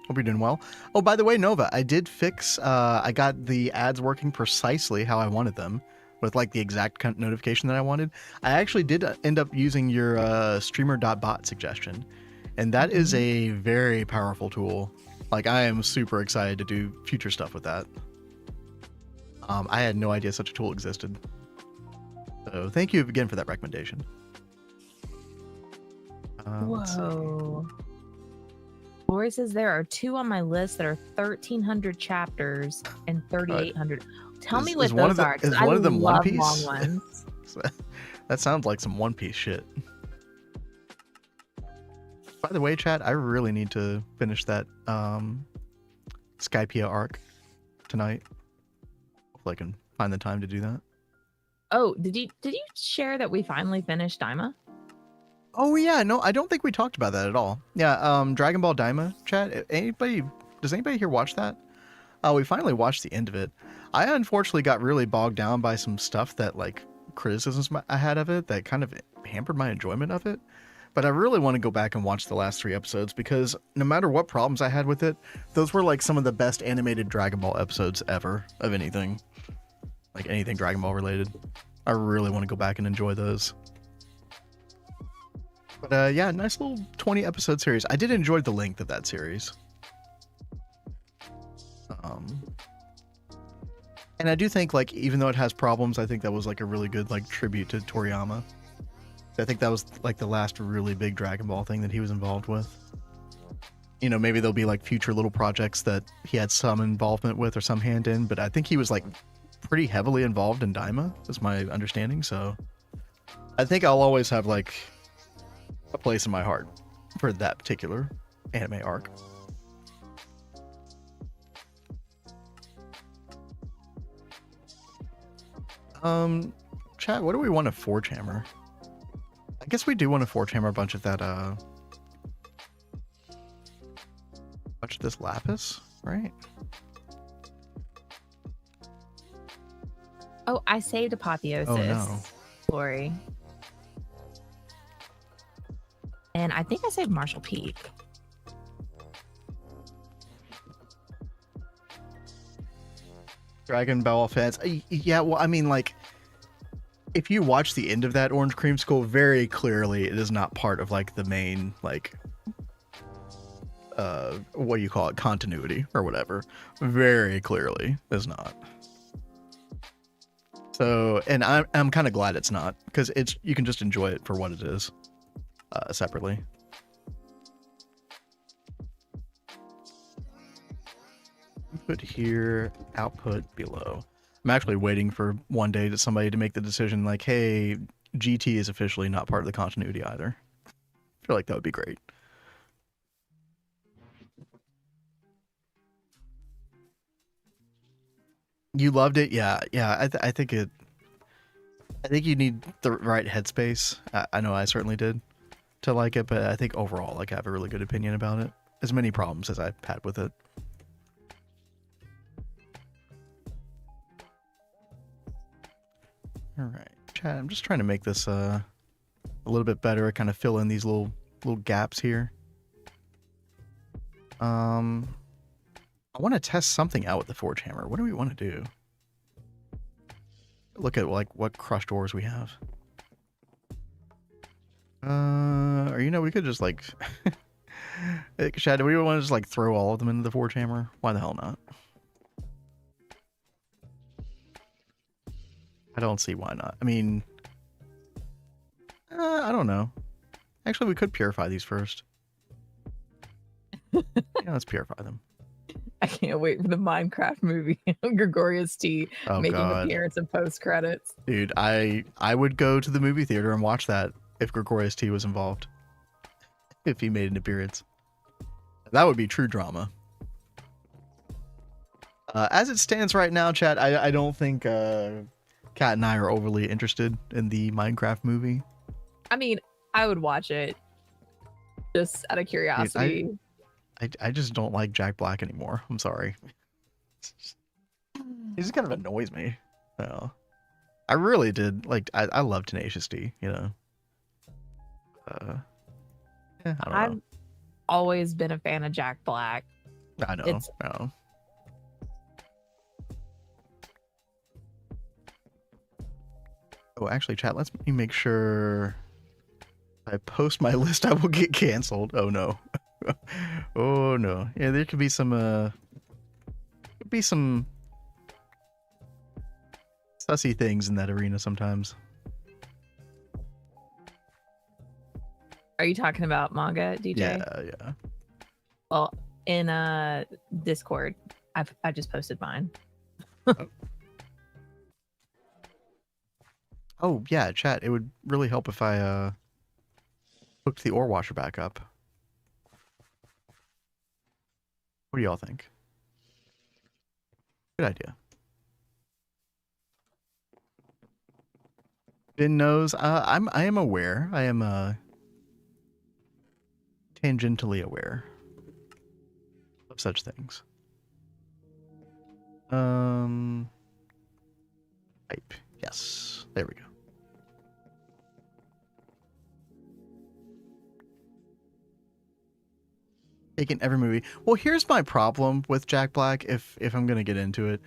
Hope you're doing well. Oh, by the way, Nova, I did fix, I got the ads working precisely how I wanted them, with like the exact notification that I wanted. I actually did end up using your streamer.bot suggestion, and that is a very powerful tool. Like, I am super excited to do future stuff with that. I had no idea such a tool existed. So thank you again for that recommendation.
Whoa. Lori says there are 2 on my list that are 1,300 chapters and 3,800. Tell me what those are.
Is one of them One Piece?
Long ones.
That sounds like some One Piece shit. By the way, chat, I really need to finish that Skypea arc tonight. Hopefully I can find the time to do that.
Oh, did you share that we finally finished Daima?
Oh yeah, no, I don't think we talked about that at all. Yeah, Dragon Ball Daima, chat. Does anybody here watch that? We finally watched the end of it. I unfortunately got really bogged down by some stuff that, like, criticisms I had of it that kind of hampered my enjoyment of it. But I really want to go back and watch the last 3 episodes because no matter what problems I had with it, those were like some of the best animated Dragon Ball episodes ever of anything. Like anything Dragon Ball related. I really want to go back and enjoy those. But yeah, nice little 20 episode series. I did enjoy the length of that series. And I do think, like, even though it has problems, I think that was like a really good like tribute to Toriyama. I think that was like the last really big Dragon Ball thing that he was involved with. You know, maybe there'll be like future little projects that he had some involvement with or some hand in, but I think he was like pretty heavily involved in Daima, is my understanding. So I think I'll always have like a place in my heart for that particular anime arc. Chat, what do we want to Forge Hammer? I guess we do want to Forge Hammer a bunch of that, bunch of this lapis, right?
Oh, I saved Apotheosis.
Oh, no.
Glory. And I think I saved Marshall Peak.
Dragon Ball fans. Yeah, well, I mean, like, if you watch the end of that Orange Creamsicle, very clearly it is not part of, like, the main, like, what do you call it? Continuity or whatever. Very clearly is not. So, and I'm kind of glad it's not, because you can just enjoy it for what it is, separately. Input here, output below. I'm actually waiting for one day to somebody to make the decision like, hey, GT is officially not part of the continuity either. I feel like that would be great. You loved it? Yeah. I think you need the right headspace. I know I certainly did to like it, but I think overall, like, I have a really good opinion about it. As many problems as I've had with it. All right, chat. I'm just trying to make this a little bit better. Kind of fill in these little gaps here. I want to test something out with the Forge Hammer. What do we want to do? Look at like what crushed ores we have. Or we could just like, Shad, do we want to just like throw all of them into the Forge Hammer? Why the hell not? I don't see why not. I mean, I don't know. Actually, we could purify these first. Yeah, let's purify them.
I can't wait for the Minecraft movie. Gregorius T making
God.
appearance in post credits.
Dude, I would go to the movie theater and watch that if Gregorius T was involved. If he made an appearance. That would be true drama. As it stands right now, chat, I don't think Kat and I are overly interested in the Minecraft movie.
I mean, I would watch it just out of curiosity.
Dude, I just don't like Jack Black anymore. I'm sorry. He just kind of annoys me. So, I really did. Like, I love Tenacious D, you know. Yeah, I don't
I've
know.
always been a fan of Jack Black.
I know. I know. Oh, actually, chat, let's make sure I post my list, I will get canceled. Oh, no. Oh, no. Yeah, there could be some, sussy things in that arena sometimes.
Are you talking about manga, DJ?
Yeah.
Well, in Discord, I just posted mine.
Oh, yeah, chat. It would really help if I hooked the ore washer back up. What do y'all think? Good idea. Vin knows. I am aware. I am tangentially aware of such things. Type. Yes. There we go. Taking every movie. Well, here's my problem with Jack Black, if I'm gonna get into it.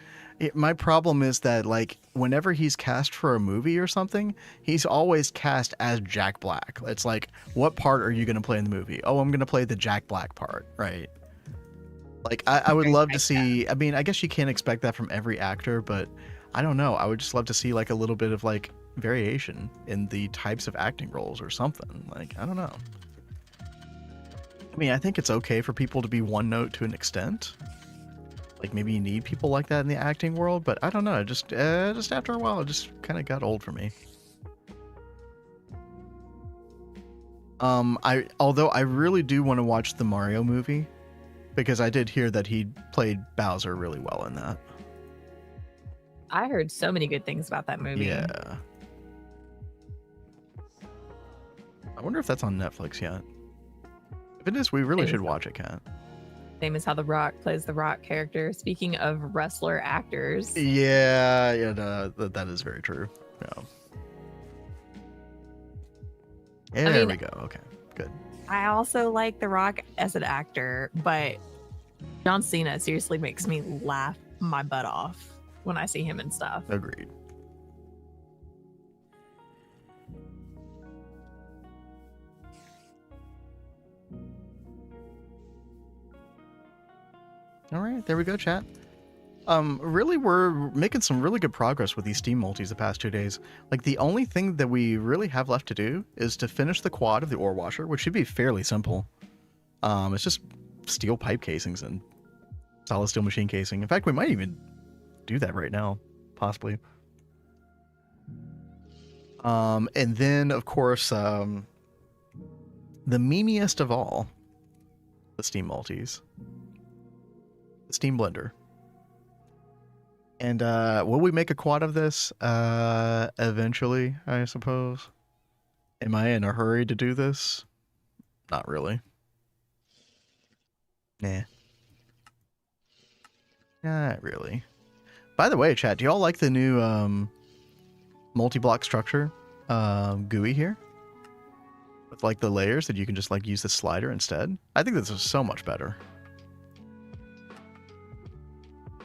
My problem is that, like, whenever he's cast for a movie or something, he's always cast as Jack Black. It's like, what part are you gonna play in the movie? Oh, I'm gonna play the Jack Black part, right? Like, I would love to see, I mean, I guess you can't expect that from every actor, but I don't know. I would just love to see, like, a little bit of, like, variation in the types of acting roles or something. Like, I don't know. I mean, I think it's okay for people to be one note to an extent. Like, maybe you need people like that in the acting world, but I don't know. Just after a while, it just kind of got old for me. Although I really do want to watch the Mario movie because I did hear that he played Bowser really well in that.
I heard so many good things about that movie.
Yeah. I wonder if that's on Netflix yet. If it is, we really should watch it, Kat.
Same as how The Rock plays the Rock character. Speaking of wrestler actors.
Yeah, no, that is very true. Yeah. There we go. Okay, good.
I also like The Rock as an actor, but John Cena seriously makes me laugh my butt off when I see him and stuff.
Agreed. All right, there we go, chat. Really, we're making some really good progress with these Steam multis the past 2 days. Like, the only thing that we really have left to do is to finish the quad of the ore washer, which should be fairly simple. It's just steel pipe casings and solid steel machine casing. In fact, we might even do that right now, possibly. And then, of course, the memeiest of all the Steam multis, the Steam Blender. And will we make a quad of this eventually, I suppose? Am I in a hurry to do this? Not really. Nah. Not really. By the way, chat, do y'all like the new multi-block structure GUI here? With like the layers that you can just like use the slider instead? I think this is so much better.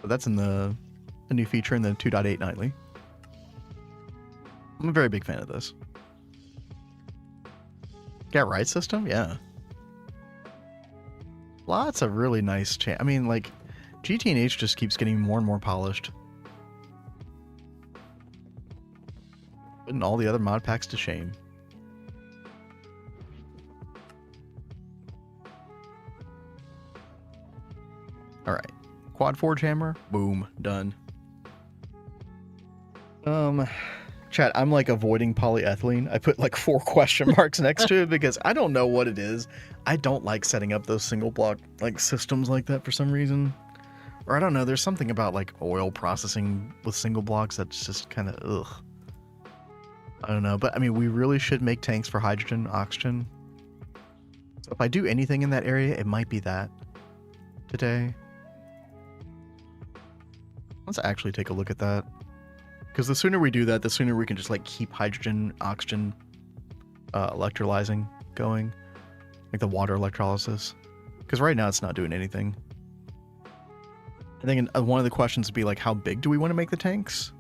But that's in a new feature in the 2.8 nightly. I'm a very big fan of this. Get right system? Yeah. Lots of really nice I mean, like, GTNH just keeps getting more and more polished. Putting all the other mod packs to shame. Alright. Quad forge hammer. Boom. Done. Chat, I'm like avoiding polyethylene. I put like 4 question marks next to it because I don't know what it is. I don't like setting up those single block like systems like that for some reason. Or I don't know, there's something about like oil processing with single blocks that's just kind of ugh. I don't know, but I mean, we really should make tanks for hydrogen, oxygen. So if I do anything in that area, it might be that today. Let's actually take a look at that. Because the sooner we do that, the sooner we can just like keep hydrogen, oxygen, electrolyzing going. Like the water electrolysis. Because right now it's not doing anything. I think one of the questions would be like, how big do we want to make the tanks?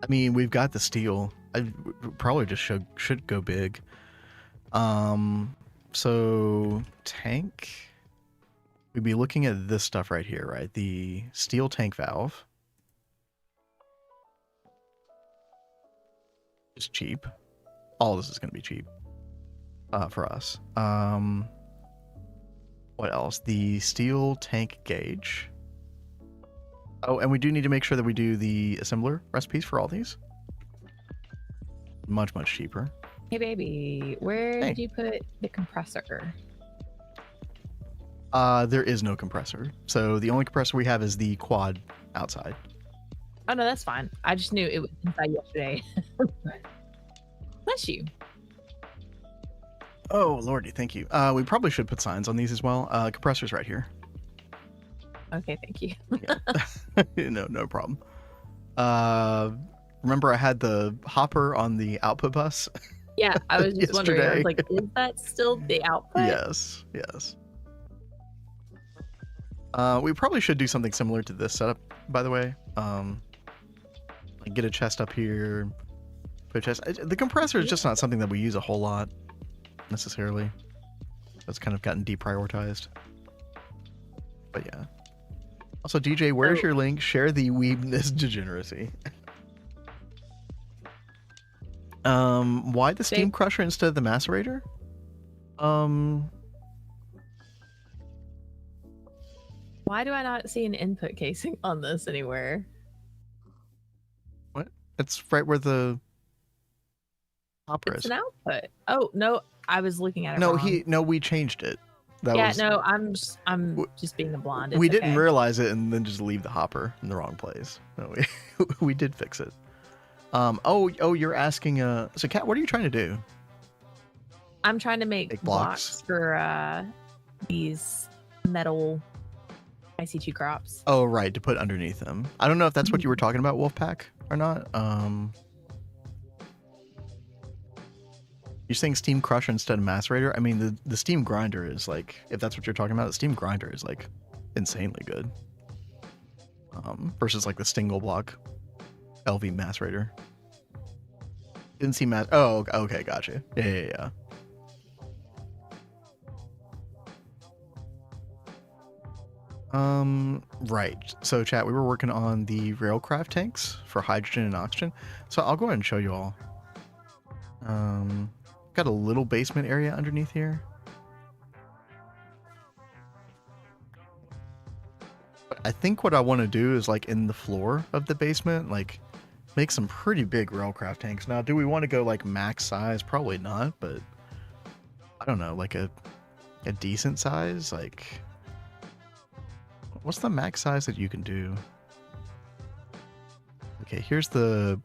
I mean, we've got the steel. I probably just should go big. So tank, we'd be looking at this stuff right here, right? The steel tank valve. It's cheap. All this is going to be cheap for us. What else? The steel tank gauge. Oh, and we do need to make sure that we do the assembler recipes for all these. Much, much cheaper.
Hey, baby, where did you put the compressor?
There is no compressor. So the only compressor we have is the quad outside.
Oh, no, that's fine. I just knew it was inside yesterday. Bless you.
Oh, lordy, thank you. We probably should put signs on these as well. Compressor's right here.
Okay, thank you.
Yeah. No problem. Remember I had the hopper on the output bus?
Yeah, I was just wondering. I was
Yesterday.
like, is that still the output?
Yes. We probably should do something similar to this setup, by the way. Like get a chest up here, put a chest. The compressor is just not something that we use a whole lot, necessarily. That's kind of gotten deprioritized. But yeah. Also, DJ, where's your link? Share the weebness degeneracy. Why the steam crusher instead of the macerator?
Why do I not see an input casing on this anywhere?
What? It's right where the... Hopper
It's
is.
an output. Oh no, I was looking at it.
No,
wrong.
we changed it. That
Yeah,
was
no, I'm just being a blonde. It's
we didn't
okay.
realize it and then just leave the hopper in the wrong place. No, we did fix it. Oh, you're asking. So Kat, what are you trying to do?
I'm trying to make
blocks?
blocks for these metal IC2 crops.
Oh, right, to put underneath them. I don't know if that's what you were talking about, Wolfpack, or not. You're saying Steam Crusher instead of Macerator? I mean, the Steam Grinder is like, if that's what you're talking about, the Steam Grinder is like insanely good. Versus like the single block LV Macerator. Didn't see Oh, okay, gotcha. Yeah. Right. So chat, we were working on the railcraft tanks for hydrogen and oxygen. So I'll go ahead and show you all. Got a little basement area underneath here. But I think what I want to do is like in the floor of the basement, like make some pretty big railcraft tanks. Now, do we want to go like max size? Probably not, but I don't know, like a decent size, like what's the max size that you can do? Okay, here's the...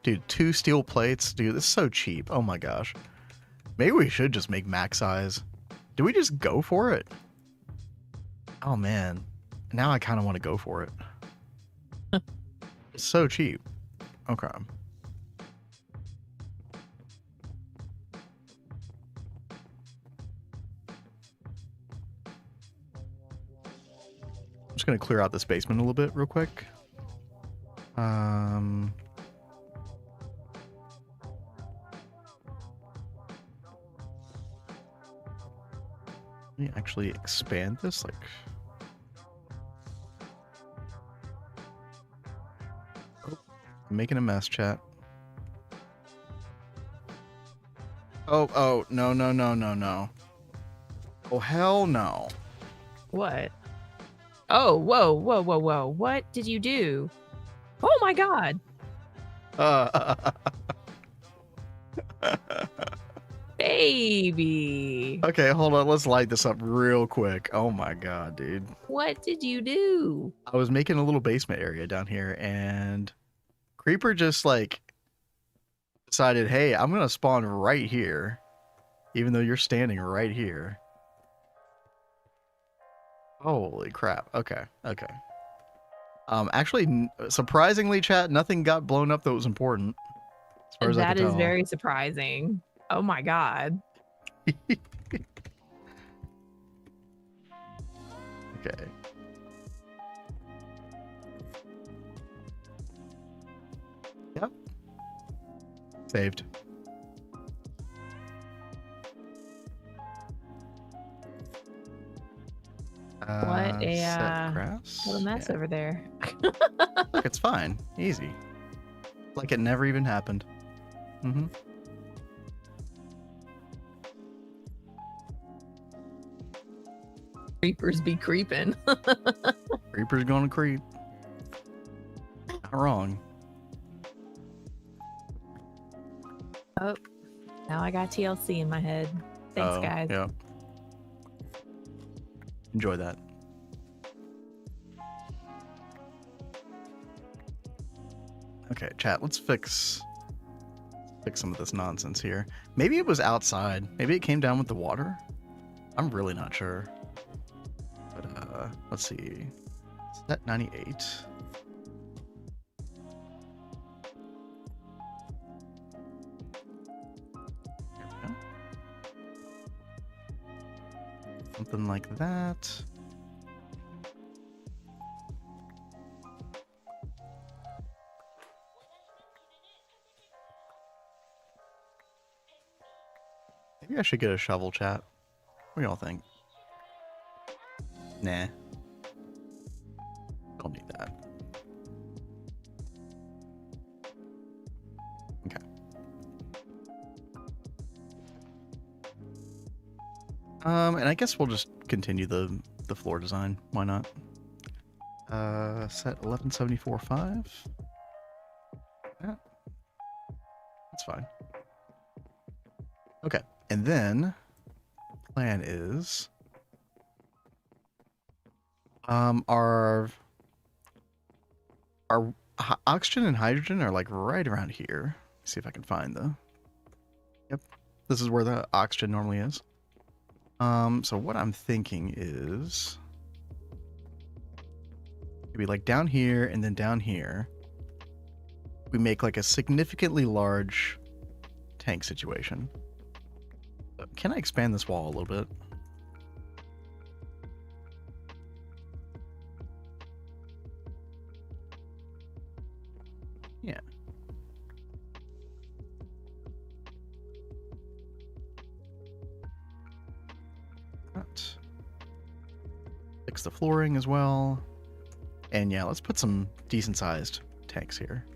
Dude, 2 steel plates. Dude, this is so cheap. Oh my gosh. Maybe we should just make max size. Do we just go for it? Oh man. Now I kind of want to go for it. It's so cheap. Okay. I'm just going to clear out this basement a little bit real quick. Let me actually expand this, like... Oh, I'm making a mess, chat. Oh, no. Oh, hell no.
What? Oh, whoa. What did you do? Oh my god. Baby.
Okay, hold on. Let's light this up real quick. Oh my god, dude.
What did you do?
I was making a little basement area down here, and Creeper just, like, decided, hey, I'm going to spawn right here, even though you're standing right here. Holy crap. Okay. Actually, surprisingly, chat, nothing got blown up that was important. As far as I
That
can
is
tell.
very surprising. Oh my god.
Okay. Yep. Saved.
What
set grass.
what a mess over there.
Look, it's fine. Easy. Like it never even happened. Mm-hmm.
Creepers be creeping.
Creeper's gonna creep. Not wrong.
Oh, now I got TLC in my head. Thanks, guys.
Yeah. Enjoy that. Okay, chat, let's fix some of this nonsense here. Maybe it was outside. Maybe it came down with the water. I'm really not sure. But let's see. Set 98. There we go. Something like that. Maybe I should get a shovel, chat. What do y'all think? Nah. Don't need that. Okay. And I guess we'll just continue the floor design. Why not? Set 1174.5. Yeah. That's fine. Okay, and then plan is our oxygen and hydrogen are like right around here. See if I can find the. Yep, this is where the oxygen normally is. So what I'm thinking is maybe like down here and then down here, we make like a significantly large tank situation. Can I expand this wall a little bit? Yeah. Fix the flooring as well. And yeah, let's put some decent sized tanks here.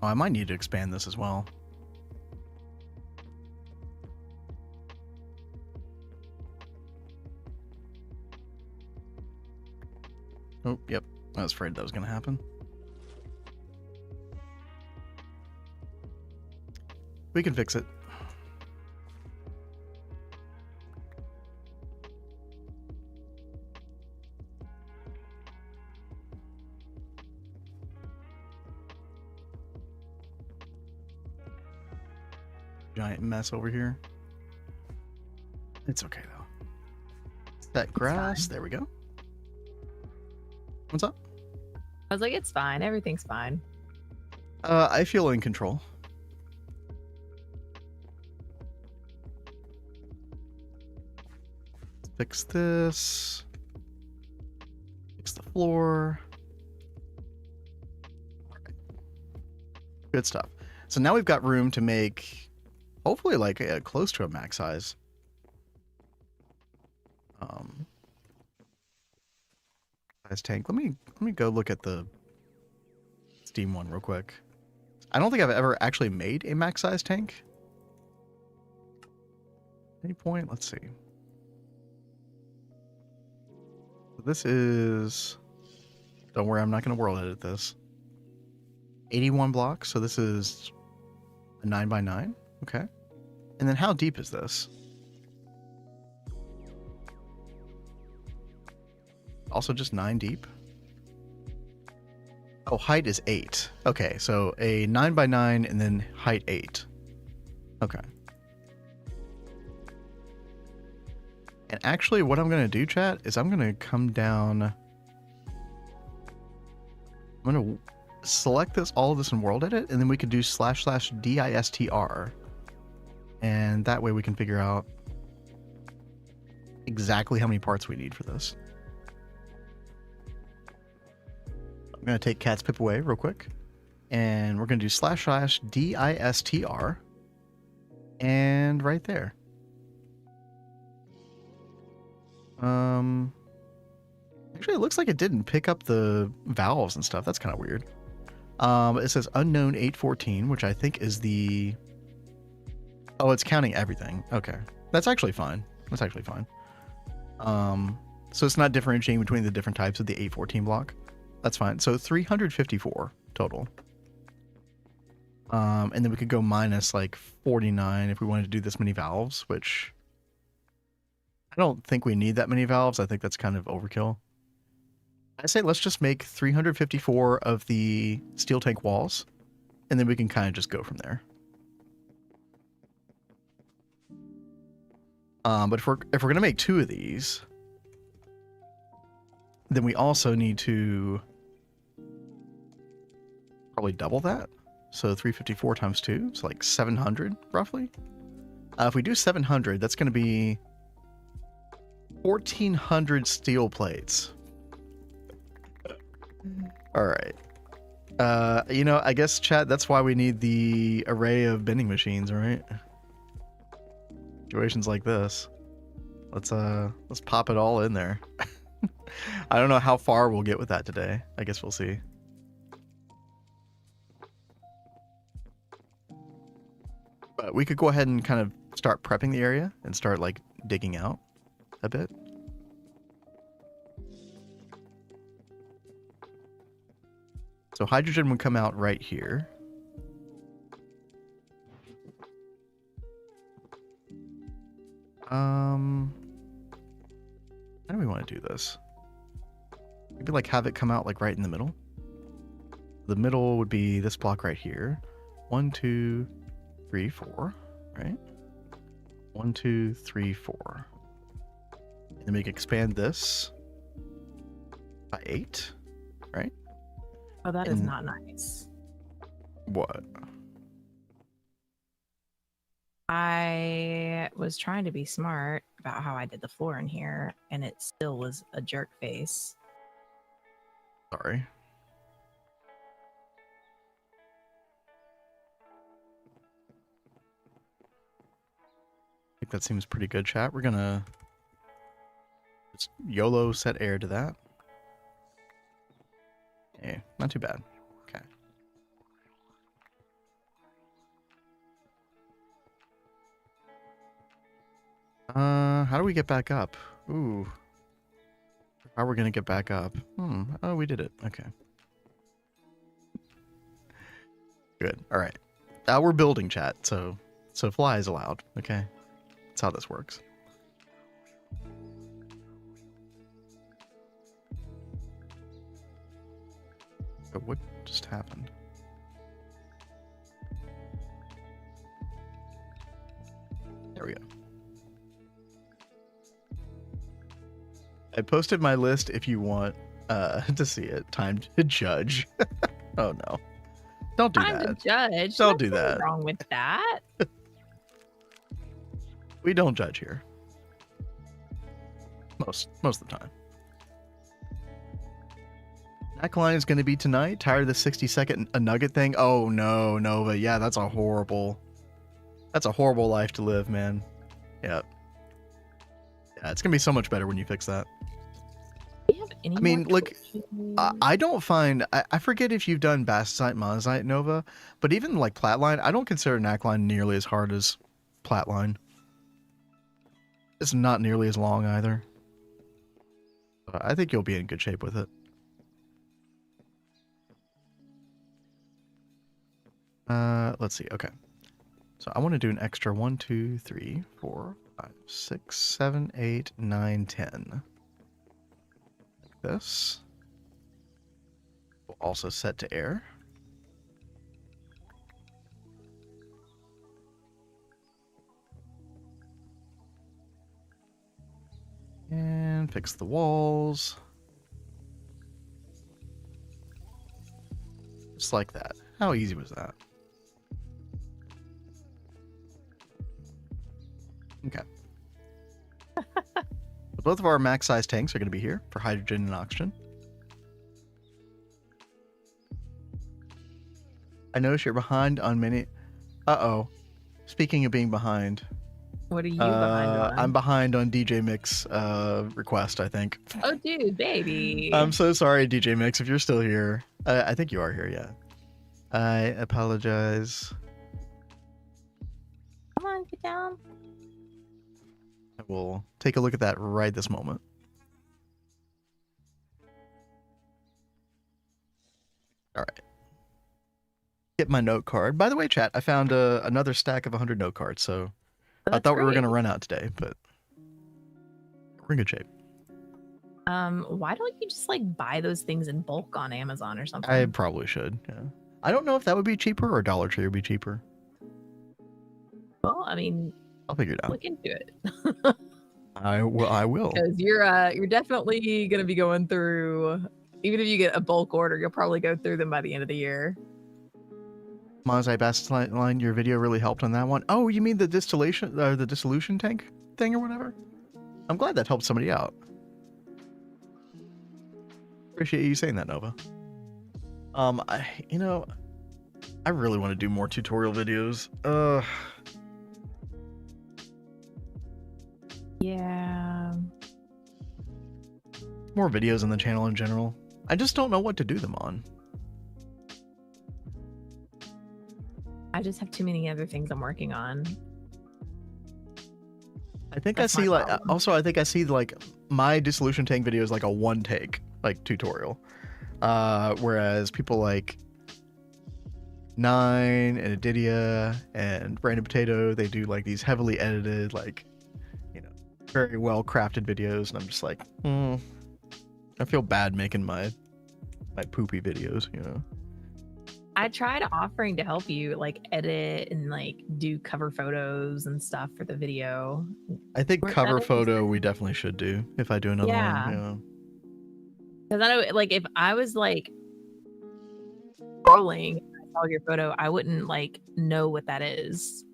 Oh, I might need to expand this as well. Oh, yep. I was afraid that was going to happen. We can fix it. Giant mess over here. It's okay though. That grass, there we go. What's up?
I was like, it's fine. Everything's fine.
I feel in control. Fix this. Fix the floor. Good stuff. So now we've got room to make, hopefully, like close to a max size. Size tank. Let me go look at the Steam one real quick. I don't think I've ever actually made a max size tank. Any point? Let's see. This is. Don't worry, I'm not going to world edit this. 81 blocks, so this is a 9x9. Okay. And then how deep is this? Also just 9 deep. Oh, height is 8. Okay, so a 9x9 and then height 8. Okay. And actually what I'm going to do, chat, is I'm going to come down. I'm going to select all of this in world edit, and then we could do //distr. And that way we can figure out exactly how many parts we need for this. I'm going to take cat's pip away real quick. And we're going to do //distr. And right there. Actually, it looks like it didn't pick up the valves and stuff. That's kind of weird. It says unknown 814, which I think is the... Oh, it's counting everything. Okay. That's actually fine. That's actually fine. So it's not differentiating between the different types of the 814 block. That's fine. So 354 total. And then we could go minus like 49 if we wanted to do this many valves, which I don't think we need that many valves. I think that's kind of overkill. I say let's just make 354 of the steel tank walls, and then we can kind of just go from there. But if we're gonna make 2 of these, then we also need to probably double that. So 354 times 2, it's like 700 roughly. If we do 700, that's going to be 1,400 steel plates. All right. You know, I guess, chat, that's why we need the array of bending machines, right? Situations like this. Let's pop it all in there. I don't know how far we'll get with that today. I guess we'll see. But we could go ahead and kind of start prepping the area and start like digging out a bit. So hydrogen would come out right here. How do we want to do this? Maybe like have it come out like right in the middle. The middle would be this block right here. 1, 2, 3, 4, right? 1, 2, 3, 4. And then we can expand this by 8, right?
Oh, that is not nice.
What?
I was trying to be smart about how I did the floor in here, and it still was a jerk face.
Sorry. I think that seems pretty good, chat. We're gonna just YOLO set air to that. Hey, not too bad. Okay. How do we get back up? Ooh. How are we gonna get back up? Oh, we did it. Okay. Good. All right. We're building, chat, so fly is allowed. Okay. That's how this works. But what just happened? There we go. I posted my list if you want to see it. Time to judge. Oh no. Don't do
Time
that.
to judge.
Don't do
Nothing
that.
wrong with that.
We don't judge here. Most of the time. Neckline is going to be tonight. Tired of the 60-second a nugget thing? Oh no, Nova. Yeah, that's a horrible life to live, man. Yep. Yeah, it's going to be so much better when you fix that.
Do you have any
I mean,
more
look, I don't find... I forget if you've done Bastite, Monazite, Nova, but even like Platline, I don't consider Neckline nearly as hard as Platline. It's not nearly as long either. But I think you'll be in good shape with it. Let's see. Okay. So I want to do an extra 1, 2, 3, 4, 5, 6, 7, 8, 9, 10. Like this. We'll also set to air. And fix the walls. Just like that. How easy was that? Okay. Both of our max size tanks are going to be here for hydrogen and oxygen. I notice you're behind on many... Uh-oh. Speaking of being behind...
What are you behind on?
I'm behind on DJ Mix request, I think.
Oh, dude, baby.
I'm so sorry, DJ Mix, if you're still here. I think you are here, yeah. I apologize.
Come on, get down.
I will take a look at that right this moment. All right. Get my note card. By the way, chat, I found another stack of 100 note cards, so I thought we were going to run out today, but we're in good shape.
Why don't you just like buy those things in bulk on Amazon or something?
I probably should, yeah. I don't know if that would be cheaper or Dollar Tree would be cheaper.
Well, I mean,
I'll figure it out.
look into it.
I will.
Because you're definitely gonna be going through. Even if you get a bulk order, you'll probably go through them by the end of the year.
Monazite Bastite line, your video really helped on that one. Oh, you mean the dissolution tank thing or whatever? I'm glad that helped somebody out. Appreciate you saying that, Nova. I really want to do more tutorial videos.
Yeah.
More videos on the channel in general. I just don't know what to do them on.
I just have too many other things I'm working on.
I think
That's
I see
my
like
problem.
also I think I see like my dissolution tank video is like a one take like tutorial. Whereas people like Nine and Aditya and Brandon Potato, they do like these heavily edited, like, you know, very well crafted videos, and I'm just like, I feel bad making my poopy videos, you know.
I tried offering to help you like edit and like do cover photos and stuff for the video.
I think
Weren't
cover
none of these
photo
things-
we definitely should do if I do another
Yeah.
one. Yeah.
Because I know, like, if I was like scrolling and I saw your photo, I wouldn't like know what that is.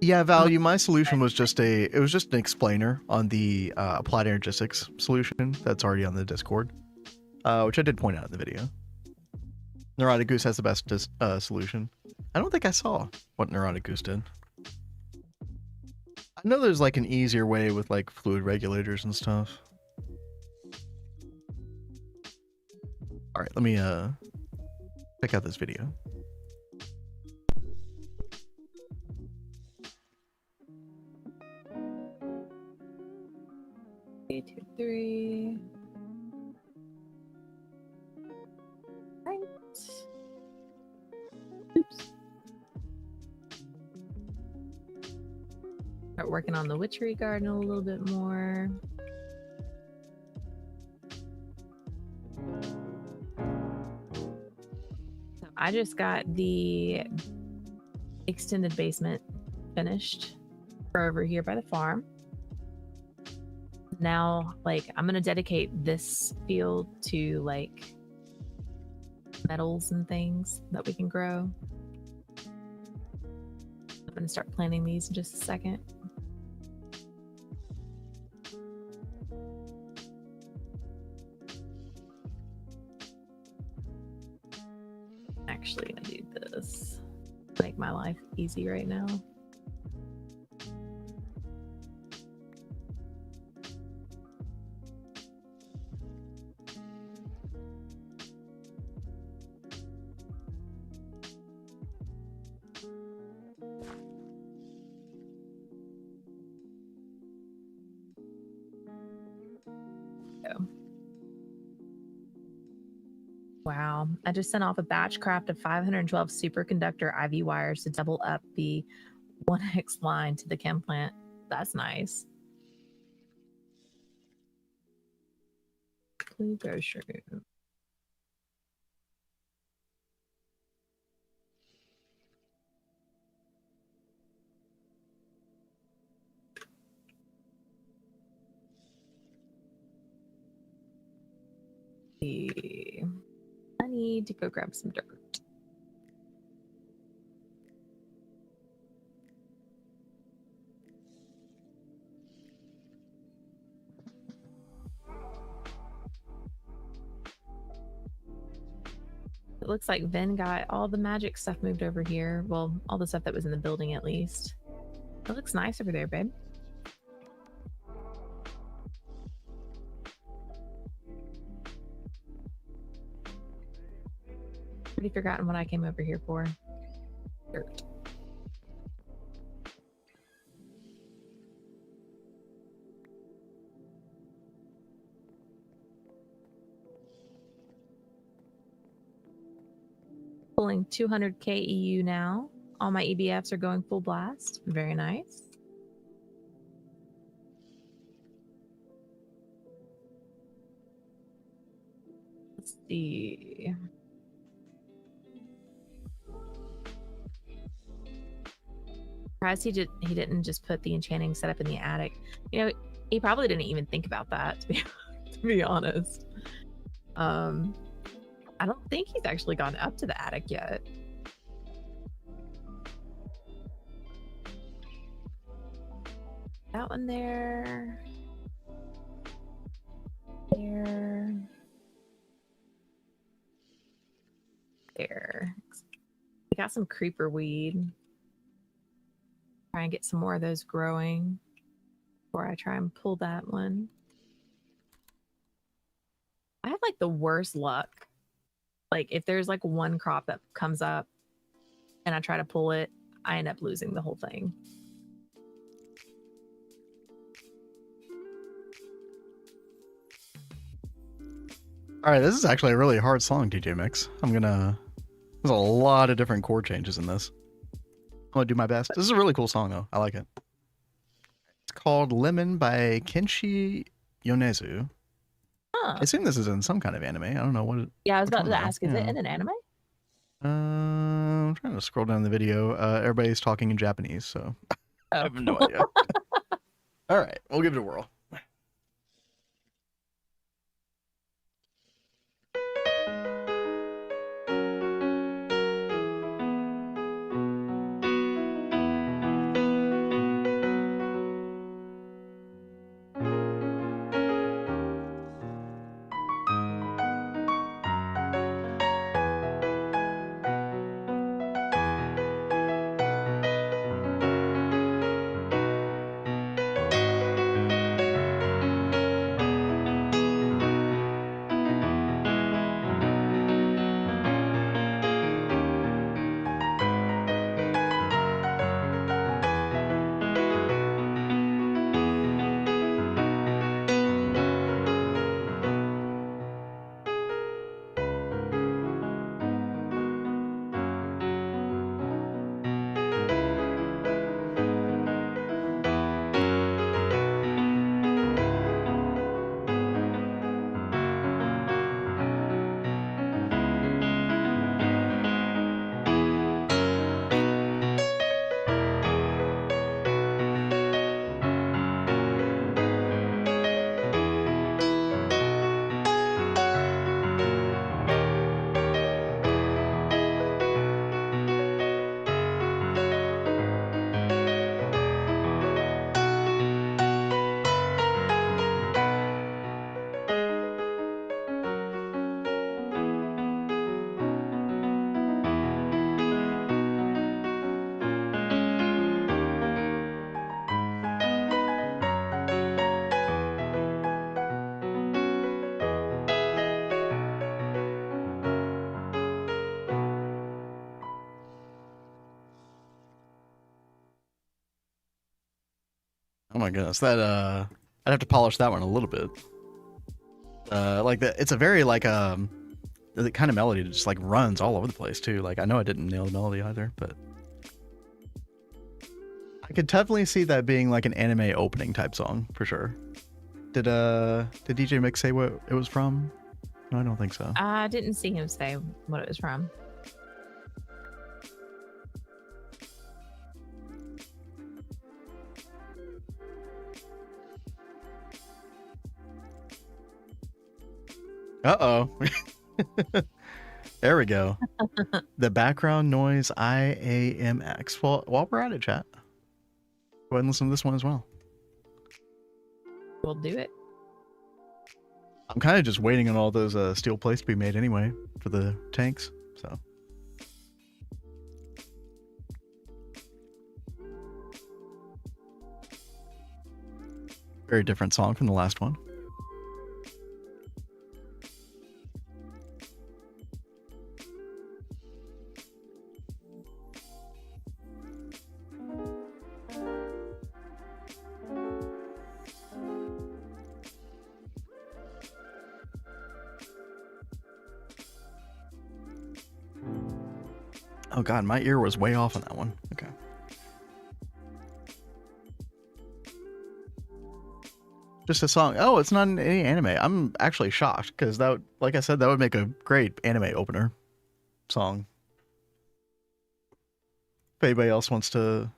Yeah, Value, my solution was just an explainer on the applied energistics solution that's already on the Discord, which I did point out in the video. Neurotic Goose has the best solution. I don't think I saw what Neurotic Goose did. I know there's like an easier way with like fluid regulators and stuff. All right, let me check out this video.
Two, three. Right. Oops. Start working on the witchery garden a little bit more. So I just got the extended basement finished for over here by the farm. Now, like, I'm gonna dedicate this field to like metals and things that we can grow. I'm gonna start planting these in just a second. Actually, I do this. Make my life easy right now. Wow, I just sent off a batch craft of 512 superconductor IV wires to double up the 1X line to the chem plant. That's nice. Glucose shroom. I need to go grab some dirt. It looks like Vin got all the magic stuff moved over here. Well, all the stuff that was in the building at least. It looks nice over there, babe. Already forgotten what I came over here for. Dirt. Pulling 200 KEU now. All my EBFs are going full blast. Very nice. Let's see. Surprised he didn't just put the enchanting setup in the attic. You know, he probably didn't even think about that, to be honest. I don't think he's actually gone up to the attic yet. That one there. There. There. We got some creeper weed. Try and get some more of those growing before I try and pull that one. I have like the worst luck. Like if there's like one crop that comes up and I try to pull it, I end up losing the whole thing.
All right, this is actually a really hard song, DJ Mix. There's a lot of different chord changes in this. I'm gonna do my best. This is a really cool song though. I like it. called Lemon by Kenshi Yonezu.
Huh.
I assume this is in some kind of anime. I don't know what it.
Yeah, I was
which
about
one,
to
though.
ask, is it
Yeah.
in an anime?
I'm trying to scroll down the video. Everybody's talking in Japanese, so I
Oh.
have no idea. All right, we'll give it a whirl. Oh my goodness, that I'd have to polish that one a little bit. Like that, it's a very like the kind of melody that just like runs all over the place too. Like I know I didn't nail the melody either, but I could definitely see that being like an anime opening type song for sure. Did DJ Mix say what it was from? No, I don't think so.
I didn't see him say what it was from.
Uh-oh. There we go. The background noise IAMX. Well, while we're at it, chat, go ahead and listen to this one as well.
We'll do it.
I'm kind of just waiting on all those steel plates to be made anyway for the tanks, so. Very different song from the last one. Oh god, my ear was way off on that one. Okay. Just a song. Oh, it's not in any anime. I'm actually shocked because that, like I said, that would make a great anime opener song. If anybody else wants to,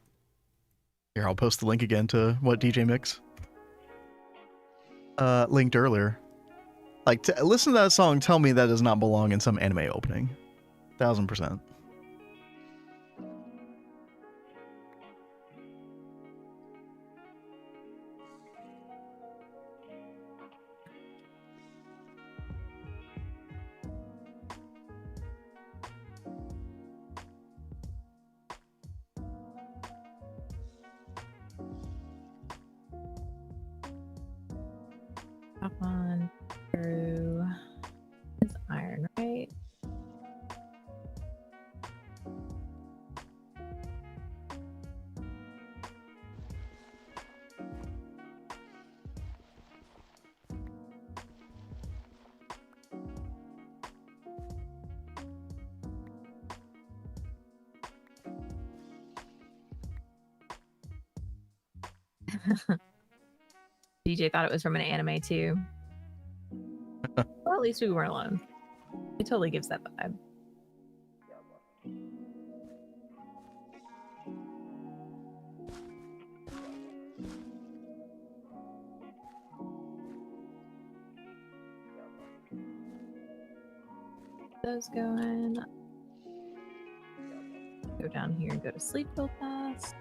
here, I'll post the link again to what DJ Mix linked earlier. Like, listen to that song. Tell me that does not belong in some anime opening. 1000%.
Hop on through his iron, right? DJ thought it was from an anime too. Well, at least we weren't alone. It totally gives that vibe. Those going. Go down here and go to sleep real fast.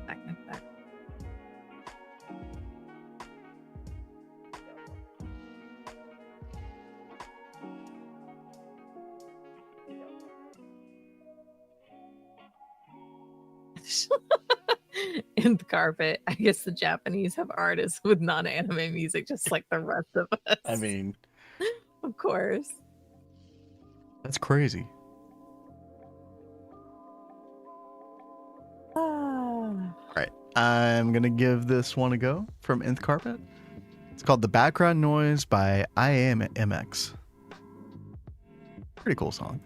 Back. In the carpet. I guess the Japanese have artists with non-anime music, just like the rest of us.
I mean,
of course.
that's crazy. All right, I'm gonna give this one a go from Nth Carpet. It's called "The Background Noise" by I Am MX. Pretty cool song.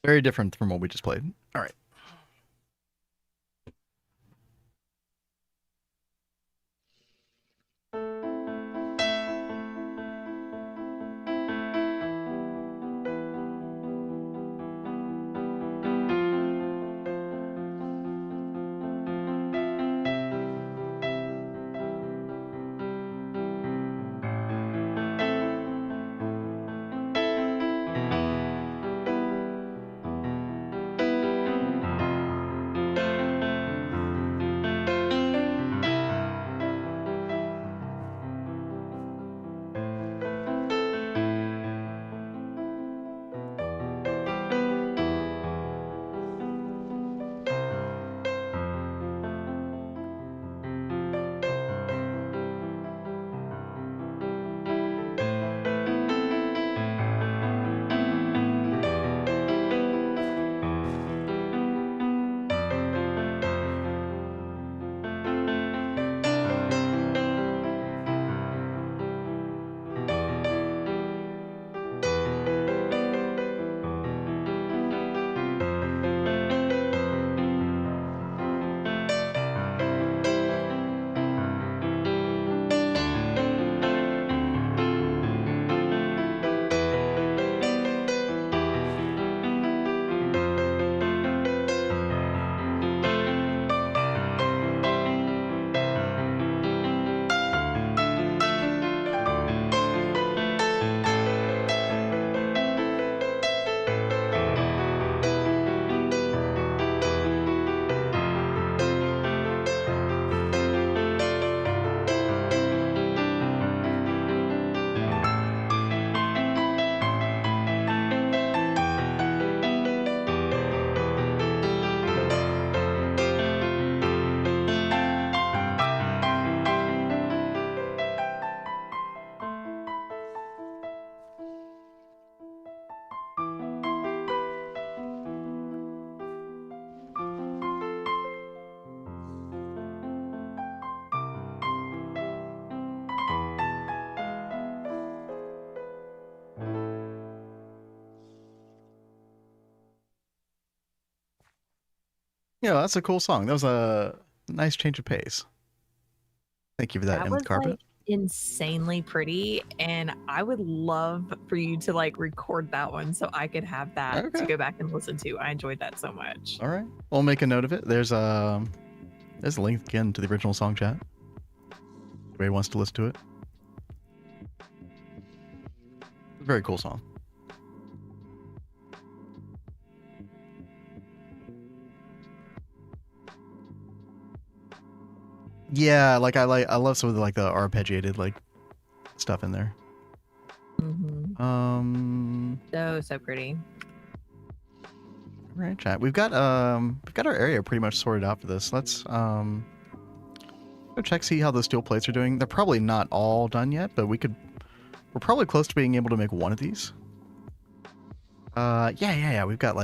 Very different from what we just played. All right. Yeah, that's a cool song. That was a nice change of pace. Thank you for that,
That
Nth
was
Carpet.
like insanely pretty, and I would love for you to like record that one so I could have that
Okay.
to go back and listen to. I enjoyed that so much.
All right, we'll make a note of it. There's a link again to the original song chat. Everybody wants to listen to it. Very cool song. Yeah, I love some of the the arpeggiated stuff in there.
So pretty.
All right, chat. We've got our area pretty much sorted out for this. Let's go check, see how the steel plates are doing. They're probably not all done yet, but we're probably close to being able to make one of these. Yeah. We've got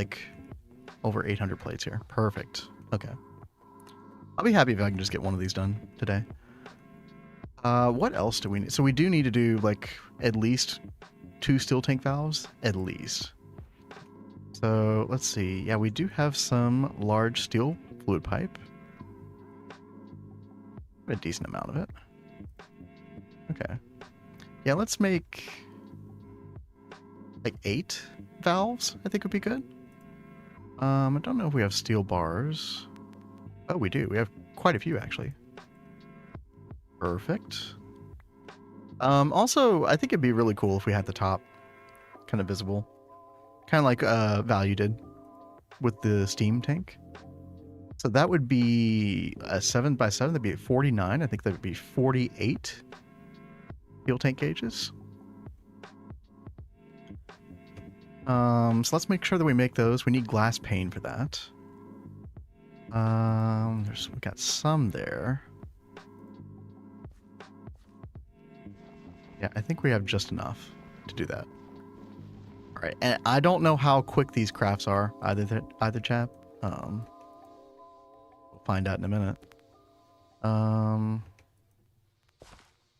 over 800 plates here. Perfect. Okay. I'll be happy if I can just get one of these done today. What else do we need? So we do need to do like at least 2 steel tank valves, at least. So let's see. Yeah, we do have some large steel fluid pipe. A decent amount of it. Okay. Yeah, let's make like 8 valves, I think would be good. I don't know if we have steel bars. Oh, we do. We have quite a few, actually. Perfect. Also, I think it'd be really cool if we had the top kind of visible. Kind of like Value did with the steam tank. So that would be a 7x7. That'd be 49. I think that would be 48 fuel tank gauges. So let's make sure that we make those. We need glass pane for that. We got some there. Yeah, I think we have just enough to do that. All right, and I don't know how quick these crafts are either chap. We'll find out in a minute.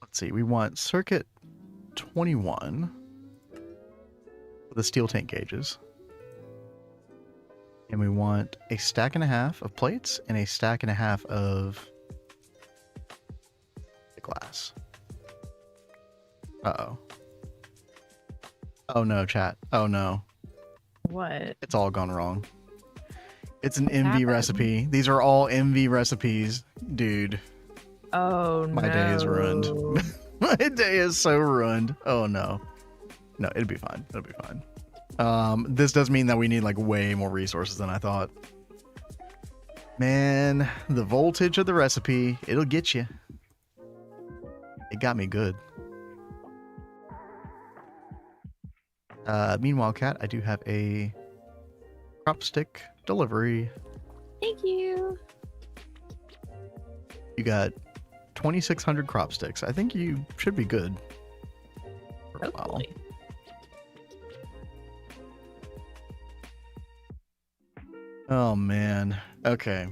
Let's see. We want circuit 21 for the steel tank gauges. And we want a stack and a half of plates and a stack and a half of the glass. Uh-oh. Oh no, chat. Oh no.
What?
It's all gone wrong. It's an
What
MV
happened?
recipe. These are all MV recipes. Dude,
Oh,
my day is ruined. My day is so ruined. Oh no. No, it'll be fine. It'll be fine. This does mean that we need like way more resources than I thought. Man, the voltage of the recipe, it'll get you. It got me good. Meanwhile, Kat, I do have a crop stick delivery.
Thank you.
You got 2,600 crop sticks. I think you should be good for a while.
Hopefully.
Oh man. Okay.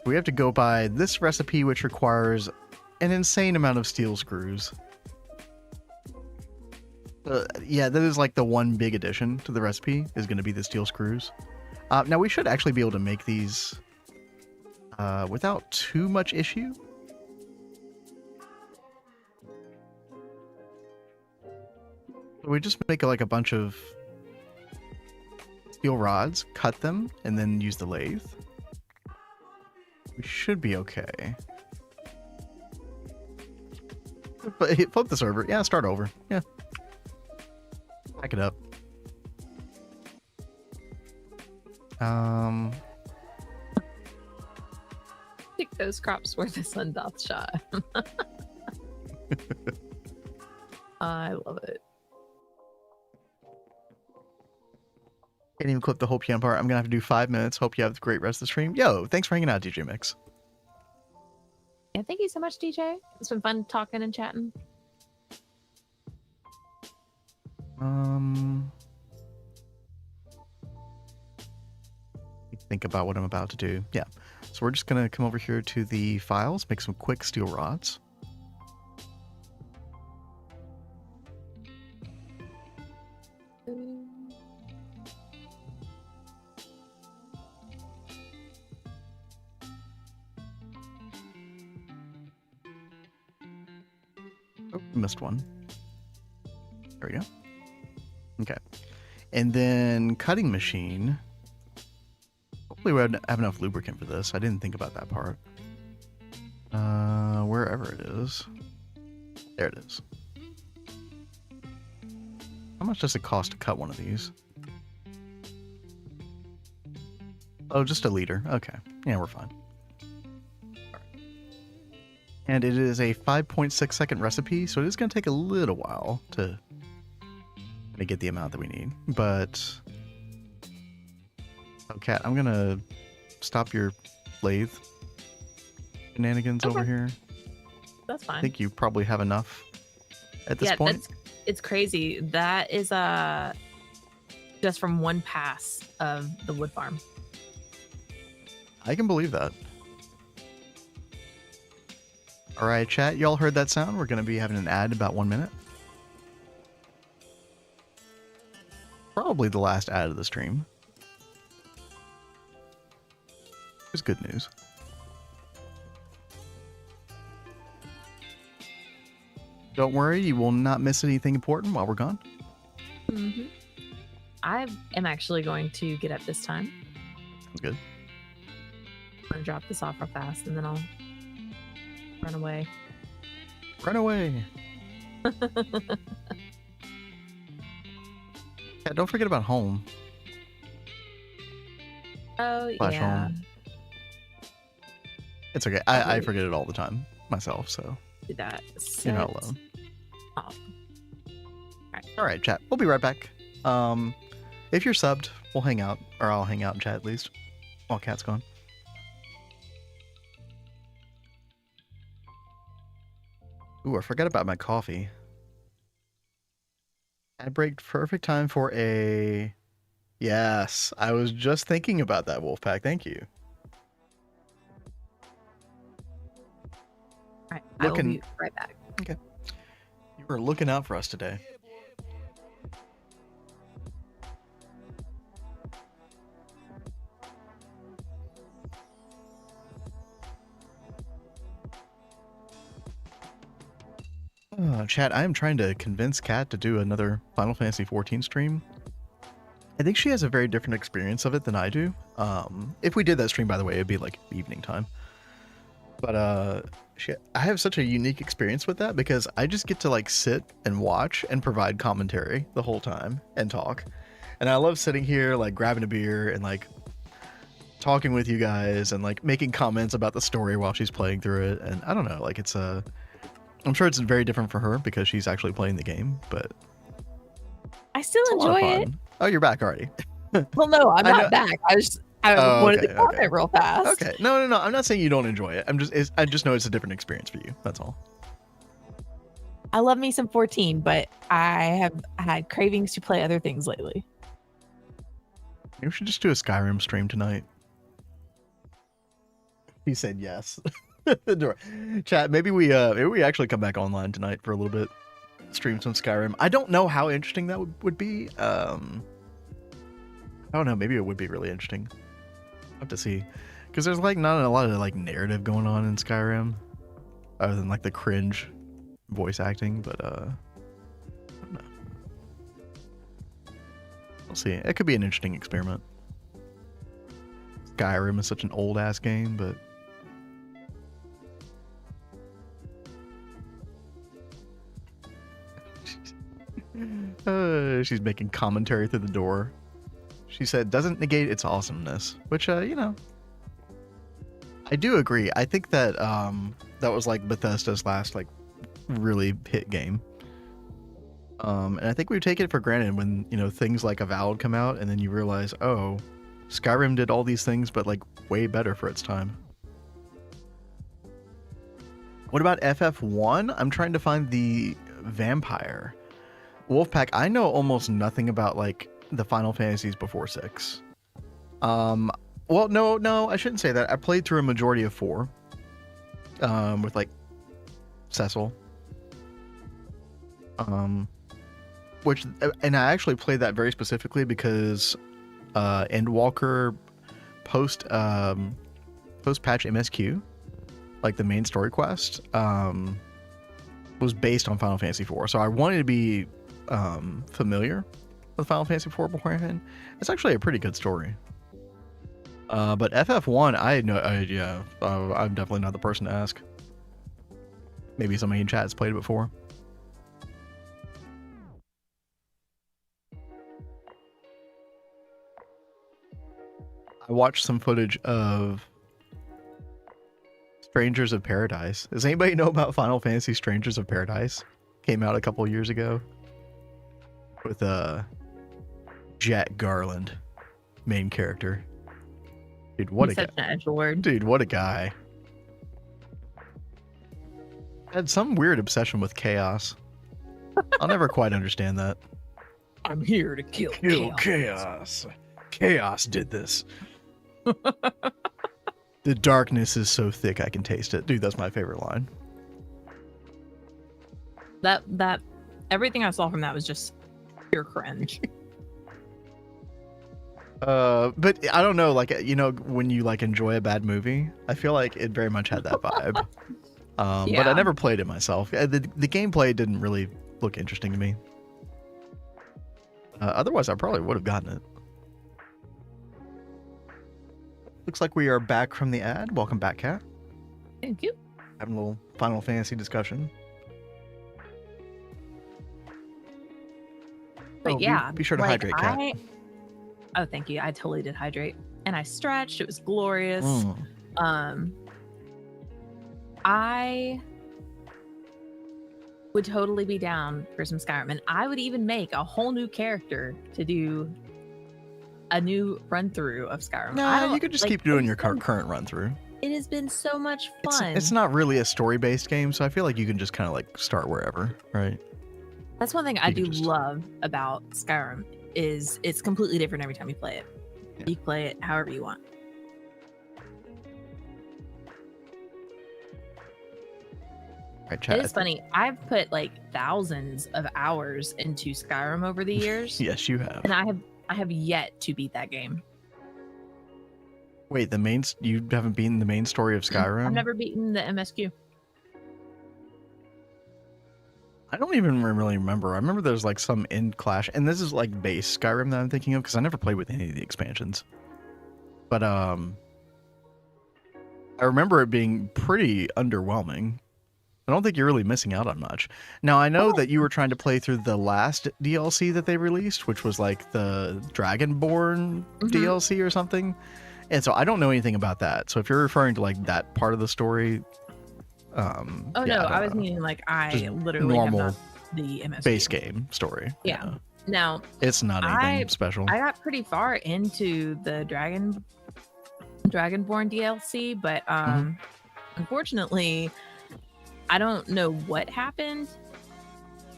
We have to go by this recipe, which requires an insane amount of steel screws. Yeah, that is like the one big addition to the recipe is going to be the steel screws. Now we should actually be able to make these without too much issue. We just make like a bunch of steel rods, cut them, and then use the lathe. We should be okay. But flip the server. Yeah, start over. Yeah. Back it up.
I think those crops were the sun doth shot. I love it.
Can't even clip the whole piano part. I'm gonna have to do 5 minutes. Hope you have a great rest of the stream. Yo, thanks for hanging out, DJ Mix.
Yeah, thank you so much, DJ. It's been fun talking and chatting.
Think about what I'm about to do. Yeah. So we're just gonna come over here to the files, make some quick steel rods. Oh, missed one. There we go. Okay. And then cutting machine. Hopefully we have enough lubricant for this. I didn't think about that part. Wherever it is. There it is. How much does it cost to cut one of these? Oh, just a liter. Okay. Yeah, we're fine. And it is a 5.6 second recipe, so it is going to take a little while to get the amount that we need. But, oh, Kat, I'm going to stop your lathe shenanigans over here.
That's fine.
I think you probably have enough at this point.
It's crazy. That is just from one pass of the wood farm.
I can believe that. All right, chat. Y'all heard that sound? We're going to be having an ad in about 1 minute. Probably the last ad of the stream. It's good news. Don't worry, you will not miss anything important while we're gone.
Mm-hmm. I am actually going to get up this time.
Sounds good.
I'm going to drop this off real fast and then I'll run away.
Run away. Yeah, don't forget about home.
Oh,
Flash
yeah.
home. It's okay. I forget it all the time myself, so
Do that.
you're not alone.
Off.
All right, chat. We'll be right back. If you're subbed, we'll hang out, or I'll hang out in chat at least while Cat's gone. Ooh, I forgot about my coffee. Ad break, perfect time for a... Yes, I was just thinking about that, Wolfpack. Thank you.
All right. I will
Looking-
be right back.
Okay. You were looking out for us today. Chat, I am trying to convince Kat to do another Final Fantasy XIV stream. I think she has a very different experience of it than I do. If we did that stream, by the way, it'd be like evening time. But I have such a unique experience with that because I just get to like sit and watch and provide commentary the whole time and talk. And I love sitting here like grabbing a beer and like talking with you guys and like making comments about the story while she's playing through it. And I don't know, like it's I'm sure it's very different for her because she's actually playing the game, but
I still
it's a lot of
enjoy it.
fun. Oh, you're back already.
Well, no, I'm
I know-
not back. I
Oh,
wanted
okay,
to comment real fast.
Okay. No. I'm not saying you don't enjoy it. I just know it's a different experience for you. That's all.
I love me some 14, but I have had cravings to play other things lately.
Maybe we should just do a Skyrim stream tonight. He said yes. Chat, maybe we actually come back online tonight for a little bit. Stream some Skyrim. I don't know how interesting that would be. I don't know. Maybe it would be really interesting. I'll have to see. Because there's like not a lot of like narrative going on in Skyrim. Other than like the cringe voice acting. But I don't know. We'll see. It could be an interesting experiment. Skyrim is such an old ass game, but she's making commentary through the door. She said, doesn't negate its awesomeness, which, you know, I do agree. I think that that was like Bethesda's last like really hit game. And I think we take it for granted when, you know, things like Avowed come out and then you realize, oh, Skyrim did all these things, but like way better for its time. What about FF1? I'm trying to find the vampire. Wolfpack, I know almost nothing about like the Final Fantasies before 6. Well, no, I shouldn't say that. I played through a majority of 4. With like Cecil. Which, and I actually played that very specifically because Endwalker post patch MSQ, like the main story quest, was based on Final Fantasy 4. So I wanted to be familiar with Final Fantasy 4 beforehand. It's actually a pretty good story. But FF1, I had no idea. I'm definitely not the person to ask. Maybe somebody in chat has played it before. I watched some footage of Strangers of Paradise. Does anybody know about Final Fantasy Strangers of Paradise? Came out a couple years ago with Jack Garland, main character. Dude, what
He's
a
such an edgelord.
Dude, what a guy. Had some weird obsession with chaos. I'll never quite understand that.
I'm here to kill
Chaos. Chaos did this. The darkness is so thick I can taste it. Dude, that's my favorite line.
That everything I saw from that was just pure cringe.
But I don't know, like, you know, when you like enjoy a bad movie, I feel like it very much had that vibe. But I
Yeah.
never played it myself. The gameplay didn't really look interesting to me. Otherwise, I probably would have gotten it. Looks like we are back from the ad. Welcome back, Kat.
Thank you.
Having a little Final Fantasy discussion.
But yeah,
be sure to
like,
hydrate, Kat.
Oh, thank you. I totally did hydrate, and I stretched. It was glorious. I would totally be down for some Skyrim, and I would even make a whole new character to do a new run through of Skyrim.
No, you could just keep doing your current run through.
It has been so much fun.
It's not really a story-based game, so I feel like you can just kind of like start wherever, right?
That's one thing I do love about Skyrim is it's completely different every time you play it.
Yeah.
You can play it however you want.
Right, chat.
It is funny. I've put like thousands of hours into Skyrim over the years.
Yes, you have.
And I have yet to beat that game.
Wait, you haven't beaten the main story of Skyrim?
I've never beaten the MSQ.
I don't even really remember. I remember there's like some end clash, and this is like base Skyrim that I'm thinking of because I never played with any of the expansions. But I remember it being pretty underwhelming. I don't think you're really missing out on much. Now, I know that you were trying to play through the last DLC that they released, which was like the Dragonborn DLC or something. And so I don't know anything about that. So if you're referring to like that part of the story,
I was meaning like I literally
normal
have not the MSQ.
base game story.
Yeah. Now
it's not anything special.
I got pretty far into the Dragonborn DLC, but unfortunately, I don't know what happened.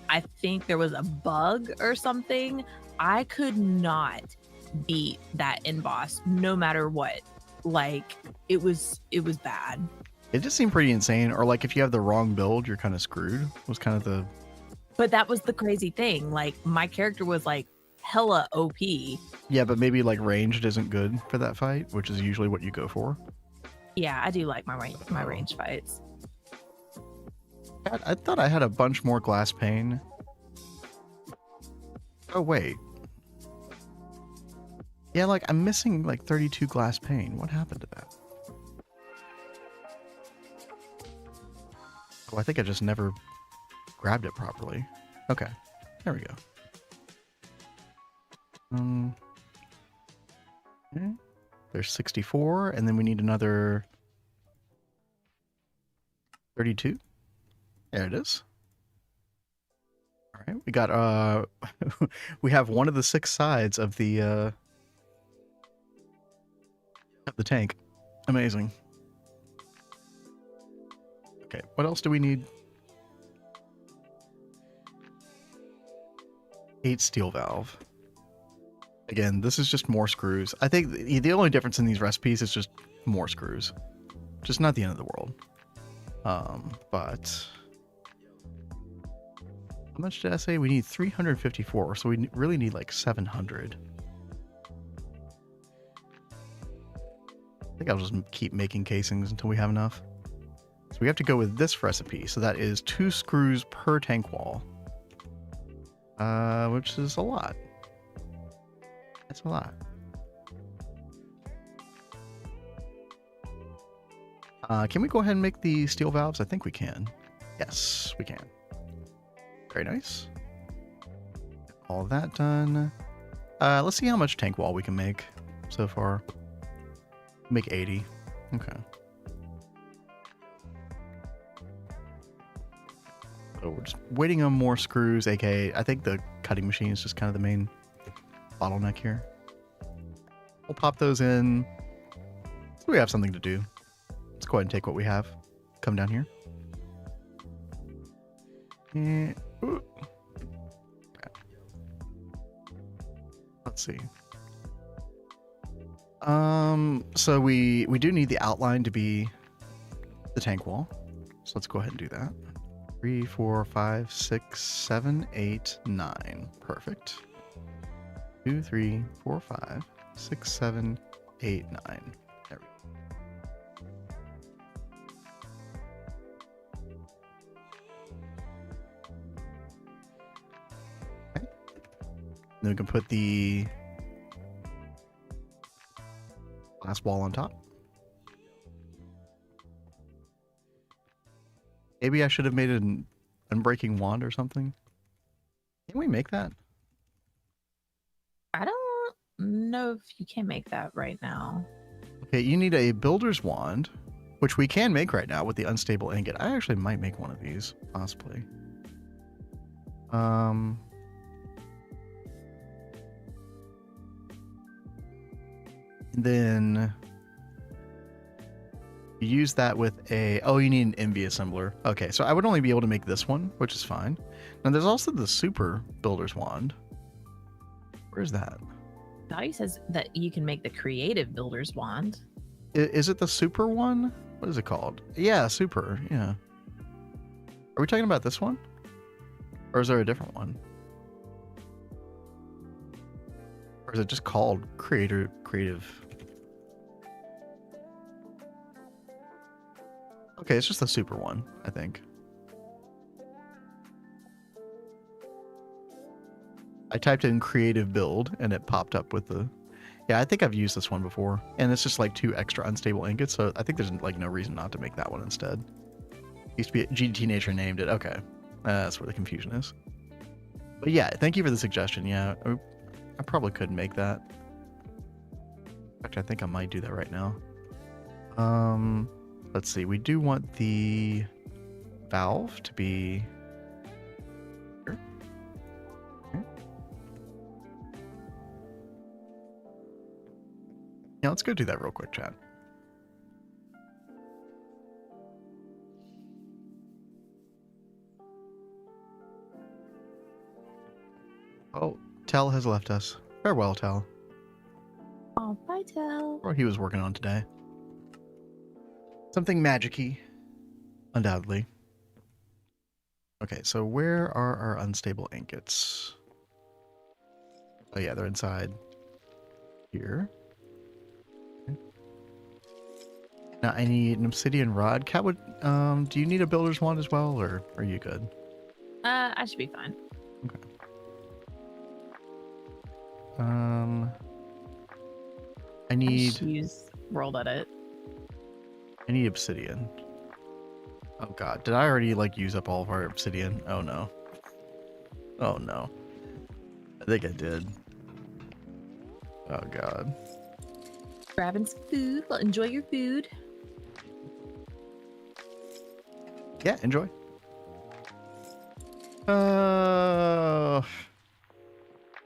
I think there was a bug or something. I could not beat that end boss no matter what. Like it was bad.
It just seemed pretty insane. Or like if you have the wrong build, you're kind of screwed. Was kind of the.
But that was the crazy thing. Like my character was like hella OP.
Yeah, but maybe like ranged isn't good for that fight, which is usually what you go for.
Yeah, I do like my ranged fights.
I thought I had a bunch more glass pane. Oh wait. Yeah, like I'm missing like 32 glass pane. What happened to that? Oh, I think I just never grabbed it properly. Okay, there we go. Okay. There's 64, and then we need another 32. There it is. All right, we got we have one of the 6 sides of the tank. Amazing. Okay, what else do we need? 8 steel valve. Again, this is just more screws. I think the only difference in these recipes is just more screws. Just not the end of the world. But how much did I say? We need 354, so we really need like 700. I think I'll just keep making casings until we have enough. So we have to go with this recipe. So that is 2 screws per tank wall. Which is a lot. That's a lot. Can we go ahead and make the steel valves? I think we can. Yes, we can. Very nice. All of that done. Let's see how much tank wall we can make so far. Make 80. Okay. So we're just waiting on more screws, aka I think the cutting machine is just kind of the main bottleneck here. We'll pop those in. So we have something to do. Let's go ahead and take what we have. Come down here. And, let's see. So we do need the outline to be the tank wall. So let's go ahead and do that. 3, 4, 5, 6, 7, 8, 9. Perfect. 2, 3, 4, 5, 6, 7, 8, 9. There we go. Okay. Then we can put the glass wall on top. Maybe I should have made an unbreaking wand or something. Can we make that?
I don't know if you can make that right now.
Okay, you need a builder's wand, which we can make right now with the unstable ingot. I actually might make one of these, possibly. Then you use that with a... Oh, you need an MV assembler. Okay, so I would only be able to make this one, which is fine. Now, there's also the super builder's wand. Where's that?
Value says that you can make the creative builder's wand.
Is it the super one? What is it called? Yeah, super. Yeah. Are we talking about this one? Or is there a different one? Or is it just called creative? Okay, it's just the super one, I think. I typed in creative build and it popped up with the... Yeah, I think I've used this one before. And it's just like 2 extra unstable ingots, so I think there's like no reason not to make that one instead. Used to be GTNH named it. Okay. That's where the confusion is. But yeah, thank you for the suggestion. Yeah, I probably could make that. In fact, I think I might do that right now. Let's see. We do want the valve to be here. Okay. Yeah, let's go do that real quick, chat. Oh, Tel has left us. Farewell, Tel.
Oh, bye, Tel.
Or he was working on today. Something magic-y. Undoubtedly. Okay, so where are our unstable ingots? Oh yeah, they're inside here. Okay. Now I need an obsidian rod. Cat, would do you need a builder's wand as well, or are you good?
I should be fine.
Okay. I
I
need
just use World Edit.
I need obsidian. Oh god, did I already like use up all of our obsidian? Oh no. Oh no. I think I did. Oh god.
Grabbing some food. Well, enjoy your food.
Yeah, enjoy.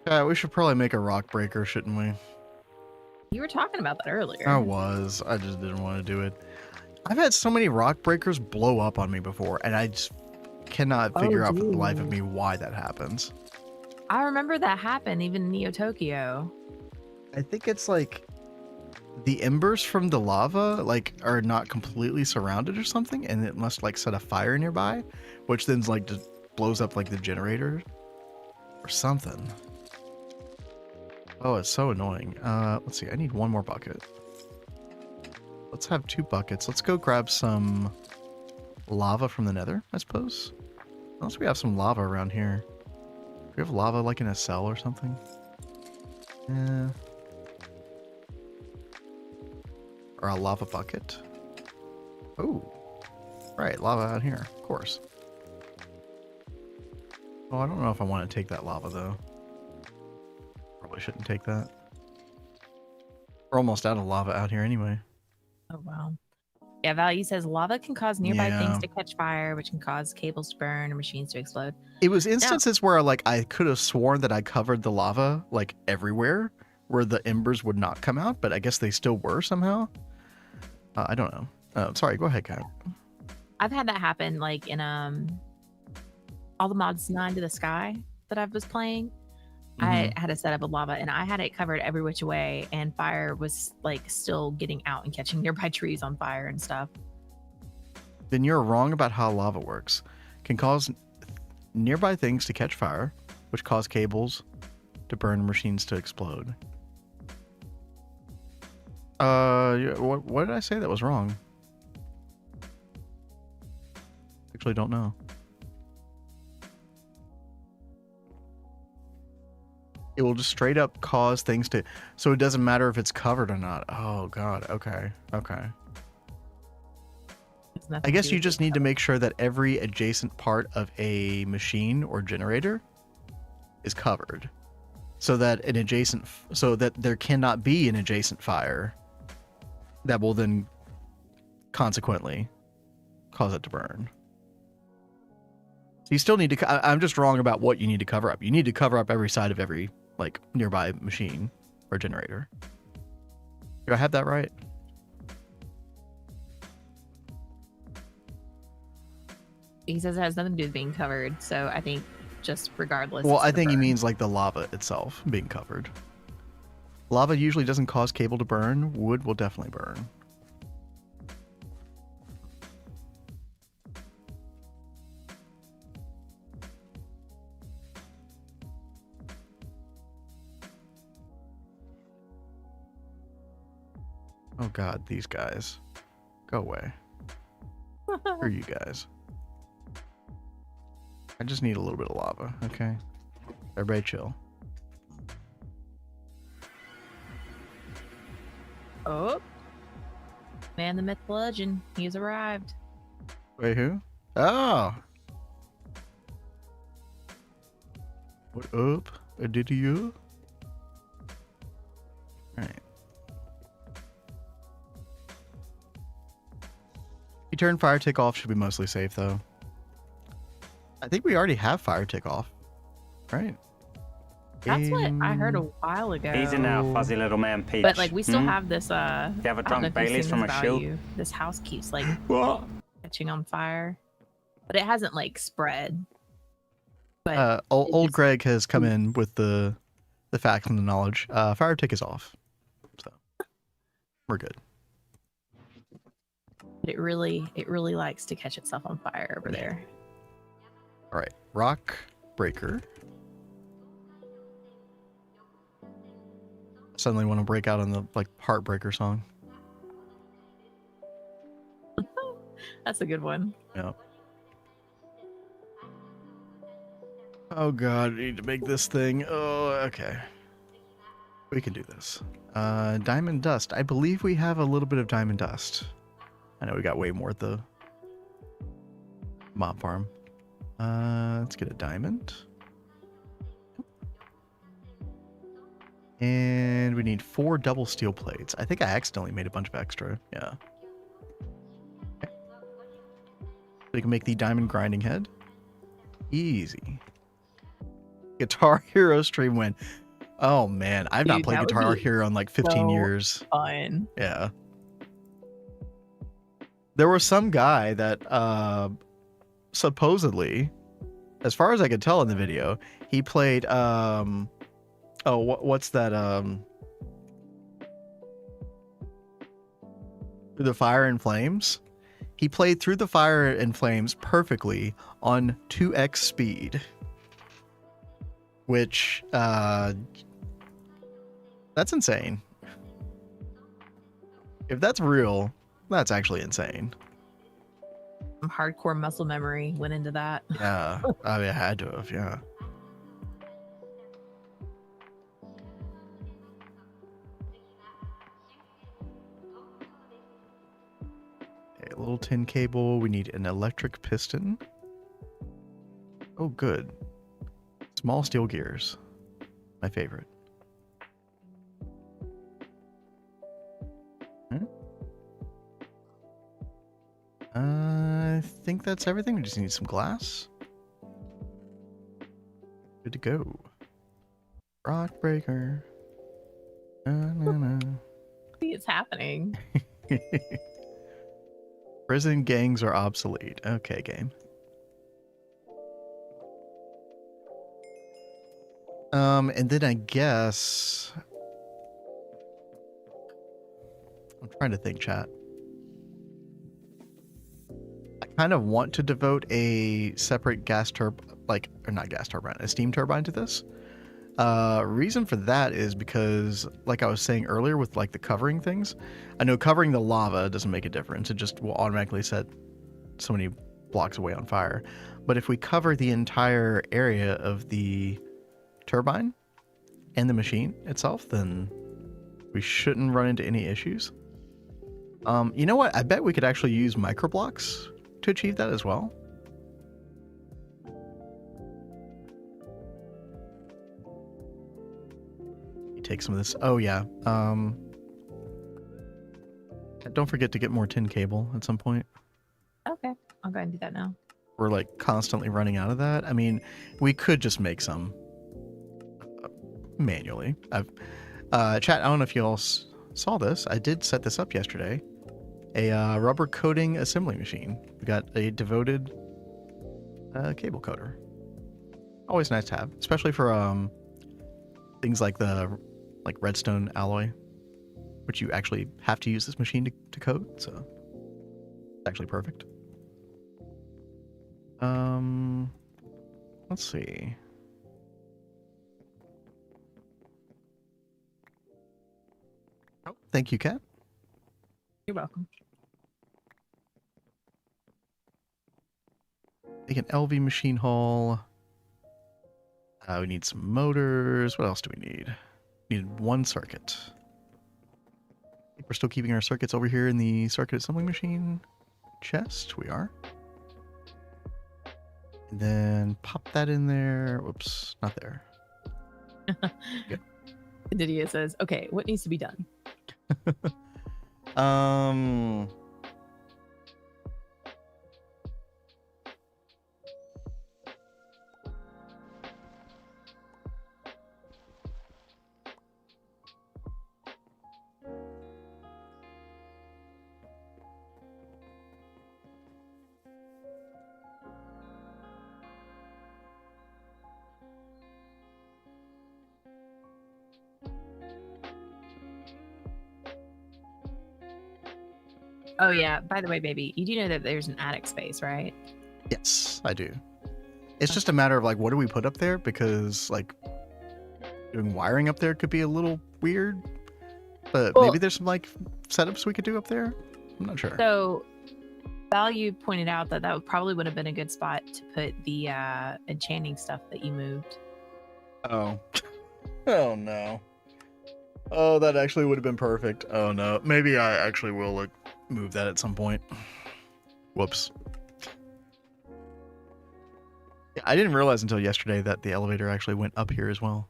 Yeah, we should probably make a rock breaker, shouldn't we?
You were talking about that earlier.
I was. I just didn't want to do it. I've had so many rock breakers blow up on me before, and I just cannot figure out for the life of me why that happens.
I remember that happened even in Neo Tokyo.
I think it's like the embers from the lava like are not completely surrounded or something, and it must like set a fire nearby, which then like just blows up like the generator or something. Oh, it's so annoying. Let's see. I need one more bucket. Let's have 2 buckets. Let's go grab some lava from the nether, I suppose. Unless we have some lava around here. Do we have lava like in a cell or something? Yeah. Or a lava bucket. Oh. Right, lava out here, of course. Oh, I don't know if I want to take that lava though. Probably shouldn't take that. We're almost out of lava out here anyway.
Oh, wow. Yeah, Value says lava can cause nearby
Yeah.
things to catch fire, which can cause cables to burn or machines to explode.
It was instances where like I could have sworn that I covered the lava like everywhere where the embers would not come out, but I guess they still were somehow. I don't know. Sorry, go ahead, Kat.
I've had that happen like in all the mods 9 to the sky that I was playing. I had a setup of lava, and I had it covered every which way, and fire was like still getting out and catching nearby trees on fire and stuff.
Then you're wrong about how lava works. Can cause nearby things to catch fire, which cause cables to burn, machines to explode. What did I say that was wrong? Actually, don't know. It will just straight up cause things to, so it doesn't matter if it's covered or not. Oh God. Okay. I guess you just need to make sure that every adjacent part of a machine or generator is covered, so that there cannot be an adjacent fire that will then consequently cause it to burn. So you still need to, I'm just wrong about what you need to cover up. You need to cover up every side of every like nearby machine or generator. Do I have that right?
He says it has nothing to do with being covered, so I think just regardless.
Well, I think he means like the lava itself being covered. Lava usually doesn't cause cable to burn. Wood will definitely burn. Oh God, these guys. Go away. Who are you guys? I just need a little bit of lava, okay? Everybody chill.
Oh. Man, the myth, the legend. He's arrived.
Wait, who? Oh! What up, Aditya? Alright. You turn fire tick off should be mostly safe, though. I think we already have fire tick off, right?
That's what I heard a while ago.
Easy now, fuzzy little man Peach.
But like we still have this
You ever drunk Baileys from a shoe?
This house keeps like
What?
catching on fire. But it hasn't like spread. But
Old Greg has come in with the facts and the knowledge. Fire tick is off. So we're good.
it really likes to catch itself on fire over there.
All right, rock breaker. Suddenly want to break out on the like heartbreaker song.
That's a good one.
Yeah. Oh God, I need to make this thing. Oh, okay. We can do this. Diamond dust. I believe we have a little bit of diamond dust. I know we got way more at the mob farm. Let's get a diamond. And we need 4 double steel plates. I think I accidentally made a bunch of extra. Yeah. Okay. We can make the diamond grinding head. Easy. Guitar Hero stream win. Oh man, I've not played Guitar Hero in like 15 years.
Fun.
Yeah. There was some guy that supposedly, as far as I could tell in the video, he played what's that Through the Fire and Flames? He played Through the Fire and Flames perfectly on 2x speed. Which that's insane. If that's real, that's actually insane.
Some hardcore muscle memory went into that.
Yeah, I mean, I had to have, yeah. Okay, a little tin cable. We need an electric piston. Oh, good. Small steel gears. My favorite. I think that's everything. We just need some glass. Good to go. Rock breaker.
See, it's happening.
Prison gangs are obsolete. Okay, game. And then I guess I'm trying to think, chat. I kind of want to devote a separate a steam turbine to this. Reason for that is because, like I was saying earlier with like the covering things, I know covering the lava doesn't make a difference. It just will automatically set so many blocks away on fire. But if we cover the entire area of the turbine and the machine itself, then we shouldn't run into any issues. You know what? I bet we could actually use microblocks to achieve that as well. You take some of this. Oh yeah. Don't forget to get more tin cable at some point.
Okay, I'll go ahead and do that now.
We're like constantly running out of that. I mean, we could just make some manually. Chat, I don't know if you all saw this. I did set this up yesterday. A rubber coating assembly machine. We got a devoted cable coater. Always nice to have, especially for things like the redstone alloy, which you actually have to use this machine to coat. So it's actually perfect. Let's see. Oh, thank you, Kat.
You're welcome.
Make an LV machine hull. We need some motors. What else do we need? Need one circuit. I think we're still keeping our circuits over here in the circuit assembly machine chest. We are. And then pop that in there. Whoops, not there. Good.
Aditya says, okay, what needs to be done? Oh yeah, by the way, baby, you do know that there's an attic space, right?
Yes, I do. It's just a matter of like, what do we put up there? Because like doing wiring up there could be a little weird, but
Well,
maybe there's some like setups we could do up there. I'm not sure.
So Value pointed out that probably would have been a good spot to put the enchanting stuff that you moved.
Oh. Oh no. Oh, that actually would have been perfect. Oh no. Maybe I actually will like move that at some point. Whoops. Yeah, I didn't realize until yesterday that the elevator actually went up here as well.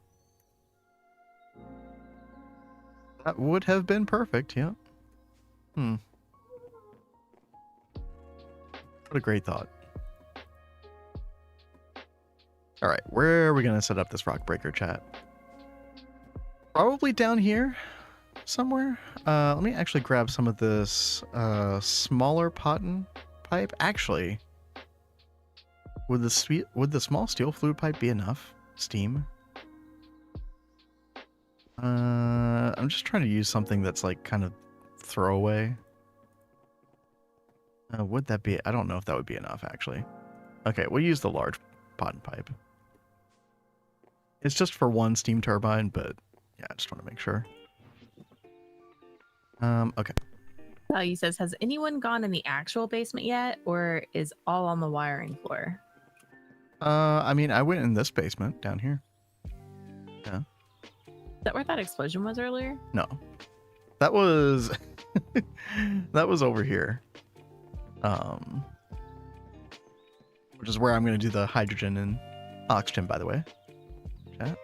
That would have been perfect, yeah. What a great thought. Alright, where are we going to set up this rock breaker, chat? Probably down here somewhere. Let me actually grab some of this smaller potton pipe. Actually, would the small steel fluid pipe be enough steam? I'm just trying to use something that's like kind of throwaway. Would that be? I don't know if that would be enough actually. Okay, we'll use the large potton pipe. It's just for one steam turbine, but yeah, I just want to make sure. Okay.
Value says, has anyone gone in the actual basement yet, or is all on the wiring floor?
I mean, I went in this basement down here. Yeah.
Is that where that explosion was earlier?
No. That was that was over here. Which is where I'm going to do the hydrogen and oxygen, by the way. Chat.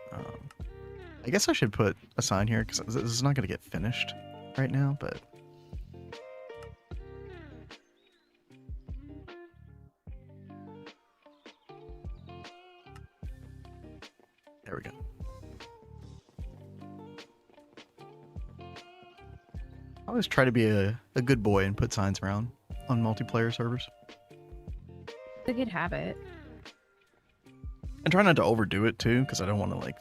I guess I should put a sign here because this is not going to get finished right now, but there we go. I always try to be a good boy and put signs around on multiplayer servers.
It's a good habit.
And try not to overdo it too, because I don't want to like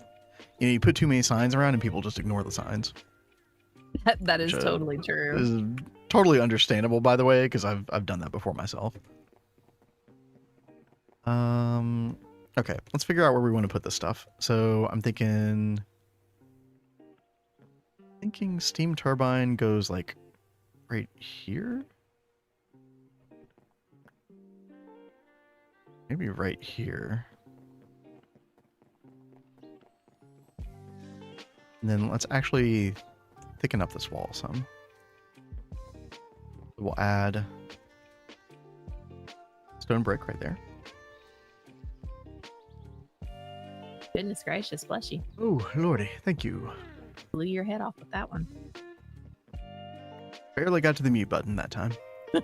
you know, you put too many signs around and people just ignore the signs.
That is
Which,
totally true.
Is totally understandable, by the way, because I've done that before myself. Okay, let's figure out where we want to put this stuff. So I'm thinking steam turbine goes like right here. Maybe right here. And then let's actually thicken up this wall some. We'll add stone brick right there.
Goodness gracious, bless you.
Oh, lordy, thank you.
Blew your head off with that one.
Barely got to the mute button that time.
You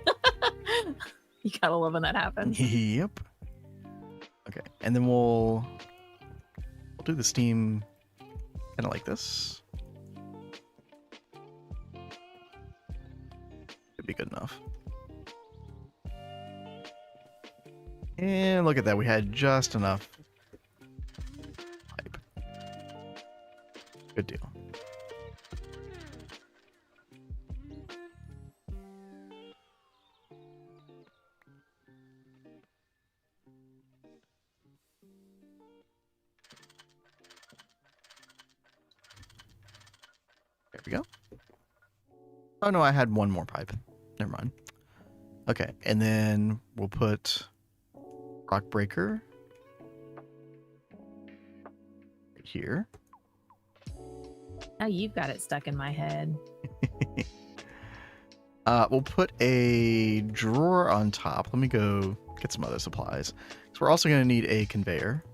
gotta love when that happens.
Yep. Okay, and then we'll do the steam kind of like this. Should be good enough. And look at that, we had just enough pipe. Good deal. There we go. Oh no, I had one more pipe. Never mind. Okay, and then we'll put rock breaker right here.
Now you've got it stuck in my head.
We'll put a drawer on top. Let me go get some other supplies. So we're also going to need a conveyor.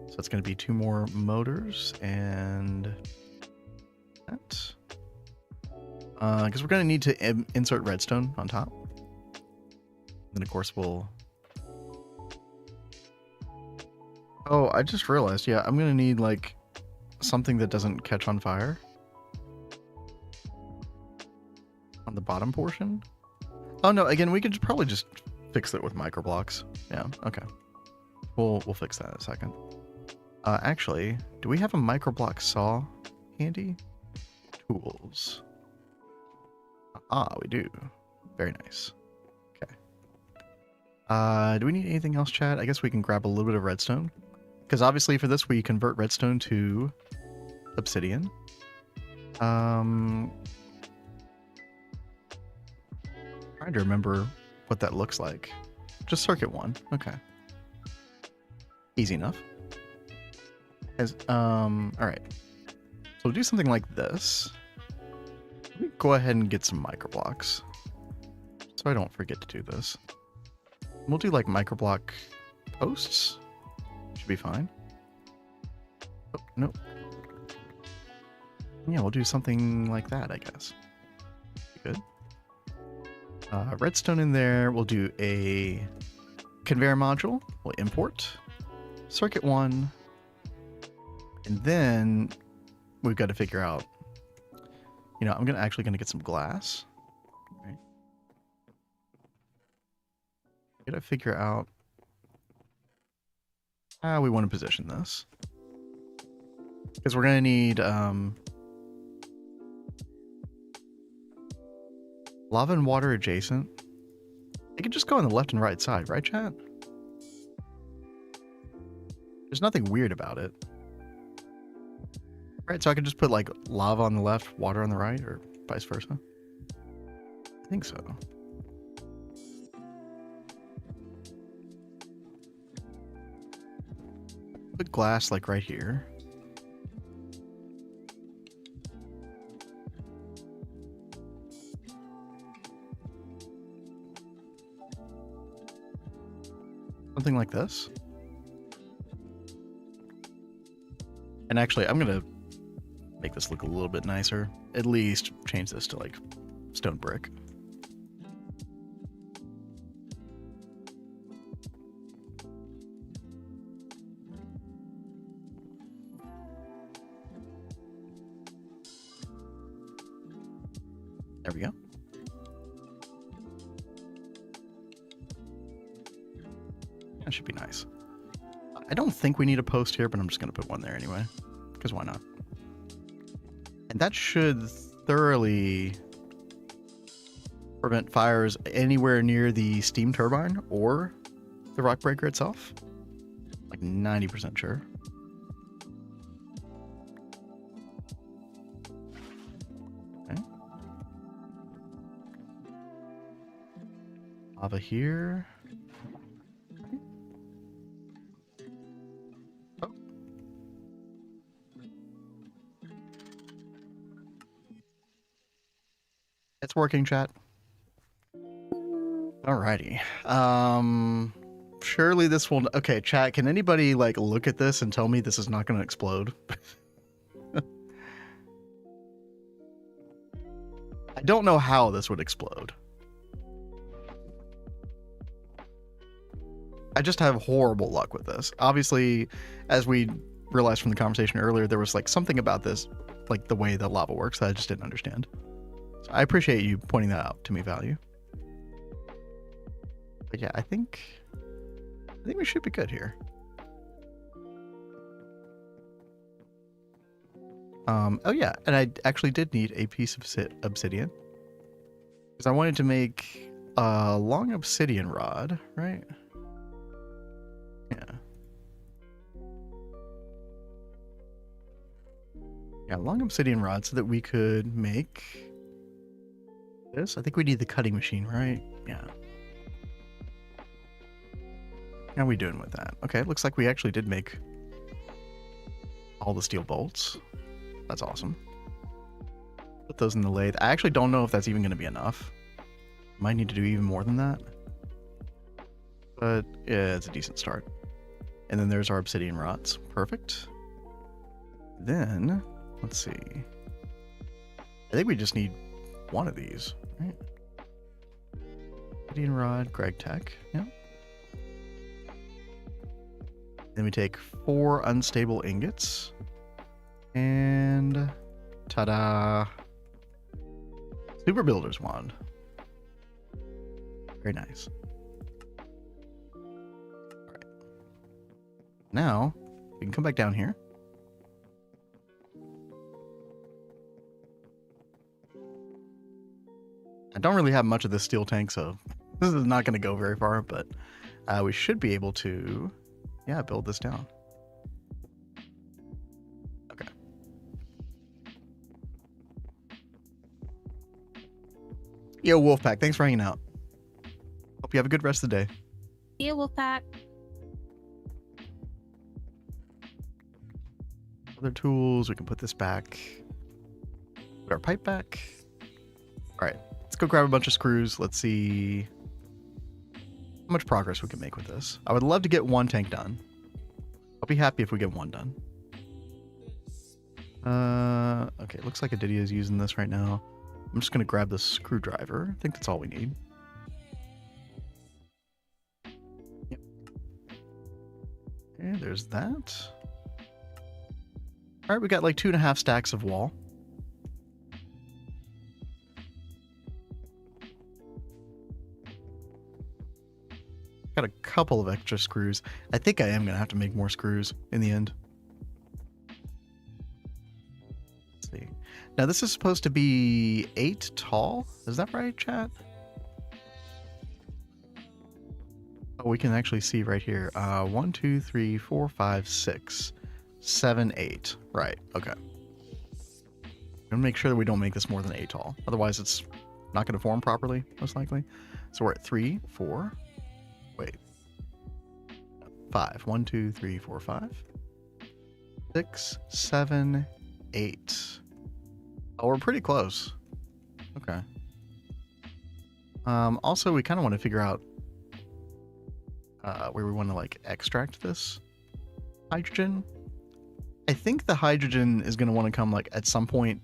So it's going to be 2 more motors and that. Because we're going to need to insert redstone on top. Then of course we'll... Oh, I just realized, yeah, I'm going to need like something that doesn't catch on fire. On the bottom portion. Oh no, again, we could probably just fix it with microblocks. Yeah, okay. We'll fix that in a second. Actually, do we have a microblock saw handy? Tools. Ah, we do. Very nice. Okay. Do we need anything else, Chad? I guess we can grab a little bit of redstone. Because obviously for this we convert redstone to obsidian. Trying to remember what that looks like. Just circuit 1. Okay. Easy enough. Alright. So we'll do something like this. Let me go ahead and get some microblocks. So I don't forget to do this. We'll do like microblock posts. Should be fine. Oh, nope. Yeah, we'll do something like that, I guess. Good. Redstone in there. We'll do a conveyor module. We'll import circuit 1. And then we've got to figure out, you know, I'm actually gonna get some glass. Right. Gotta figure out how we want to position this. Because we're gonna need lava and water adjacent. It can just go on the left and right side, right, chat? There's nothing weird about it. Right, so I could just put like lava on the left, water on the right, or vice versa. I think so. Put glass like right here. Something like this. And actually, I'm gonna make this look a little bit nicer. At least change this to like stone brick. There we go. That should be nice. I don't think we need a post here, but I'm just going to put one there anyway. because why not? And that should thoroughly prevent fires anywhere near the steam turbine or the rock breaker itself. Like 90% sure. Okay. Lava here. Oh. It's working, chat. Alrighty. Surely this will... Okay, chat, can anybody, like, look at this and tell me this is not going to explode? I don't know how this would explode. I just have horrible luck with this. Obviously, as we realized from the conversation earlier, there was, like, something about this, like, the way that lava works that I just didn't understand. So I appreciate you pointing that out to me, Value. But yeah, I think we should be good here. Oh yeah, and I actually did need a piece of obsidian because I wanted to make a long obsidian rod, right? Yeah. Yeah, long obsidian rod so that we could make this. I think we need the cutting machine, right? Yeah. How are we doing with that? Okay, looks like we actually did make all the steel bolts. That's awesome. Put those in the lathe. I actually don't know if that's even going to be enough. Might need to do even more than that. But yeah, it's a decent start. And then there's our obsidian rods. Perfect. Then, let's see. I think we just need one of these, right? Obsidian rod, GregTech. Yeah. Then we take 4 unstable ingots. And ta-da! Super Builder's Wand. Very nice. Alright. Now, we can come back down here. I don't really have much of this steel tank, so this is not going to go very far, but we should be able to... Yeah, build this down. Okay. Yo, Wolfpack, thanks for hanging out. Hope you have a good rest of the day.
See ya, Wolfpack.
Other tools, we can put this back. Put our pipe back. All right, let's go grab a bunch of screws. Let's see how much progress we can make with this. I would love to get 1 tank done. I'll be happy if we get 1 done. Okay, looks like Aditya is using this right now. I'm just gonna grab the screwdriver. I think that's all we need. Yep. Okay, there's that. All right, we got like 2.5 stacks of wall. Got a couple of extra screws. I think I am going to have to make more screws in the end. Let's see. Now, this is supposed to be 8 tall. Is that right, chat? Oh, we can actually see right here. 1, 2, 3, 4, 5, 6, 7, 8. Right, okay. I'm going to make sure that we don't make this more than 8 tall. Otherwise, it's not going to form properly, most likely. So we're at 3, 4... Wait. 5. 1, 2, 3, 4, 5. 6, 7, 8. Oh, we're pretty close. Okay. Also, we kind of want to figure out where we want to like extract this hydrogen. I think the hydrogen is going to want to come like at some point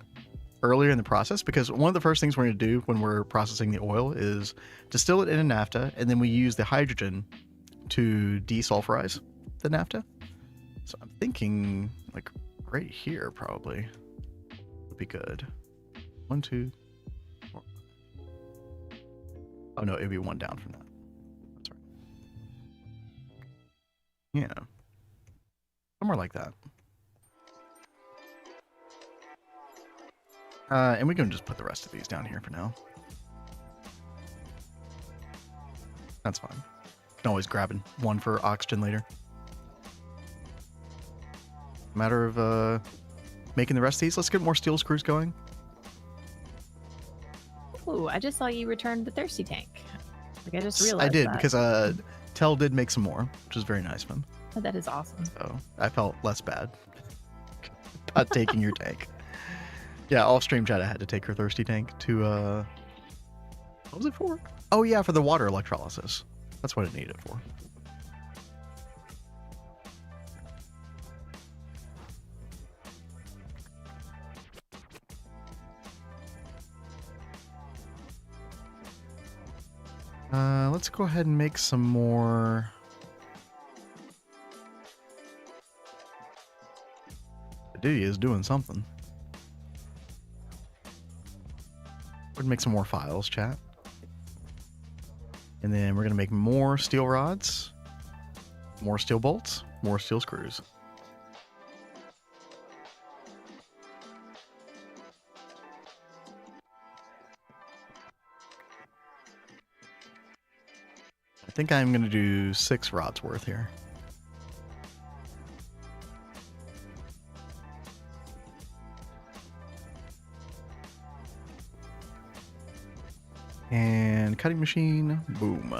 earlier in the process, because one of the first things we're going to do when we're processing the oil is distill it in a naphtha, and then we use the hydrogen to desulfurize the naphtha. So I'm thinking like right here probably would be good. 1, 2, 4. Oh no, it'd be 1 down from that. That's right. Yeah. Somewhere like that. And we can just put the rest of these down here for now. That's fine. Can always grab one for oxygen later. Matter of making the rest of these. Let's get more steel screws going.
Ooh, I just saw you return the thirsty tank. Like I just realized
I did
that.
because Tell did make some more, which is very nice of him.
Oh, that is awesome.
So I felt less bad about taking your tank. Yeah, off stream chat I had to take her thirsty tank to what was it for? Oh yeah, for the water electrolysis. That's what it needed it for. Let's go ahead and make some more. Aditya is doing something. We're gonna make some more files, chat. And then we're gonna make more steel rods, more steel bolts, more steel screws. I think I'm gonna do 6 rods worth here. And cutting machine, boom.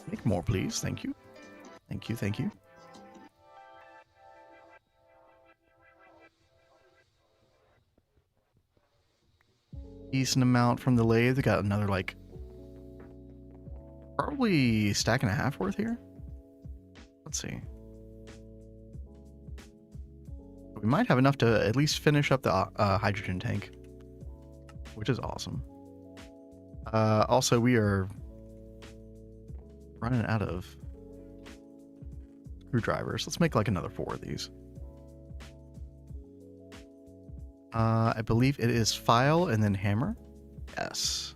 Make more, please. Thank you. Thank you, thank you. Decent amount from the lathe. We got another, like, probably stack and a half worth here. Let's see. We might have enough to at least finish up the hydrogen tank, which is awesome. Also, we are running out of screwdrivers. Let's make like another 4 of these. I believe it is file and then hammer. Yes.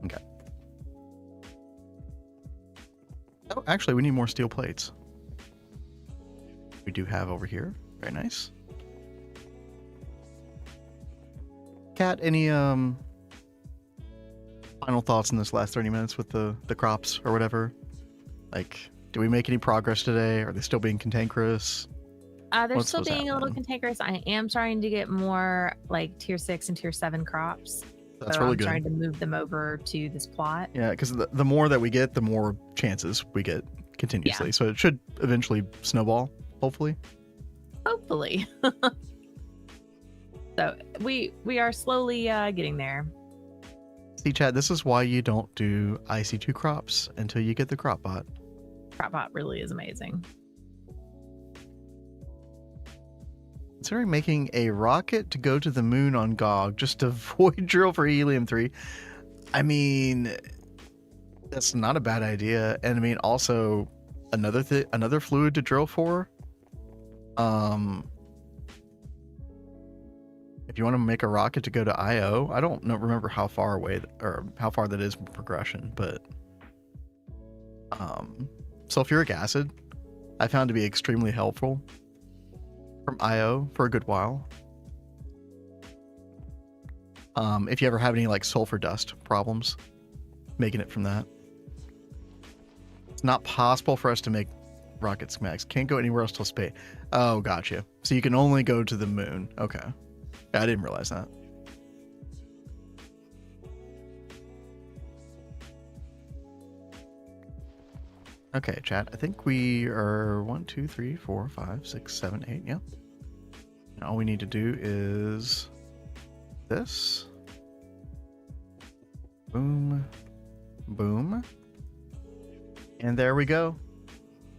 Okay. Oh, actually, we need more steel plates. We do have over here. Very nice. Kat, any final thoughts in this last 30 minutes with the crops or whatever? Like, do we make any progress today? Are they still being cantankerous?
They're
What's
still being a little
happening?
cantankerous. I am trying to get more like tier 6 and tier 7 crops.
That's
so
really
I'm
good.
trying to move them over to this plot.
Yeah, because the more that we get, the more chances we get continuously.
Yeah.
So it should eventually snowball, hopefully.
Hopefully. So we are slowly getting there.
See, Chad, this is why you don't do IC2 crops until you get the crop bot.
Cropbot really is amazing.
Considering making a rocket to go to the moon on GOG just to void drill for helium-3. I mean, that's not a bad idea. And I mean, also another fluid to drill for. If you want to make a rocket to go to IO, I don't remember how far away or how far that is from progression, but sulfuric acid I found to be extremely helpful from IO for a good while. If you ever have any like sulfur dust problems, making it from that. It's not possible for us to make rocket schematics. Can't go anywhere else till space. Oh, gotcha. So you can only go to the moon. Okay. I didn't realize that. Okay, chat. I think we are 1, 2, 3, 4, 5, 6, 7, 8. Yeah. And all we need to do is this. Boom. Boom. And there we go.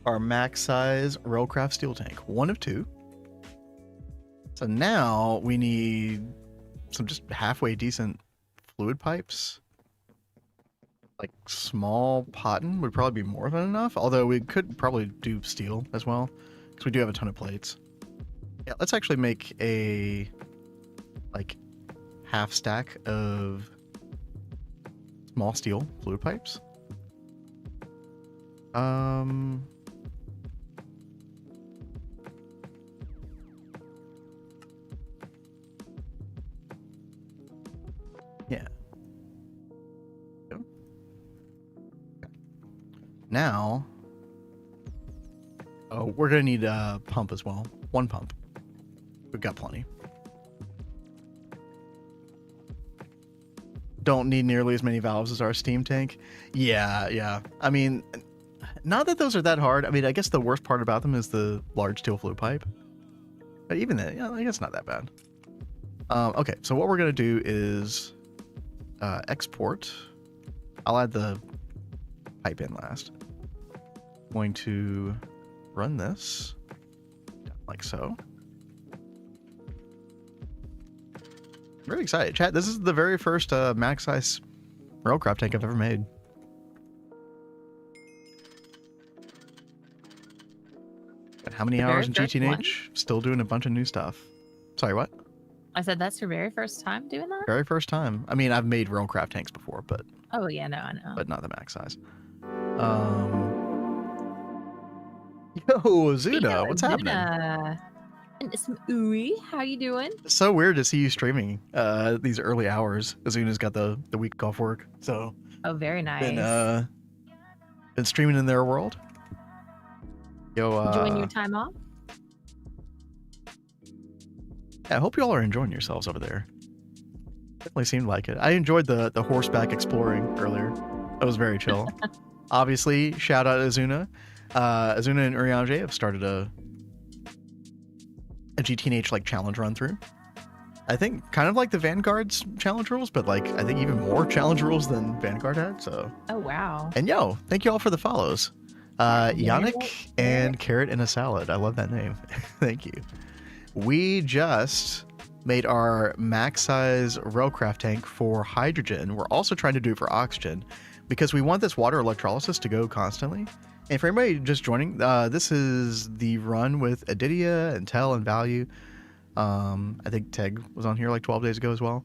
Our max size railcraft steel tank. 1 of 2. So now we need some just halfway decent fluid pipes. Like small potton would probably be more than enough. Although we could probably do steel as well, because we do have a ton of plates. Yeah, let's actually make a like half stack of small steel fluid pipes. Now, oh, we're gonna need a pump as well. One pump. We've got plenty. Don't need nearly as many valves as our steam tank. Yeah. I mean, not that those are that hard. I mean, I guess the worst part about them is the large steel flue pipe. But even then, I guess not that bad. Okay, so what we're gonna do is export. I'll add the pipe in last. Going to run this like so. Very excited, chat. This is the very first max size railcraft tank I've ever made. Got how many
The very
hours in
first
GTNH? Still doing a bunch of new stuff. Sorry, what?
I said that's your very first time doing that?
Very first time. I mean, I've made railcraft tanks before, but
Oh, yeah, no, I know.
but not the max size. Yo, Zuna, what's happening?
And some ooey, how you doing?
It's so weird to see you streaming these early hours. Zuna's got the week off work, so
Oh, very nice.
been streaming in their world. Yo,
Enjoying your time off?
yeah, I hope you all are enjoying yourselves over there. Definitely seemed like it. I enjoyed the horseback exploring earlier. That was very chill. Obviously, shout out to Azuna. Azuna and Uriange have started a GTNH like challenge run through. I think kind of like the Vanguard's challenge rules, but like I think even more challenge rules than Vanguard had. So,
Oh, wow.
and yo, thank you all for the follows. Yannick and Carrot in a Salad. I love that name. Thank you. We just made our max size railcraft tank for hydrogen. We're also trying to do it for oxygen because we want this water electrolysis to go constantly. And for anybody just joining, this is the run with Aditya and Tel and Value. I think Teg was on here like 12 days ago as well.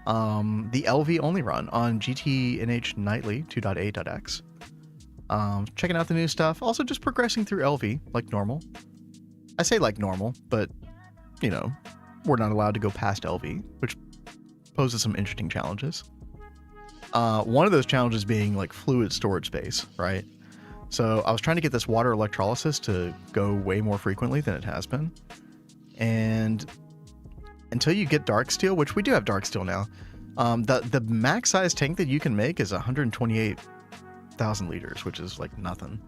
The LV only run on GTNH Nightly 2.8.x. Checking out the new stuff. Also just progressing through LV like normal. I say like normal, but you know, we're not allowed to go past LV, which poses some interesting challenges. One of those challenges being like fluid storage space, right? So I was trying to get this water electrolysis to go way more frequently than it has been. And until you get dark steel, which we do have dark steel now, the max size tank that you can make is 128,000 liters, which is like nothing.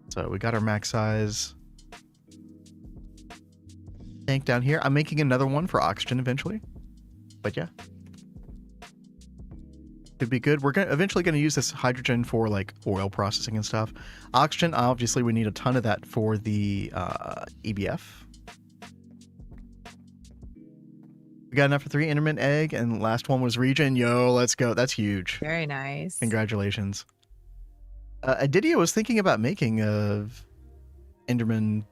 So we got our max size tank down here. I'm making another one for oxygen eventually, but yeah, could be good. We're eventually going to use this hydrogen for like oil processing and stuff. Oxygen, obviously we need a ton of that for the EBF. We got enough for 3 intermittent egg, and last one was regen. Yo, let's go. That's huge.
Very nice.
Congratulations. Aditya was thinking about making a Enderman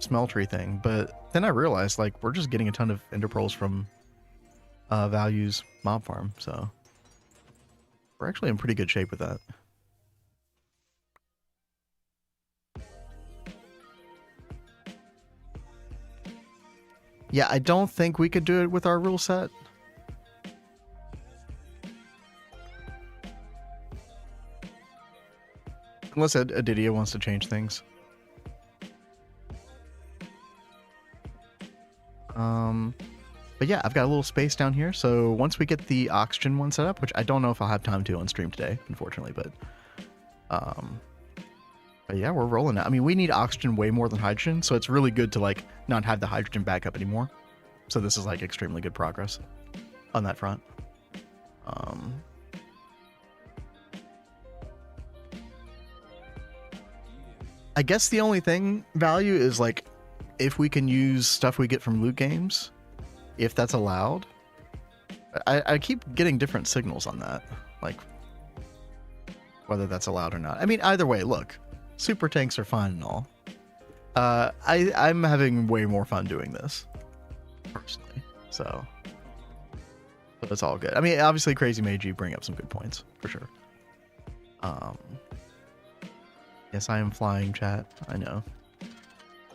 smeltery thing, but then I realized like we're just getting a ton of ender pearls from Value's mob farm, so we're actually in pretty good shape with that. Yeah, I don't think we could do it with our rule set. Unless Aditya wants to change things. But yeah, I've got a little space down here. So once we get the oxygen one set up, which I don't know if I'll have time to on stream today, unfortunately, but yeah, we're rolling out. I mean, we need oxygen way more than hydrogen, so it's really good to like not have the hydrogen backup anymore. So this is like extremely good progress on that front. I guess the only thing value is like if we can use stuff we get from loot games, if that's allowed. I keep getting different signals on that, like whether that's allowed or not. I mean, either way, look, super tanks are fun and all. I'm having way more fun doing this personally, so it's all good. I mean, obviously, Crazy Mage, you bring up some good points for sure. Yes, I am flying, chat. I know.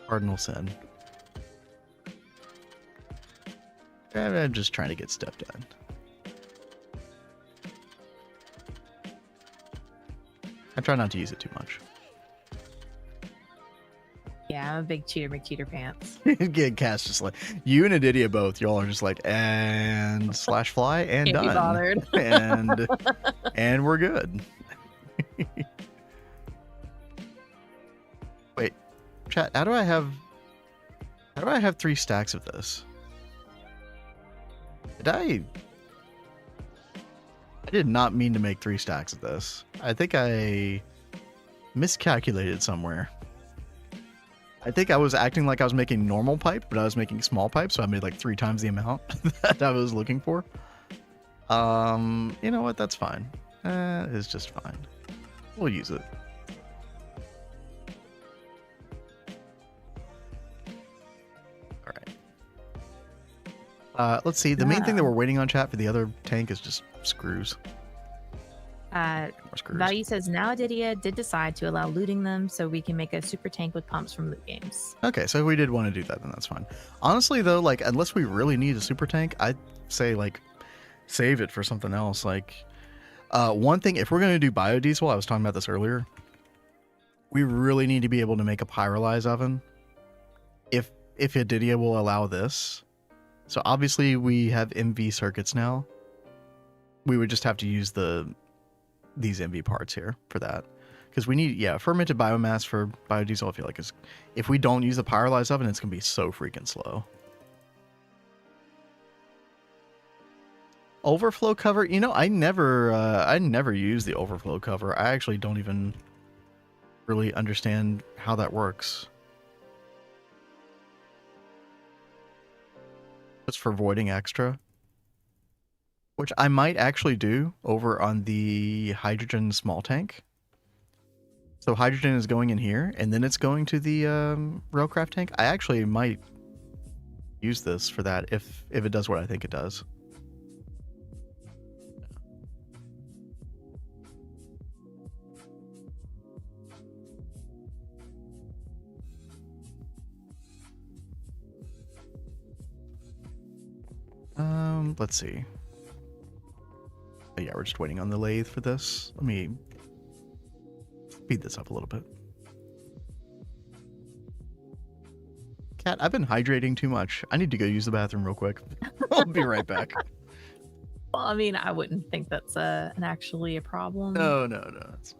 Cardinal sin. I'm just trying to get stuff done. I try not to use it too much.
Yeah, I'm a big cheater McCheater pants.
Get cast just like you and Aditya both. Y'all are just like and slash fly and
Can't be
done
bothered.
and we're good. Wait, chat. How do I have 3 stacks of this? I did not mean to make 3 stacks of this. I think I miscalculated somewhere. I think I was acting like I was making normal pipe, but I was making small pipe, so I made like 3 times the amount that I was looking for. You know what? That's fine. It's just fine. We'll use it. All right. Let's see. The main thing that we're waiting on, chat, for the other tank is just screws. More screws.
Value says now Aditya did decide to allow looting them so we can make a super tank with pumps from loot games.
Okay, so if we did want to do that, then that's fine. Honestly, though, like, unless we really need a super tank, I'd say, like, save it for something else. Like, one thing, if we're going to do biodiesel, I was talking about this earlier, we really need to be able to make a pyrolyze oven. If Aditya will allow this. So obviously we have MV circuits now. We would just have to use these MV parts here for that, because we need fermented biomass for biodiesel. I feel like if we don't use the pyrolyzed oven, it's gonna be so freaking slow. Overflow cover, you know, I never use the overflow cover. I actually don't even really understand how that works. It's for voiding extra, which I might actually do over on the hydrogen small tank. So hydrogen is going in here, and then it's going to the railcraft tank. I actually might use this for that if it does what I think it does. Let's see. Oh, yeah, we're just waiting on the lathe for this. Let me speed this up a little bit. Cat, I've been hydrating too much. I need to go use the bathroom real quick. I'll be right back.
Well, I mean, I wouldn't think that's actually a problem.
No. That's...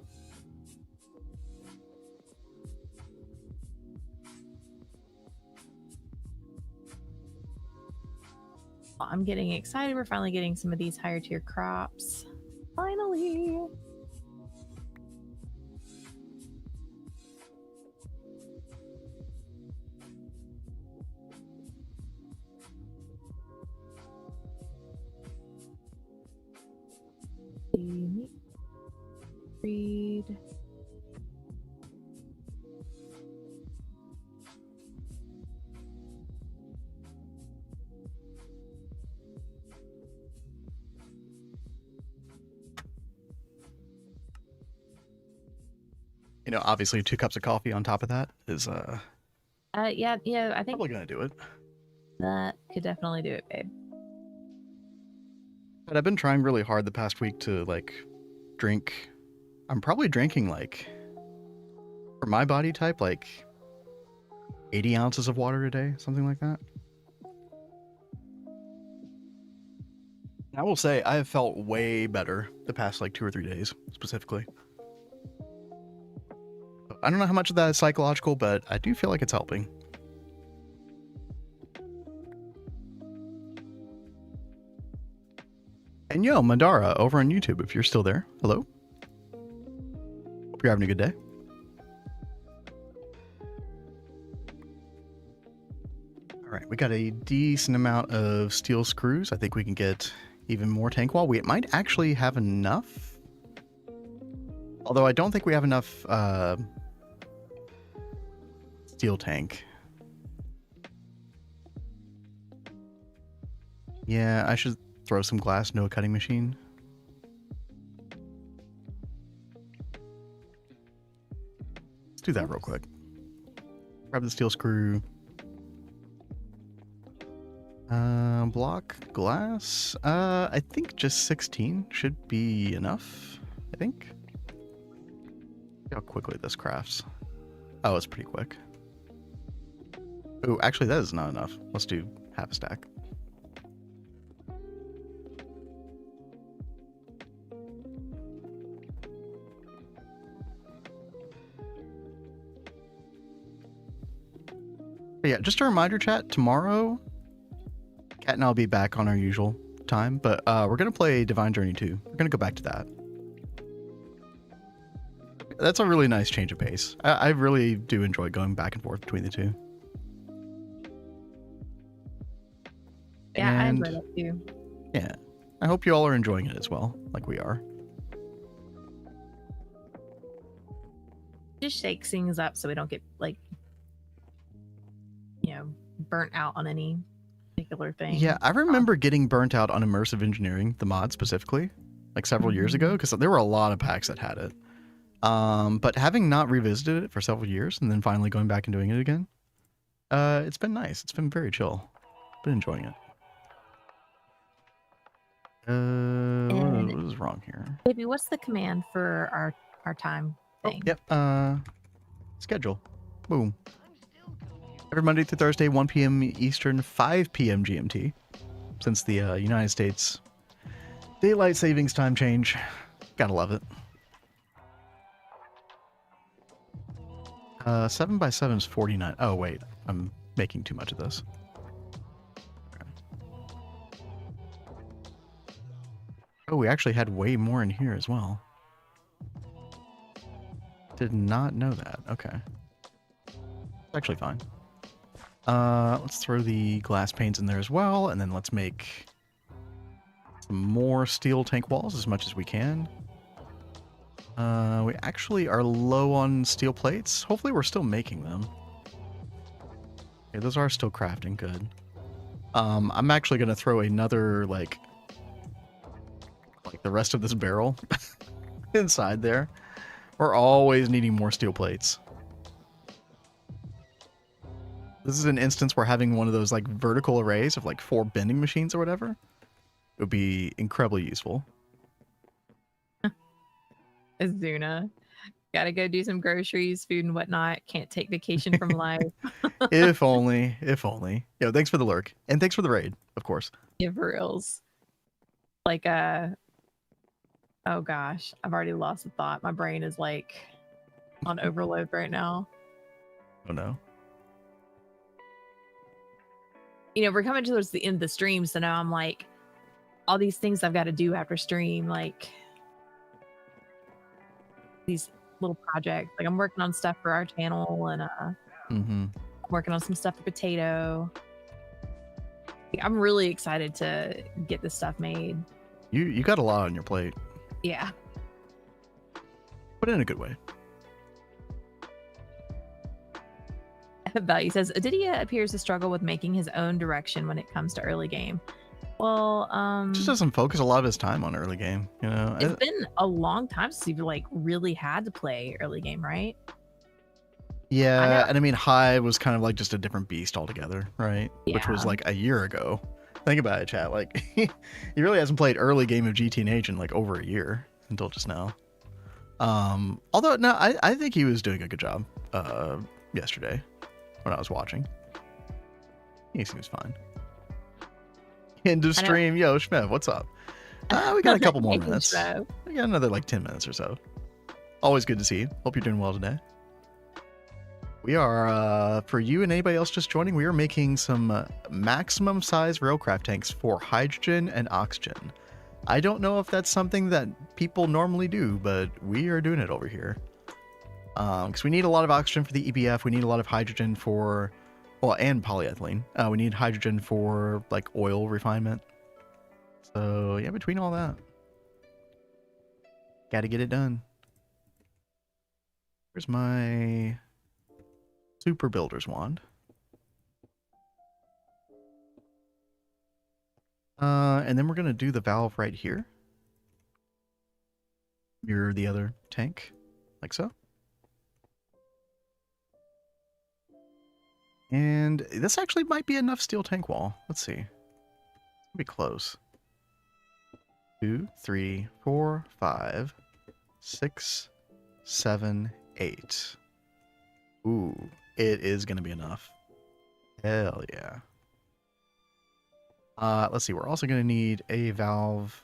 I'm getting excited. We're finally getting some of these higher tier crops. Finally. Read.
You know, obviously 2 cups of coffee on top of that is
Yeah, I think
probably gonna do it.
that could definitely do it, babe.
But I've been trying really hard the past week to like drink. I'm probably drinking like, for my body type, like 80 ounces of water a day, something like that. I will say I have felt way better the past like 2 or 3 days specifically. I don't know how much of that is psychological, but I do feel like it's helping. And yo, Madara over on YouTube, if you're still there, hello. Hope you're having a good day. All right, we got a decent amount of steel screws. I think we can get even more tank wall. We might actually have enough. Although I don't think we have enough steel tank. Yeah, I should throw some glass, no cutting machine. Let's do that real quick. Grab the steel screw. Block glass. I think just 16 should be enough, I think. how quickly this crafts. Oh, it's pretty quick. Oh, actually, that is not enough. Let's do half a stack. But yeah, just a reminder, chat. Tomorrow, Kat and I'll be back on our usual time, but we're gonna play Divine Journey 2. We're gonna go back to that. That's a really nice change of pace. I really do enjoy going back and forth between the two.
Yeah, I
And
enjoy that too.
yeah, I hope you all are enjoying it as well, like we are.
Just shake things up so we don't get like, you know, burnt out on any particular thing.
Yeah, I remember getting burnt out on immersive engineering, the mod specifically, like several years ago, because there were a lot of packs that had it. But having not revisited it for several years and then finally going back and doing it again, it's been nice. It's been very chill. Been enjoying it. What is wrong here?
Baby, what's the command for our time thing?
Oh, yep. Schedule. Boom. Every Monday through Thursday, 1 p.m. Eastern, 5 p.m. GMT. Since the United States daylight savings time change, gotta love it. 7 by 7 is 49. Oh wait, I'm making too much of this. Oh, we actually had way more in here as well. Did not know that. Okay. It's actually fine. Let's throw the glass panes in there as well, and then let's make some more steel tank walls as much as we can. We actually are low on steel plates. Hopefully we're still making them. Okay, those are still crafting. Good. I'm actually going to throw another, like the rest of this barrel inside there. We're always needing more steel plates. This is an instance where having one of those like vertical arrays of like 4 bending machines or whatever would be incredibly useful.
Azuna, gotta go do some groceries, food and whatnot. Can't take vacation from life.
If only, if only. Yo, thanks for the lurk. And thanks for the raid, of course.
Yeah, for reals. Like, oh gosh, I've already lost the thought. My brain is like on overload right now.
Oh no.
You know, we're coming towards the end of the stream, so now I'm like, all these things I've got to do after stream, like these little projects. Like I'm working on stuff for our channel, and I'm working on some stuff for Potato. I'm really excited to get this stuff made.
You got a lot on your plate.
Yeah.
But in a good way.
Value says Aditya appears to struggle with making his own direction when it comes to early game. Well,
just doesn't focus a lot of his time on early game, you know.
It's been a long time since you've like really had to play early game, right?
Yeah, and I mean High was kind of like just a different beast altogether, right?
Yeah.
Which was like a year ago. Think about it, chat. Like he really hasn't played early game of GTNH in like over a year until just now. Although no, I think he was doing a good job yesterday when I was watching. He seems fine. End of stream. Yo, Shmev, what's up? We got a couple more minutes. We got another like 10 minutes or so. Always good to see you. Hope you're doing well today. We are, for you and anybody else just joining, we are making some maximum size railcraft tanks for hydrogen and oxygen. I don't know if that's something that people normally do, but we are doing it over here. Because we need a lot of oxygen for the EBF. We need a lot of hydrogen for, well, and polyethylene. We need hydrogen for like oil refinement. So yeah, between all that, got to get it done. Here's my super builder's wand. And then we're going to do the valve right here. Mirror the other tank, like so. And this actually might be enough steel tank wall. Let's see. It'll be close. 2, 3, 4, 5, 6, 7, 8. Ooh, it is going to be enough. Hell yeah. Let's see. We're also going to need a valve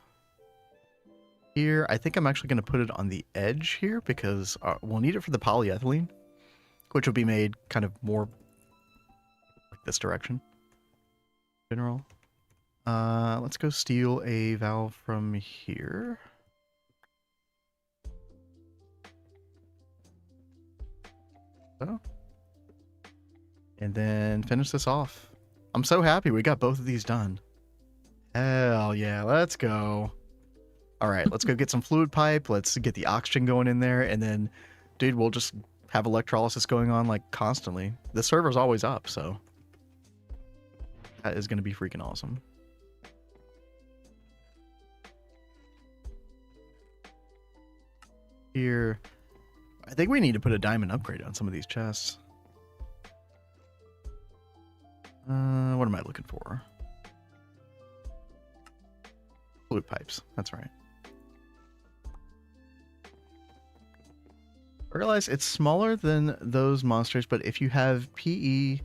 here. I think I'm actually going to put it on the edge here because we'll need it for the polyethylene, which will be made kind of more like this direction. General. Let's go steal a valve from here. So. And then finish this off. I'm so happy we got both of these done. Hell yeah, let's go. All right, let's go get some fluid pipe. Let's get the oxygen going in there. And then, dude, we'll just have electrolysis going on like constantly. The server's always up, so that is going to be freaking awesome. Here, I think we need to put a diamond upgrade on some of these chests. What am I looking for? Fluid pipes, that's right. I realize it's smaller than those monsters, but if you have PE,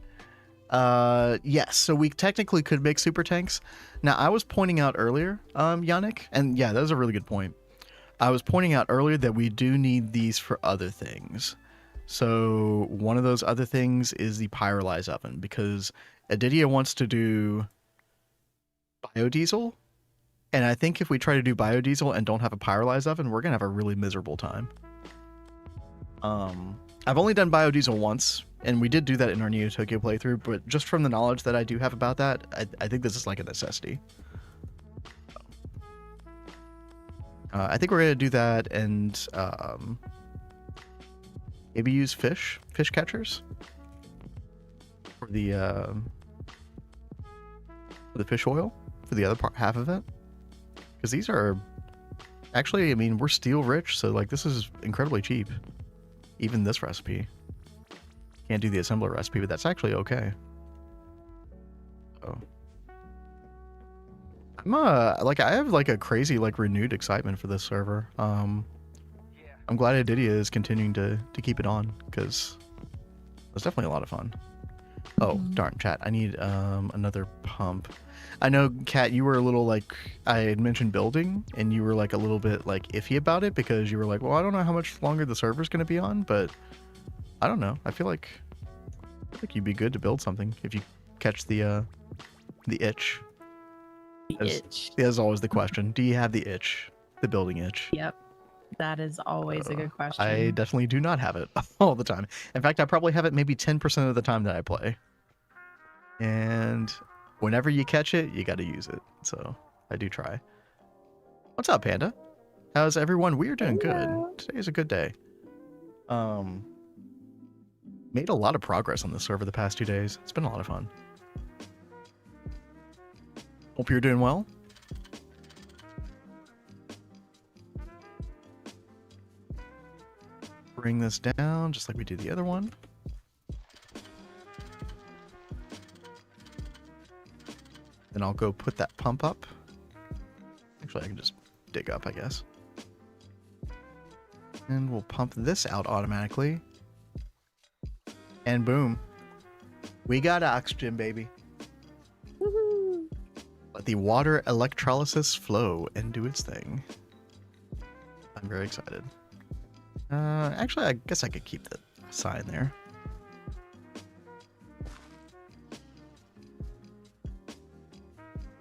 yes, so we technically could make super tanks. Now, I was pointing out earlier, Yannick, and yeah, that was a really good point. I was pointing out earlier that we do need these for other things. So one of those other things is the pyrolyze oven, because Aditya wants to do biodiesel, and I think if we try to do biodiesel and don't have a pyrolyze oven, we're gonna have a really miserable time. I've only done biodiesel once, and we did do that in our Neo Tokyo playthrough, but just from the knowledge that I do have about that, I think this is like a necessity. I think we're going to do that and maybe use fish catchers for the fish oil for the other half of it. Because these are actually, I mean, we're steel rich, so like this is incredibly cheap. Even this recipe. Can't do the assembler recipe, but that's actually okay. So I'm like I have like a crazy like renewed excitement for this server. I'm glad Aditya is continuing to keep it on because it's definitely a lot of fun. Oh darn, chat, I need another pump. I know, Kat, you were a little like, I had mentioned building and you were like a little bit like iffy about it because you were like, well, I don't know how much longer the server's going to be on, but I don't know. I feel like you'd be good to build something if you catch the itch. As always the question, do you have the itch, the building itch?
Yep. That is always a good question.
I definitely do not have it all the time. In fact, I probably have it maybe 10% of the time that I play. And whenever you catch it, you got to use it. So I do try. What's up, Panda? How's everyone? We're doing good. Today's a good day. Made a lot of progress on this server the past 2 days. It's been a lot of fun. Hope you're doing well. Bring this down just like we did the other one. Then I'll go put that pump up. Actually, I can just dig up, I guess. And we'll pump this out automatically. And boom. We got oxygen, baby.
Woohoo.
Let the water electrolysis flow and do its thing. I'm very excited. Actually, I guess I could keep the sign there.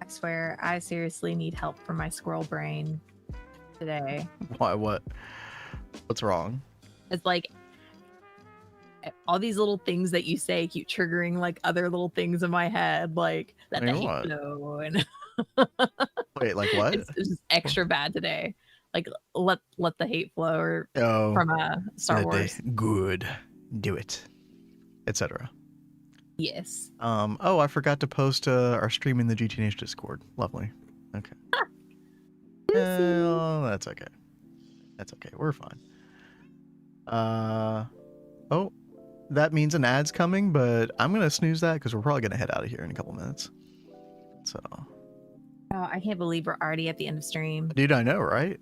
I swear, I seriously need help from my squirrel brain today.
Why? What? What's wrong?
It's like all these little things that you say keep triggering like other little things in my head, like that
Like
the hate
what?
flow and
Wait, like what?
it's just extra bad today. Like let the hate flow or
Oh,
from Star Wars.
Good. Do it. Etc.
Yes.
Oh, I forgot to post our stream in the GTNH Discord. Lovely. Okay. Well, that's okay. That's okay. We're fine. Oh, that means an ad's coming, but I'm gonna snooze that because we're probably gonna head out of here in a couple minutes. So.
Oh, I can't believe we're already at the end of stream.
Dude, I know, right?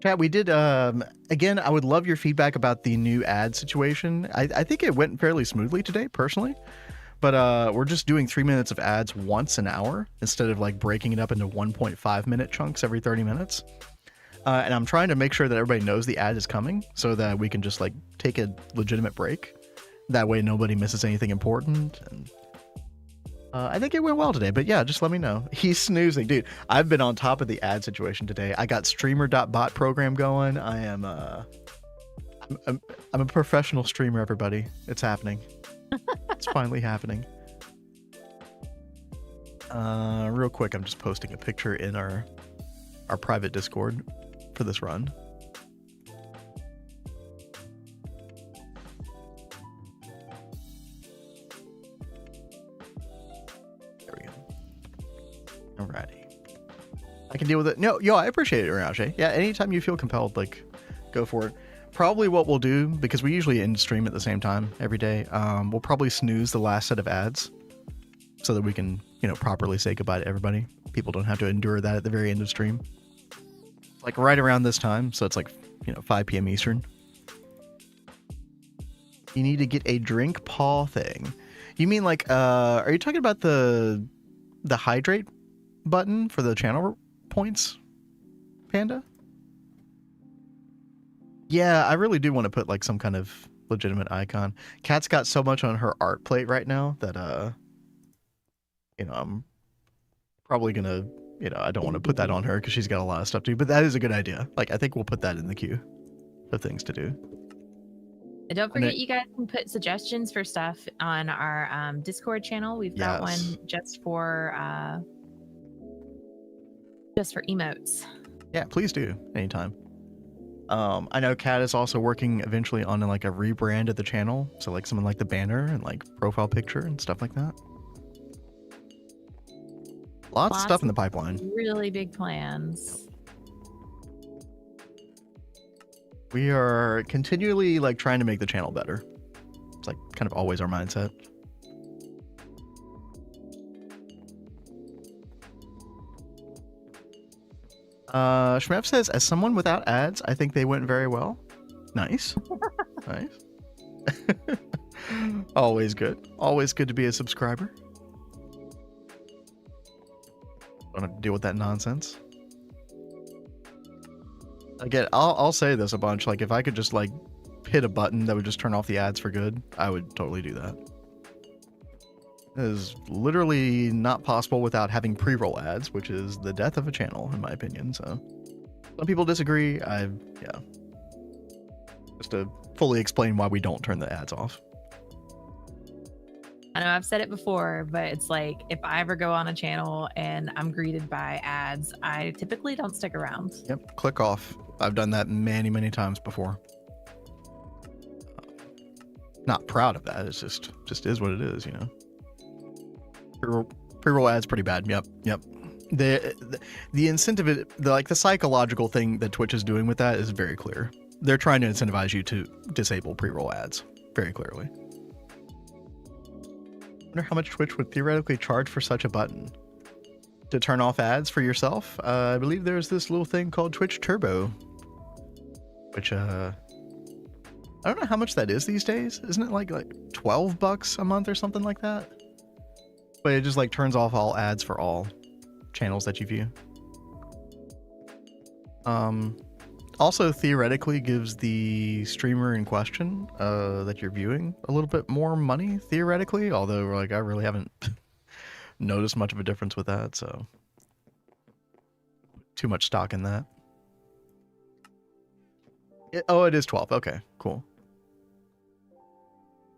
Chat, we did, again, I would love your feedback about the new ad situation. I think it went fairly smoothly today, personally. But we're just doing 3 minutes of ads once an hour instead of like breaking it up into 1.5 minute chunks every 30 minutes. And I'm trying to make sure that everybody knows the ad is coming so that we can just like take a legitimate break. That way nobody misses anything important. And I think it went well today, but yeah, just let me know. He's snoozing. Dude, I've been on top of the ad situation today. I got streamer.bot program going. I'm a professional streamer, everybody. It's happening. It's finally happening. Real quick, I'm just posting a picture in our private Discord for this run. There we go. Alrighty. I can deal with it. No, yo, I appreciate it, Raja. Yeah, anytime you feel compelled, like, go for it. Probably what we'll do, because we usually end stream at the same time every day, we'll probably snooze the last set of ads so that we can, you know, properly say goodbye to everybody. People don't have to endure that at the very end of stream. Like right around this time, so it's like, you know, 5 p.m. Eastern. You need to get a drink paw thing. You mean like, are you talking about the hydrate button for the channel points, Panda? Yeah, I really do want to put like some kind of legitimate icon. Kat's got so much on her art plate right now that you know, I'm probably gonna, you know, I don't want to put that on her because she's got a lot of stuff to do, but that is a good idea. Like, I think we'll put that in the queue of things to do.
And don't forget, you guys can put suggestions for stuff on our Discord channel. We've got one just for emotes.
Yeah, please do anytime. I know Kat is also working eventually on like a rebrand of the channel, so like something like the banner and like profile picture and stuff like that. Lots of stuff in the pipeline.
Really big plans.
We are continually like trying to make the channel better. It's like kind of always our mindset. Shmev says, as someone without ads, I think they went very well. Nice. Nice. Always good. Always good to be a subscriber. Don't have to deal with that nonsense. Again, I'll say this a bunch. Like, if I could just like hit a button that would just turn off the ads for good, I would totally do that. It is literally not possible without having pre-roll ads, which is the death of a channel, in my opinion. So some people disagree. Yeah. Just to fully explain why we don't turn the ads off.
I know I've said it before, but it's like, if I ever go on a channel and I'm greeted by ads, I typically don't stick around.
Yep, click off. I've done that many, many times before. Not proud of that. It's just is what it is, you know. Pre-roll ads pretty bad. Yep. The incentive, like the psychological thing that Twitch is doing with that is very clear. They're trying to incentivize you to disable pre-roll ads very clearly. I wonder how much Twitch would theoretically charge for such a button. To turn off ads for yourself, I believe there's this little thing called Twitch Turbo, which I don't know how much that is these days. Isn't it like $12 a month or something like that? But it just like turns off all ads for all channels that you view. Also theoretically gives the streamer in question that you're viewing a little bit more money theoretically, although like I really haven't noticed much of a difference with that, so too much stock in that. It is 12. Okay, cool.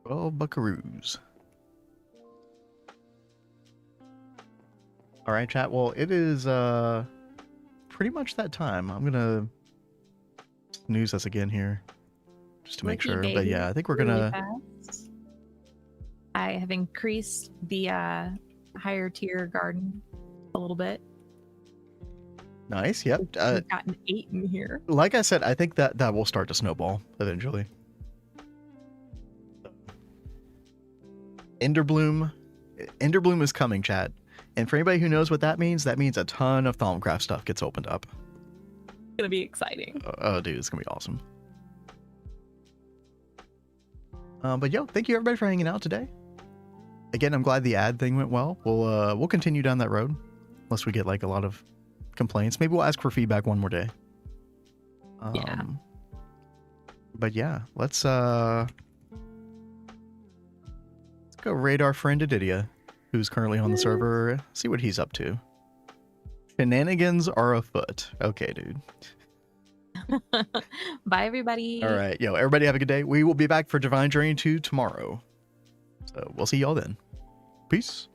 12 buckaroos. All right, chat. Well, it is pretty much that time. I'm gonna snooze us again here just to make sure. But yeah, I think we're gonna.
I have increased the higher tier garden a little bit.
Nice. Yep.
We've gotten 8 in here.
Like I said, I think that will start to snowball eventually. Enderbloom is coming, chat. And for anybody who knows what that means a ton of Thaumcraft stuff gets opened up.
gonna be exciting.
Oh, dude, it's gonna be awesome. But yo, thank you everybody for hanging out today. Again, I'm glad the ad thing went well. We'll continue down that road, unless we get like a lot of complaints. Maybe we'll ask for feedback one more day.
Yeah.
But yeah, let's go raid our friend Aditya, who's currently on the server. See what he's up to. Shenanigans are afoot. Okay, dude.
Bye, everybody.
All right, yo, everybody have a good day. We will be back for Divine Journey 2 tomorrow. So we'll see y'all then. Peace.